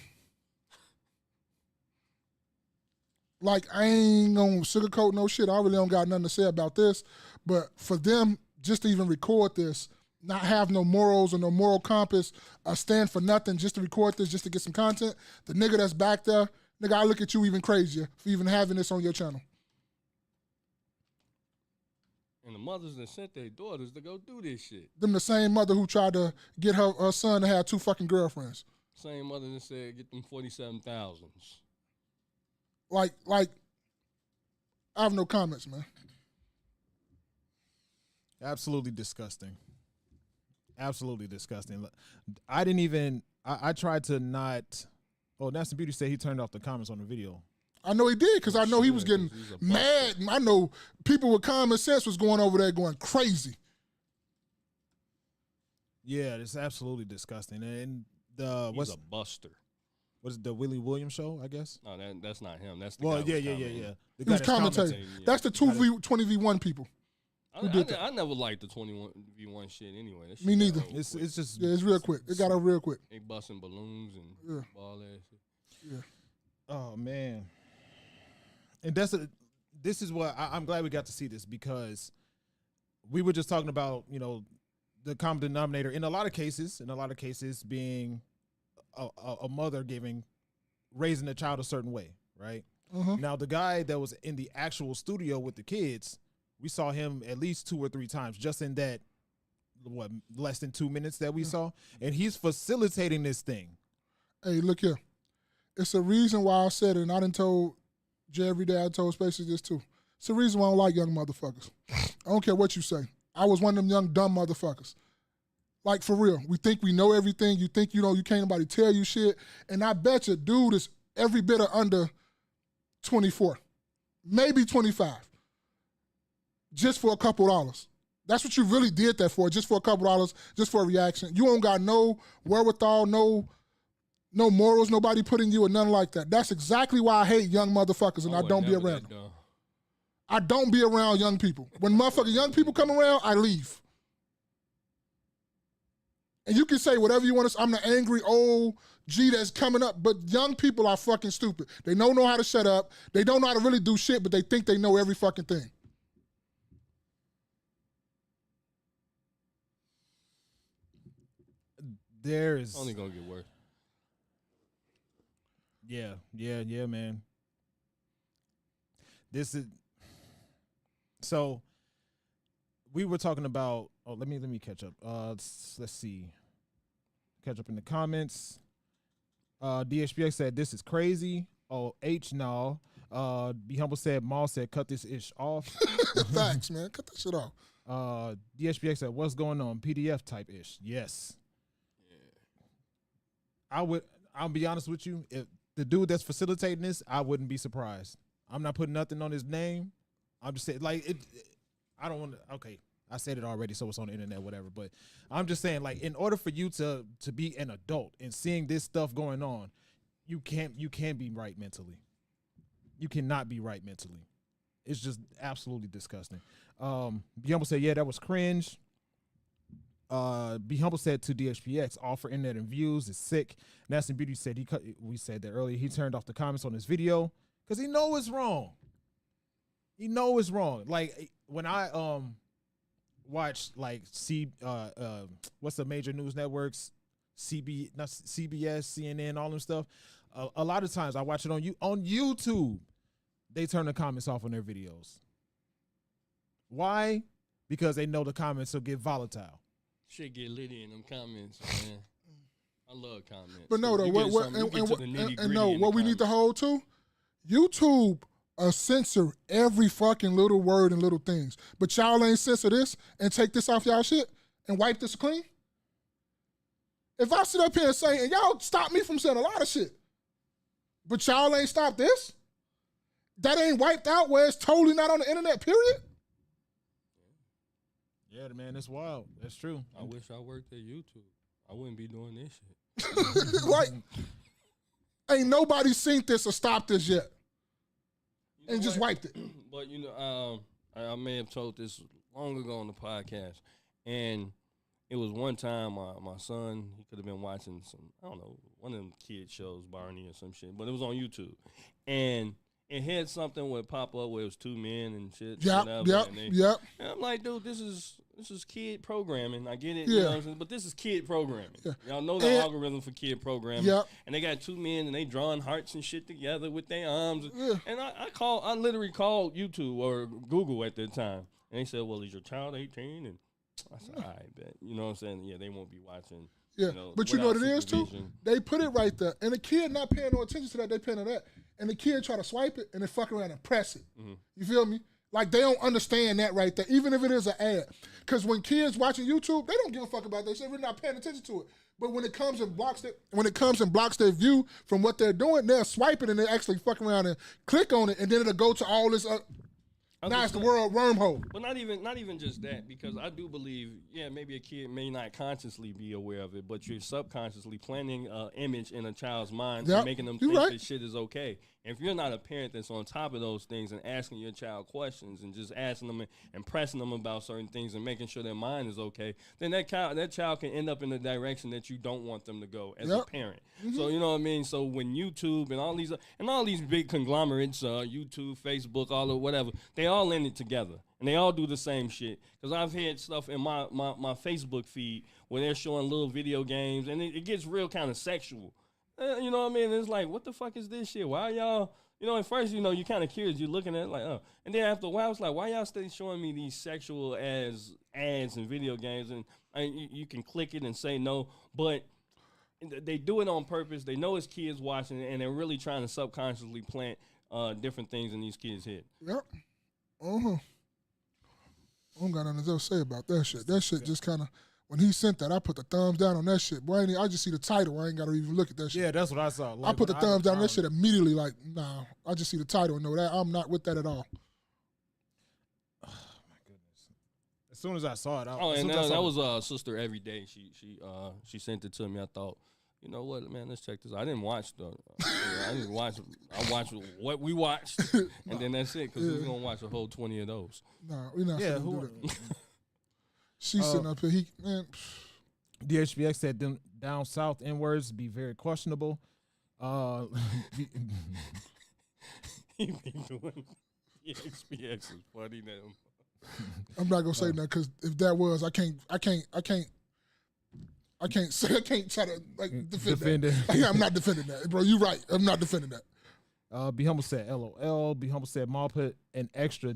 Like, I ain't gonna sugarcoat no shit. I really don't got nothing to say about this. But for them just to even record this, not have no morals or no moral compass, stand for nothing, just to record this, just to get some content, the nigga that's back there, nigga, I look at you even crazier for even having this on your channel. And the mothers that sent their daughters to go do this shit. Them the same mother who tried to get her son to have 2 fucking girlfriends. Same mother that said get them 47,000s. Like, I have no comments, man. Absolutely disgusting. Absolutely disgusting. I didn't even, I tried to not, Nasty Beauty said he turned off the comments on the video. I know he did, because I know he was getting mad. I know people with common sense was going over there going crazy. Yeah, it's absolutely disgusting. And he's a buster. What is it, the Willie Williams show, I guess? No, that's not him. That's the guy yeah. The guy that's commentating. That's the 20v1 people. I never liked the 21v1 shit anyway. Me neither. It's just... Yeah, it's real quick. It got over real quick. They busting balloons and all that shit. Yeah. Oh, man. And this is what I'm glad we got to see this, because we were just talking about, the common denominator in a lot of cases being a mother raising a child a certain way, right? Now, the guy that was in the actual studio with the kids, we saw him at least 2 or 3 times just in that, less than 2 minutes that we saw. And he's facilitating this thing. Hey, look here. It's a reason why I said it, and I done told Jay every day, I told Spaces this too. It's the reason why I don't like young motherfuckers. I don't care what you say. I was one of them young, dumb motherfuckers. Like, for real. We think we know everything. You think, you can't nobody tell you shit. And I bet you dude is every bit of under 24. Maybe 25. Just for a couple dollars. That's what you really did that for, just for a couple dollars, just for a reaction. You don't got no wherewithal, no morals, nobody putting you or nothing like that. That's exactly why I hate young motherfuckers and I don't be around them. I don't be around young people. When motherfucking young people come around, I leave. And you can say whatever you want to say. I'm the angry old G that's coming up, but young people are fucking stupid. They don't know how to shut up. They don't know how to really do shit, but they think they know every fucking thing. There's only gonna get worse. Yeah, man. This is so. We were talking about. Oh, let me catch up. Let's see. Catch up in the comments. DHBX said this is crazy. Oh, no. Be Humble said Maul said cut this ish off. Facts, man. Cut that shit off. DHBX said what's going on? PDF type ish. Yes. Yeah. I'll be honest with you. If the dude that's facilitating this, I wouldn't be surprised. I'm not putting nothing on his name. I'm just saying, like, I don't want to, okay, I said it already, so it's on the internet, whatever. But I'm just saying, like, in order for you to be an adult and seeing this stuff going on, you can't be right mentally. You cannot be right mentally. It's just absolutely disgusting. Be Humble said, yeah, that was cringe. Be Humble said to DHPX, all for internet and views is sick. Nasty Beauty said we said that earlier, he turned off the comments on this video because he know it's wrong. He know it's wrong. Like when I watched like what's the major news networks, CBS, CNN, all them stuff. A lot of times I watch it on YouTube. They turn the comments off on their videos. Why? Because they know the comments will get volatile. Shit get litty in them comments, man. I love comments. But no, though, what we need to hold to, YouTube censor every fucking little word and little things. But y'all ain't censor this and take this off y'all shit and wipe this clean? If I sit up here and say, and y'all stop me from saying a lot of shit, but y'all ain't stop this? that ain't wiped out where it's totally not on the internet, period? Yeah, man, that's wild. That's true. I wish I worked at YouTube. I wouldn't be doing this shit. Like, ain't nobody seen this or stopped this yet. And just wiped it. But, I may have told this long ago on the podcast. And it was one time my son, he could have been watching I don't know, one of them kid shows, Barney or some shit. But it was on YouTube. And it had something would pop up where it was two men and shit. Yep. And I'm like, dude, this is kid programming. I get it, you know what I'm saying? But this is kid programming. Yeah. Y'all know the algorithm for kid programming. Yep. And they got two men and they drawing hearts and shit together with their arms. Yeah. And I literally called YouTube or Google at the time. And they said, well, is your child 18? And I said, all right, bet. You know what I'm saying? Yeah, they won't be watching. Yeah, but you know what it is, too? They put it right there. And the kid not paying no attention to that, they paying to that. And the kid try to swipe it and then fuck around and press it. Mm-hmm. You feel me? Like, they don't understand that right there, even if it is an ad. Because when kids watching YouTube, they don't give a fuck about that shit. They're not paying attention to it. But when it comes and blocks their view from what they're doing, they'll swipe it and they actually fuck around and click on it, and then it'll go to all this. Now it's the world wormhole. But not even just that, because I do believe, maybe a kid may not consciously be aware of it, but you're subconsciously planting an image in a child's mind and making them think that shit is okay. And if you're not a parent that's on top of those things and asking your child questions and just asking them and pressing them about certain things and making sure their mind is okay, then that child can end up in the direction that you don't want them to go as a parent. Mm-hmm. So you know what I mean? So when YouTube and all these big conglomerates, YouTube, Facebook, all of whatever, they all in it together. And they all do the same shit. Because I've had stuff in my Facebook feed where they're showing little video games, and it gets real kind of sexual. You know what I mean? It's like, what the fuck is this shit? Why y'all, at first, you're kind of curious. You're looking at it like, oh. And then after a while, it's like, why y'all stay showing me these sexual ads and video games? And you can click it and say no. But they do it on purpose. They know it's kids watching it, and they're really trying to subconsciously plant different things in these kids' head. Yep. Uh-huh. I don't got nothing to say about that shit. That shit just kind of, when he sent that, I put the thumbs down on that shit. Boy, I just see the title. I ain't got to even look at that shit. Yeah, that's what I saw. Like, I put the thumbs down on that shit immediately. Like, nah, I just see the title and know that I'm not with that at all. Oh, my goodness. As soon as I saw it, that was Sister Every Day. She sent it to me. I thought, you know what, man, let's check this out. I didn't watch I watched what we watched, and then that's it, because we're going to watch a whole 20 of those. Nah, we're not going to do that. She's sitting up here. DHBX said them down south N-words be very questionable. He be doing DHBX is funny now. I'm not gonna say that, because if that was, I can't try to defend that. I'm not defending that, bro. You right. I'm not defending that. Be Humble said LOL. Be Humble said Maul put an extra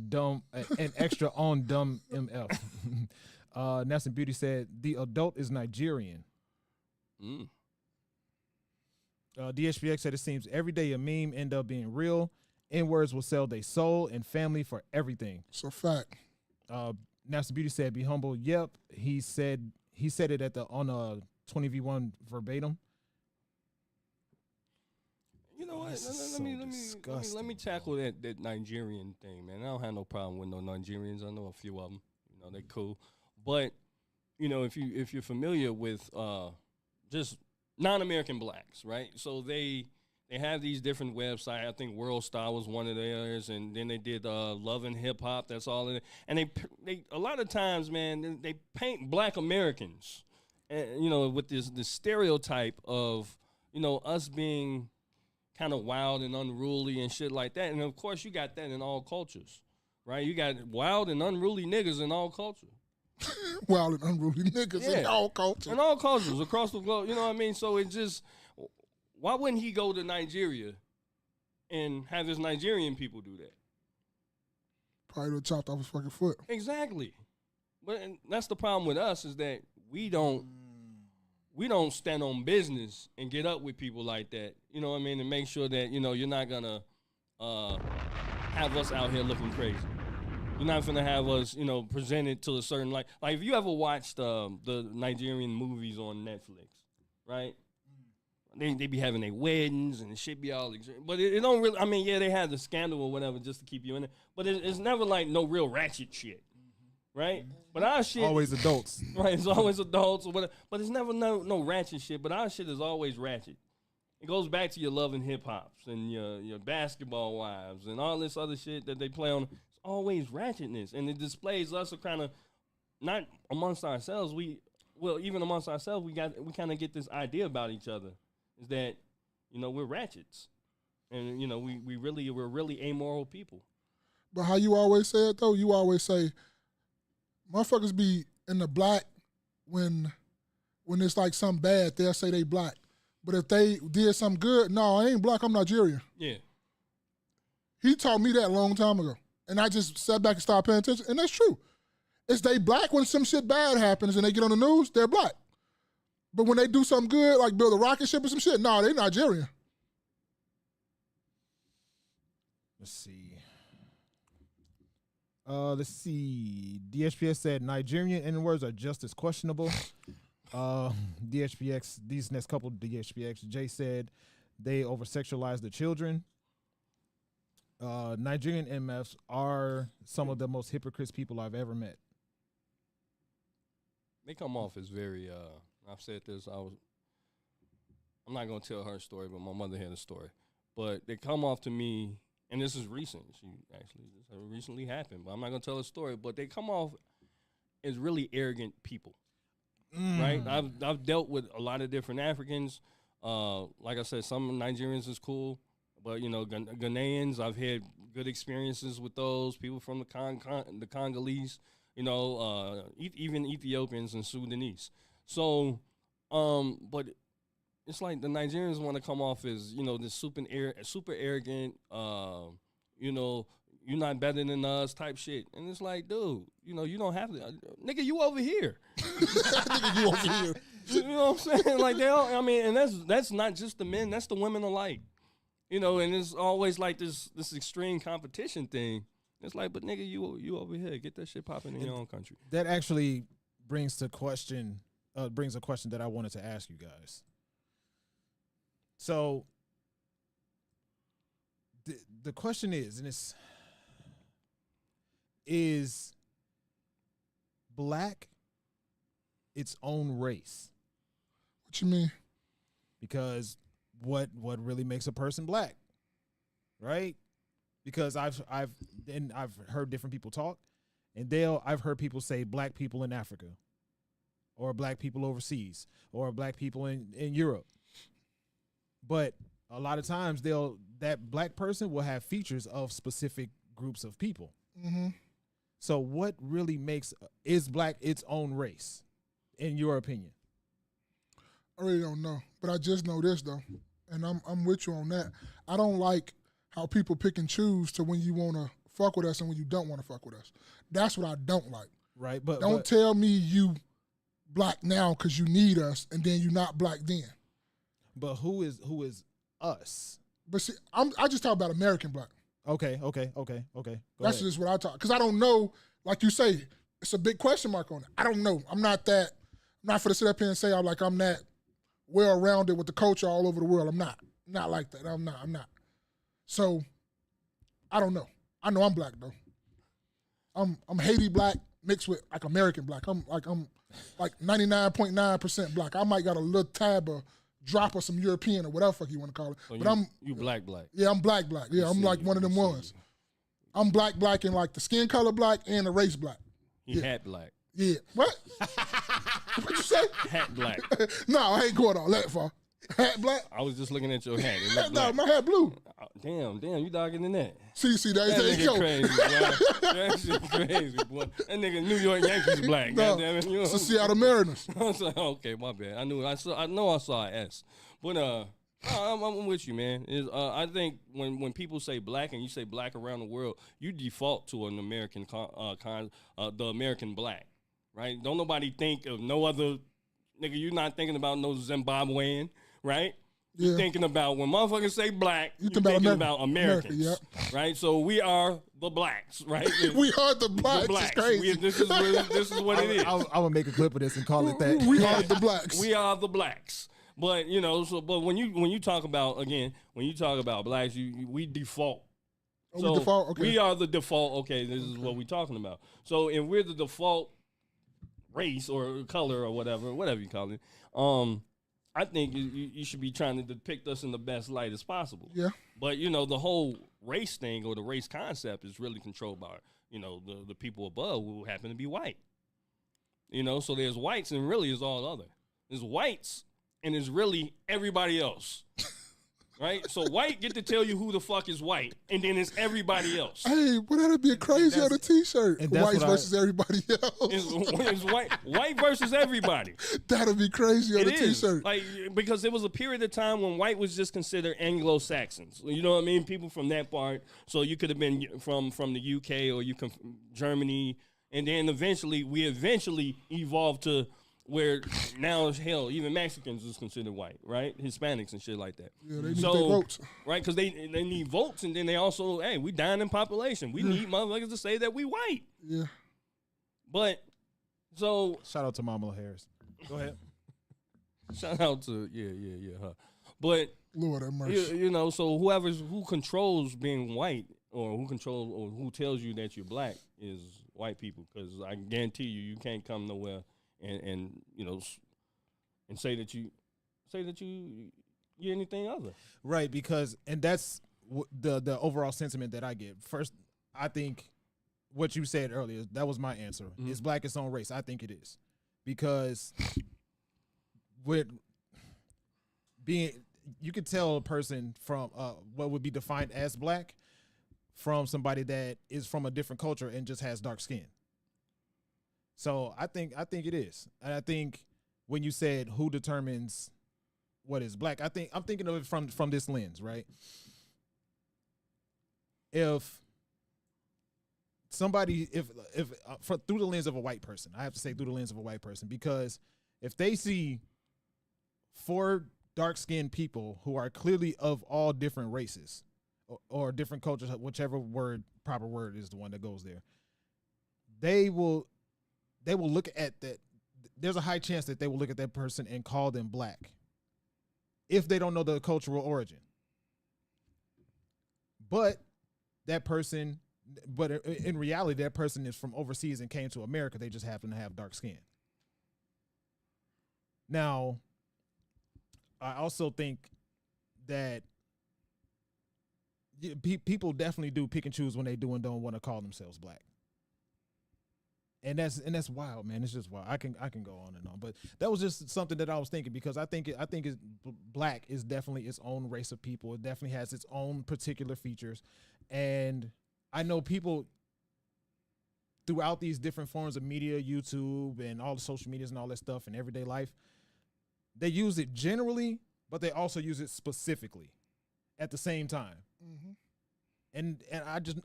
on dumb MF. Nelson Beauty said the adult is Nigerian. DHBX said it seems every day a meme end up being real. N-words will sell their soul and family for everything. It's a fact. Nelson Beauty said be humble. Yep. He said it on a 20v1 verbatim. You know what? Let me tackle that Nigerian thing, man. I don't have no problem with no Nigerians. I know a few of them. They cool. But if you're familiar with just non-American blacks, right? So they have these different websites. I think World Star was one of theirs, and then they did Love and Hip Hop. That's all in it. And they a lot of times, man, they paint Black Americans, with this stereotype of us being kind of wild and unruly and shit like that. And of course, you got that in all cultures, right? You got wild and unruly niggas in all cultures. Wild and unruly niggas in all cultures. In all cultures across the globe. You know what I mean? So it just, why wouldn't he go to Nigeria and have his Nigerian people do that? Probably would have chopped off his fucking foot. Exactly. But that's the problem with us, is that we don't stand on business and get up with people like that. You know what I mean? And make sure that, you're not going to have us out here looking crazy. You're not going to have us, presented to a certain, like if you ever watched the Nigerian movies on Netflix, right? they be having their weddings and the shit be all, but it don't really. I mean, yeah, they have the scandal or whatever just to keep you in it, but it's never like no real ratchet shit, right? But our shit always adults, right? It's always adults or whatever, but it's never no ratchet shit. But our shit is always ratchet. It goes back to your love and hip hops and your basketball wives and all this other shit that they play on. It's always ratchetness, and it displays us a kind of not amongst ourselves. Even amongst ourselves, we kind of get this idea about each other is that we're ratchets, and we're really amoral people. But how you always say it though, you always say motherfuckers be in the black when it's like something bad, they'll say they black. But if they did something good, no, I ain't black, I'm Nigerian. Yeah. He taught me that a long time ago. And I just sat back and started paying attention. And that's true. It's they black when some shit bad happens and they get on the news, they're black. But when they do something good, like build a rocket ship or some shit, no, they Nigerian. Let's see. DHPS said Nigerian N-words are just as questionable. DHPX, these next couple DHPX, Jay said they over-sexualize the children. Nigerian MFs are some of the most hypocrites people I've ever met. They come off as very, I've said this, I'm not going to tell her story, but my mother had a story. But they come off to me, and this is recent. This recently happened, but I'm not going to tell her story. But they come off as really arrogant people. Right, I've dealt with a lot of different Africans. Like I said, some Nigerians is cool, but Ghanaians, I've had good experiences with those people from the Congolese. Even Ethiopians and Sudanese. So, but it's like the Nigerians want to come off as this super arrogant. You're not better than us type shit. And it's like, dude, you don't have to. Nigga, you over here. Nigga, you over here. You know what I'm saying? Like, and that's not just the men, that's the women alike. And it's always like this extreme competition thing. It's like, but nigga, you over here. Get that shit popping in your own country. That actually brings a question that I wanted to ask you guys. So, the question is black its own race? What you mean? Because what really makes a person black, right? Because I've heard different people talk, and I've heard people say black people in Africa, or black people overseas, or black people in Europe. But a lot of times that black person will have features of specific groups of people. Mm-hmm. So what really is black its own race, in your opinion? I really don't know, but I just know this though, and I'm with you on that. I don't like how people pick and choose to when you want to fuck with us and when you don't want to fuck with us. That's what I don't like. Right, but don't tell me you black now because you need us, and then you not black then. But who is us? But see, I just talk about American black. Okay. That's just what I talk, because I don't know. Like you say, it's a big question mark on it. I don't know. I'm not for to sit up here and say I'm that well-rounded with the culture all over the world. I'm not like that. I'm not. So I don't know. I know I'm black though. I'm Haiti black mixed with like American black. I'm like 99.9% black. I might got a little tab of drop of some European or whatever fuck you want to call it. So but you black. Yeah, I'm black. Yeah, I'm like one of them ones. I'm black in like the skin color black and the race black. Hat black. Yeah. What? What'd you say? Hat black. No, I ain't going all that far. Hat black? I was just looking at your hat. No, my hat blue. Damn, you darker than that. See, there you go. Crazy, boy. That shit crazy, boy. That nigga New York Yankees black. No, goddamn it. it's the Seattle Mariners. Okay, my bad. I know I saw an S. But I'm with you, man. I think when people say black and you say black around the world, you default to an American the American black, right? Don't nobody think of no other nigga. You're not thinking about no Zimbabwean, right? Yeah. You're thinking about when motherfuckers say black, you're thinking about Americans, America, right? So we are the blacks, right? We are the blacks. It's crazy. This is what it is. I would make a clip of this and call it that. We are the blacks. We are the blacks. But you know, but when you talk about blacks, we default. We default. Okay. We are the default. Okay, this is what we're talking about. So if we're the default race or color or whatever you call it, I think you should be trying to depict us in the best light as possible. Yeah. But you know, the whole race thing or the race concept is really controlled by the people above who happen to be white. You know, so there's whites and really is all other. There's whites and there's really everybody else. Right? So white get to tell you who the fuck is white, and then it's everybody else. Hey, but that'd be a crazy on a t-shirt. Whites versus everybody else. It's white versus everybody. That'd be crazy on a t-shirt. Like, because there was a period of time when white was just considered Anglo-Saxons. You know what I mean? People from that part. So you could have been from the UK or you come from Germany, and then we eventually evolved to where now, hell, even Mexicans is considered white, right? Hispanics and shit like that. Yeah, they need their votes. Right, because they need votes, and then they also, hey, we dying in population. We need motherfuckers to say that we white. Yeah. But, so. Shout out to Mamala Harris. Go ahead. Shout out to, yeah, her. But, Lord have mercy. You know, so who controls being white or who tells you that you're black is white people, because I guarantee you can't come nowhere and you know, and say that you're anything other. Right, because that's the overall sentiment that I get. First, I think what you said earlier, that was my answer. Mm-hmm. Is black its own race? I think it is, because with being, you could tell a person from what would be defined as black from somebody that is from a different culture and just has dark skin. So I think it is. And I think when you said who determines what is black, I'm thinking of it from this lens, right? If somebody, through the lens of a white person, I have to say through the lens of a white person, because if they see 4 dark-skinned people who are clearly of all different races or different cultures, whichever proper word is the one that goes there, they will look at that. There's a high chance that they will look at that person and call them black if they don't know the cultural origin. But in reality, that person is from overseas and came to America. They just happen to have dark skin. Now, I also think that people definitely do pick and choose when they do and don't want to call themselves black. And that's wild, man. It's just wild. I can go on and on, but that was just something that I was thinking, because I think black is definitely its own race of people. It definitely has its own particular features, and I know people throughout these different forms of media, YouTube and all the social medias and all that stuff in everyday life, they use it generally, but they also use it specifically at the same time. Mm-hmm. And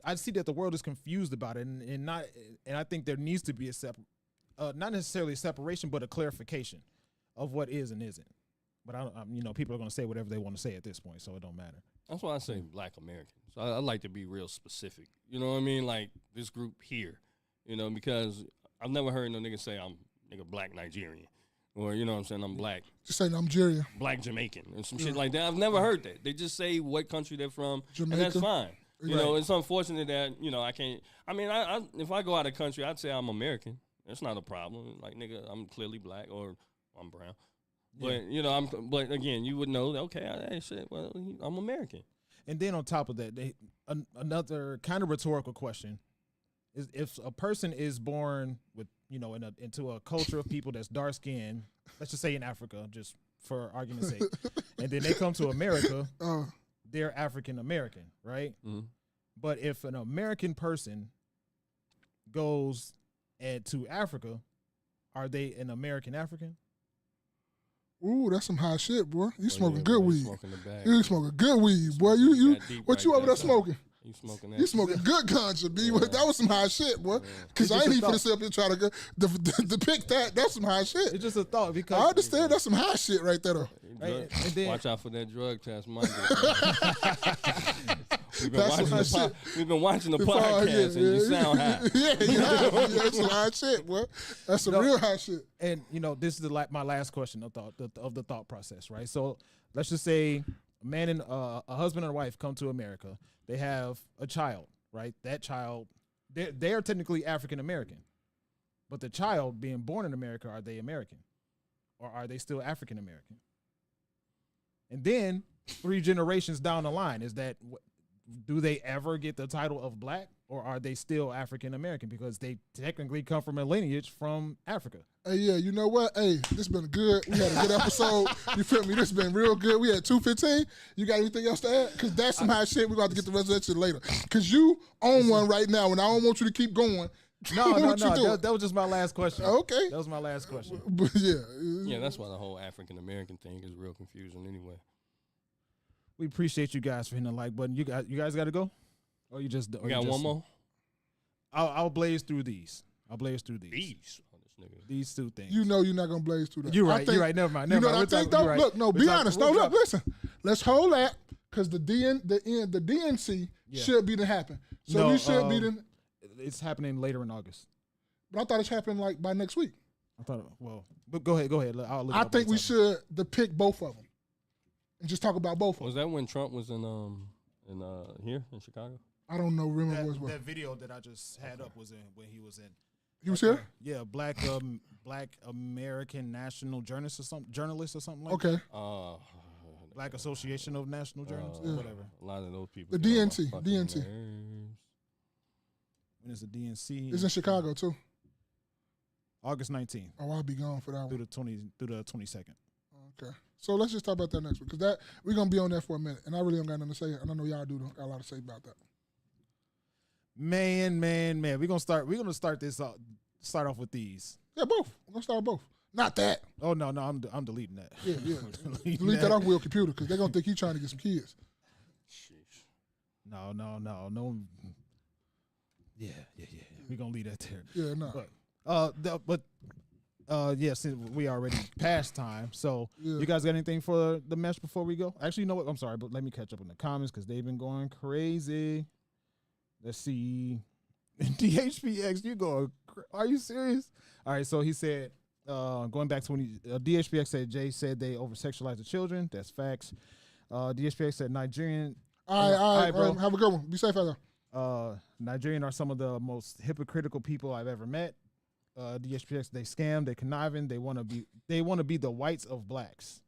I see that the world is confused about it, and I think there needs to be not necessarily a separation, but a clarification of what is and isn't. But people are going to say whatever they want to say at this point, so it don't matter. That's why I say black Americans. So I like to be real specific. You know what I mean? Like this group here, because I've never heard no nigga say I'm black Nigerian. Or, you know what I'm saying, I'm black. Just say Nigeria. Black Jamaican and some shit like that. I've never heard that. They just say what country they're from, Jamaica. And that's fine. You know, it's unfortunate that, I can't. I mean, I if I go out of country, I'd say I'm American. That's not a problem. Like, nigga, I'm clearly black or I'm brown. But, but again, you would know, okay, shit, well, I'm American. And then on top of that, another kind of rhetorical question is, if a person is born with, into a culture of people that's dark skinned, let's just say in Africa, just for argument's sake, and then they come to America, they're African American, right? Mm-hmm. But if an American person goes to Africa, are they an American African? Ooh, that's some high shit, boy. You smoking good weed. You smoking good weed, boy. You what you over there smoking? You smoking that? You smoking good ganja, B. Yeah. That was some high shit, boy. Because I ain't even finna sit up here try to depict that. That's some high shit. It's just a thought, because I understand that's some high shit right there, though. Right. Watch out for that drug test Monday. We've been watching the podcast, and you sound high. Yeah, that's some high shit, boy. That's some real high shit. And this is my last question of the thought process, right? So let's just say a man and a husband and a wife come to America. They have a child, right? That child, they are technically African American, but the child being born in America, are they American, or are they still African American? And then 3 generations down the line, do they ever get the title of black, or are they still African American because they technically come from a lineage from Africa? Hey, yeah, you know what? Hey, this been good. We had a good episode. You feel me? This been real good. We had 2:15. You got anything else to add? Because that's some high shit. We're going to get the rest of that shit later. Because you own one right now, and I don't want you to keep going. No. That was just my last question. Okay. That was my last question. But yeah. Yeah, that's why the whole African American thing is real confusing anyway. We appreciate you guys for hitting the like button. You guys got to go? Or you just... We got one more? I'll blaze through these. These 2 things. You know you're not going to blaze through that. You're right. Never mind. You know what I think, though? Look, no, be honest. No, look, listen. Let's hold that, because the DNC should be to happen. So we should be the... It's happening later in August. But I thought it's happening like by next week. But go ahead. I think we should depict both of them and just talk about both of them. Was that when Trump was in here in Chicago? I don't know. Remember that video that I just had up was when he was in. He was here? Yeah, Black American National Journalist or something like that. Okay. Black Association of National Journalists, whatever. A lot of those people. The DNC. When is the DNC? It's in Chicago too. August 19th. Oh, I'll be gone for that one. Through the 22nd. Okay. So let's just talk about that next week, because we're gonna be on that for a minute, and I really don't got nothing to say, and I know y'all got a lot to say about that. Man, we're gonna start this off. Start off with these. Yeah, both. We're gonna start with both. Not that. Oh no, I'm deleting that. Yeah. Delete that off Will computer, because they're gonna think he's trying to get some kids. No. Yeah. We're gonna leave that there. Yeah, no. Since we already past time, so you guys got anything for the mesh before we go? Actually, you know what? I'm sorry, but let me catch up in the comments because they've been going crazy. Let's see. DHPX, you going? Are you serious? All right, so he said, going back to when DHPX said Jay said they over sexualize the children. That's facts. DHPX said Nigerian. All right, bro. Have a good one. Be safe out there. Nigerian are some of the most hypocritical people I've ever met. DHPX, they scam, they conniving, they want to be the whites of blacks.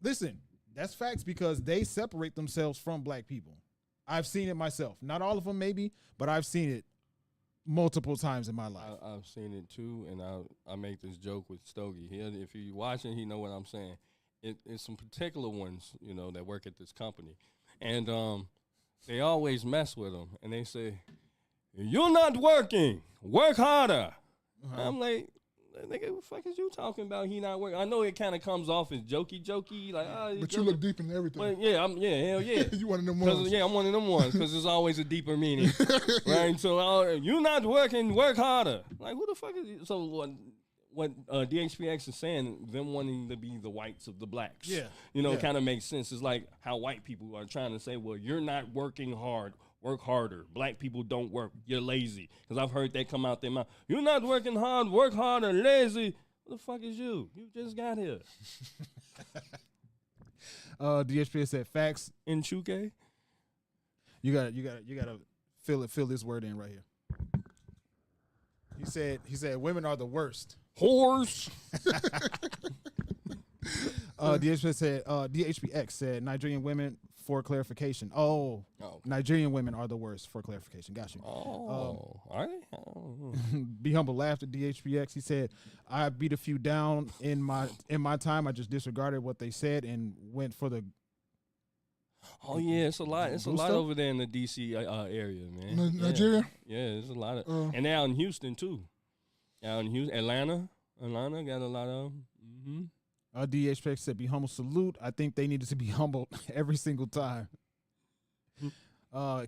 Listen, that's facts because they separate themselves from black people. I've seen it myself. Not all of them, maybe, but I've seen it multiple times in my life. I've seen it too, and I make this joke with Stogie. If you're watching, he know what I'm saying. It's some particular ones, that work at this company, and they always mess with them, and they say, "You're not working. Work harder." Uh-huh. I'm like, nigga, what the fuck is you talking about? He not working. I know it kind of comes off as jokey, like, but you look deep in everything. But hell yeah. You one of them ones. Yeah, I'm one of them ones because there's always a deeper meaning, right? So you not working, work harder. Like, who the fuck is you? So what DHPX is saying, them wanting to be the whites of the blacks. Yeah. Kind of makes sense. It's like how white people are trying to say, well, you're not working hard. Work harder. Black people don't work. You're lazy. Because I've heard that come out their mouth. You're not working hard. Work harder. Lazy. What the fuck is you? You just got here. DHP said facts in Chuke. You gotta fill this word in right here. He said women are the worst. Whores. DHPX said Nigerian women for clarification. Nigerian women are the worst for clarification. Got you. All right. Be humble laughed at DHPX. He said, I beat a few down in my time. I just disregarded what they said and went for the. Oh yeah, it's a lot. It's a lot over there in the DC area, man. Nigeria. Yeah, there's a lot of, and they're out in Houston too. Out in Houston, Atlanta got a lot of. Mm-hmm. DHPX said, be humble, salute. I think they needed to be humbled every single time.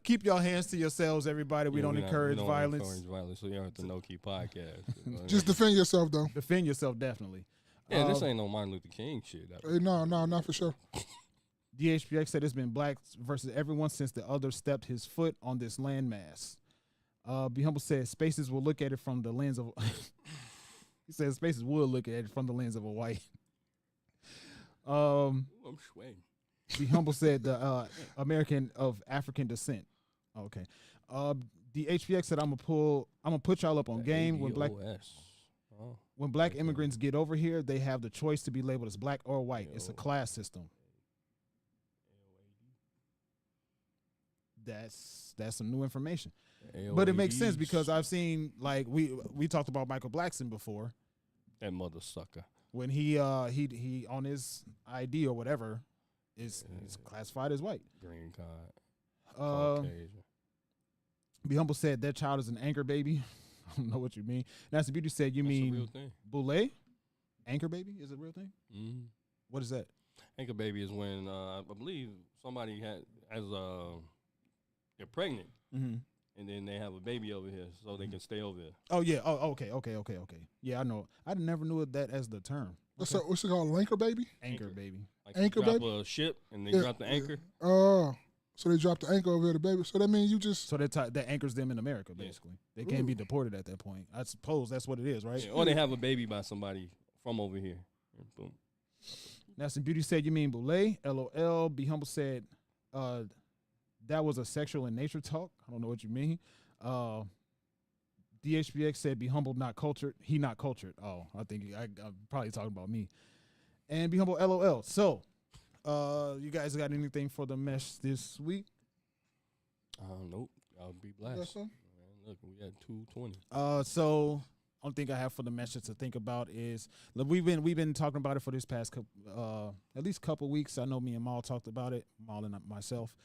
Keep your hands to yourselves, everybody. We don't encourage violence. So you're at the KNoWKi podcast. Just defend yourself, though. Defend yourself, definitely. Yeah, this ain't no Martin Luther King shit. No, not for sure. DHPX said it's been blacks versus everyone since the other stepped his foot on this landmass. Be Humble said Spaces will look at it from the lens of. He said Spaces will look at it from the lens of a white. I'm sweating. Be Humble said the American of African descent. Okay. The HPX said I'm gonna put y'all up on game when black immigrants get over here, they have the choice to be labeled as black or white. It's a class system. That's some new information. But it makes sense because I've seen, like, we talked about Michael Blackson before. That mother sucker. When he on his ID or whatever is classified as white. Green card. Caucasian. Be Humble said that child is an anchor baby. I don't know what you mean. Nancy Beauty said you mean Boule? Anchor baby is a real thing? Mm-hmm. What is that? Anchor baby is when I believe somebody they're pregnant, and then they have a baby over here, so they can stay over here. Oh yeah. Oh okay. Yeah, I know. I never knew that as the term. What's it called? Anchor baby. Anchor baby. Like anchor drop baby. A ship and they drop the anchor. Oh, so they dropped the anchor over here, the baby. So that means you just that anchors them in America, basically. They can't be deported at that point. I suppose that's what it is, right? Yeah, or they have a baby by somebody from over here. Boom. Nelson Beauty said, "You mean Boule?" LOL. Be Humble said, "That was a sexual in nature talk." I don't know what you mean. DHBX said, "Be Humble, not cultured." He not cultured. Oh, I think I'm probably talking about me. And Be Humble, LOL. So, you guys got anything for the mesh this week? Nope. I'll be blessed. Man, look, we had 220. So only thing I have for the mesh to think about is, look, we've been talking about it for this past at least couple weeks. I know me and Maul talked about it, Maul and myself.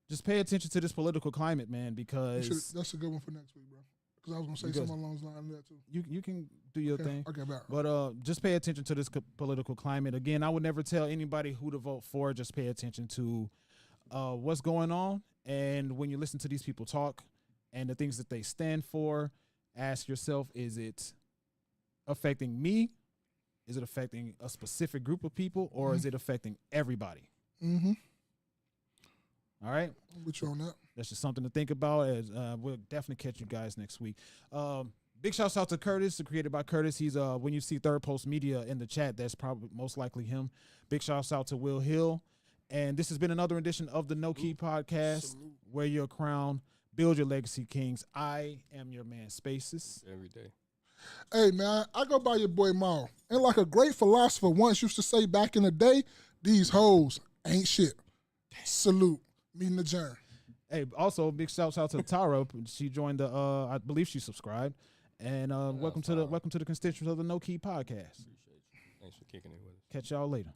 Just pay attention to this political climate, man, because that's a good one for next week, bro. Because I was gonna say something along those lines of that too. You can do your thing. Okay, back. But just pay attention to this political climate. Again, I would never tell anybody who to vote for. Just pay attention to what's going on, and when you listen to these people talk and the things that they stand for, ask yourself: is it affecting me? Is it affecting a specific group of people, or is it affecting everybody? Mm-hmm. All right. I'm with you on that. That's just something to think about. As we'll definitely catch you guys next week. Big shouts out to Curtis, created by Curtis. He's when you see Third Post Media in the chat, that's probably most likely him. Big shouts out to Will Hill. And this has been another edition of the KNoWKi podcast. Salute. Wear your crown, build your legacy, kings. I am your man, Spaces. Every day. Hey, man, I go by your boy Maul. And like a great philosopher once used to say back in the day, these hoes ain't shit. Salute. Meeting adjourned. Hey, also big shouts out to Tara. She joined the I believe she subscribed. And welcome to the constituents of the KNoWKi podcast. Appreciate you. Thanks for kicking it with us. Catch y'all later.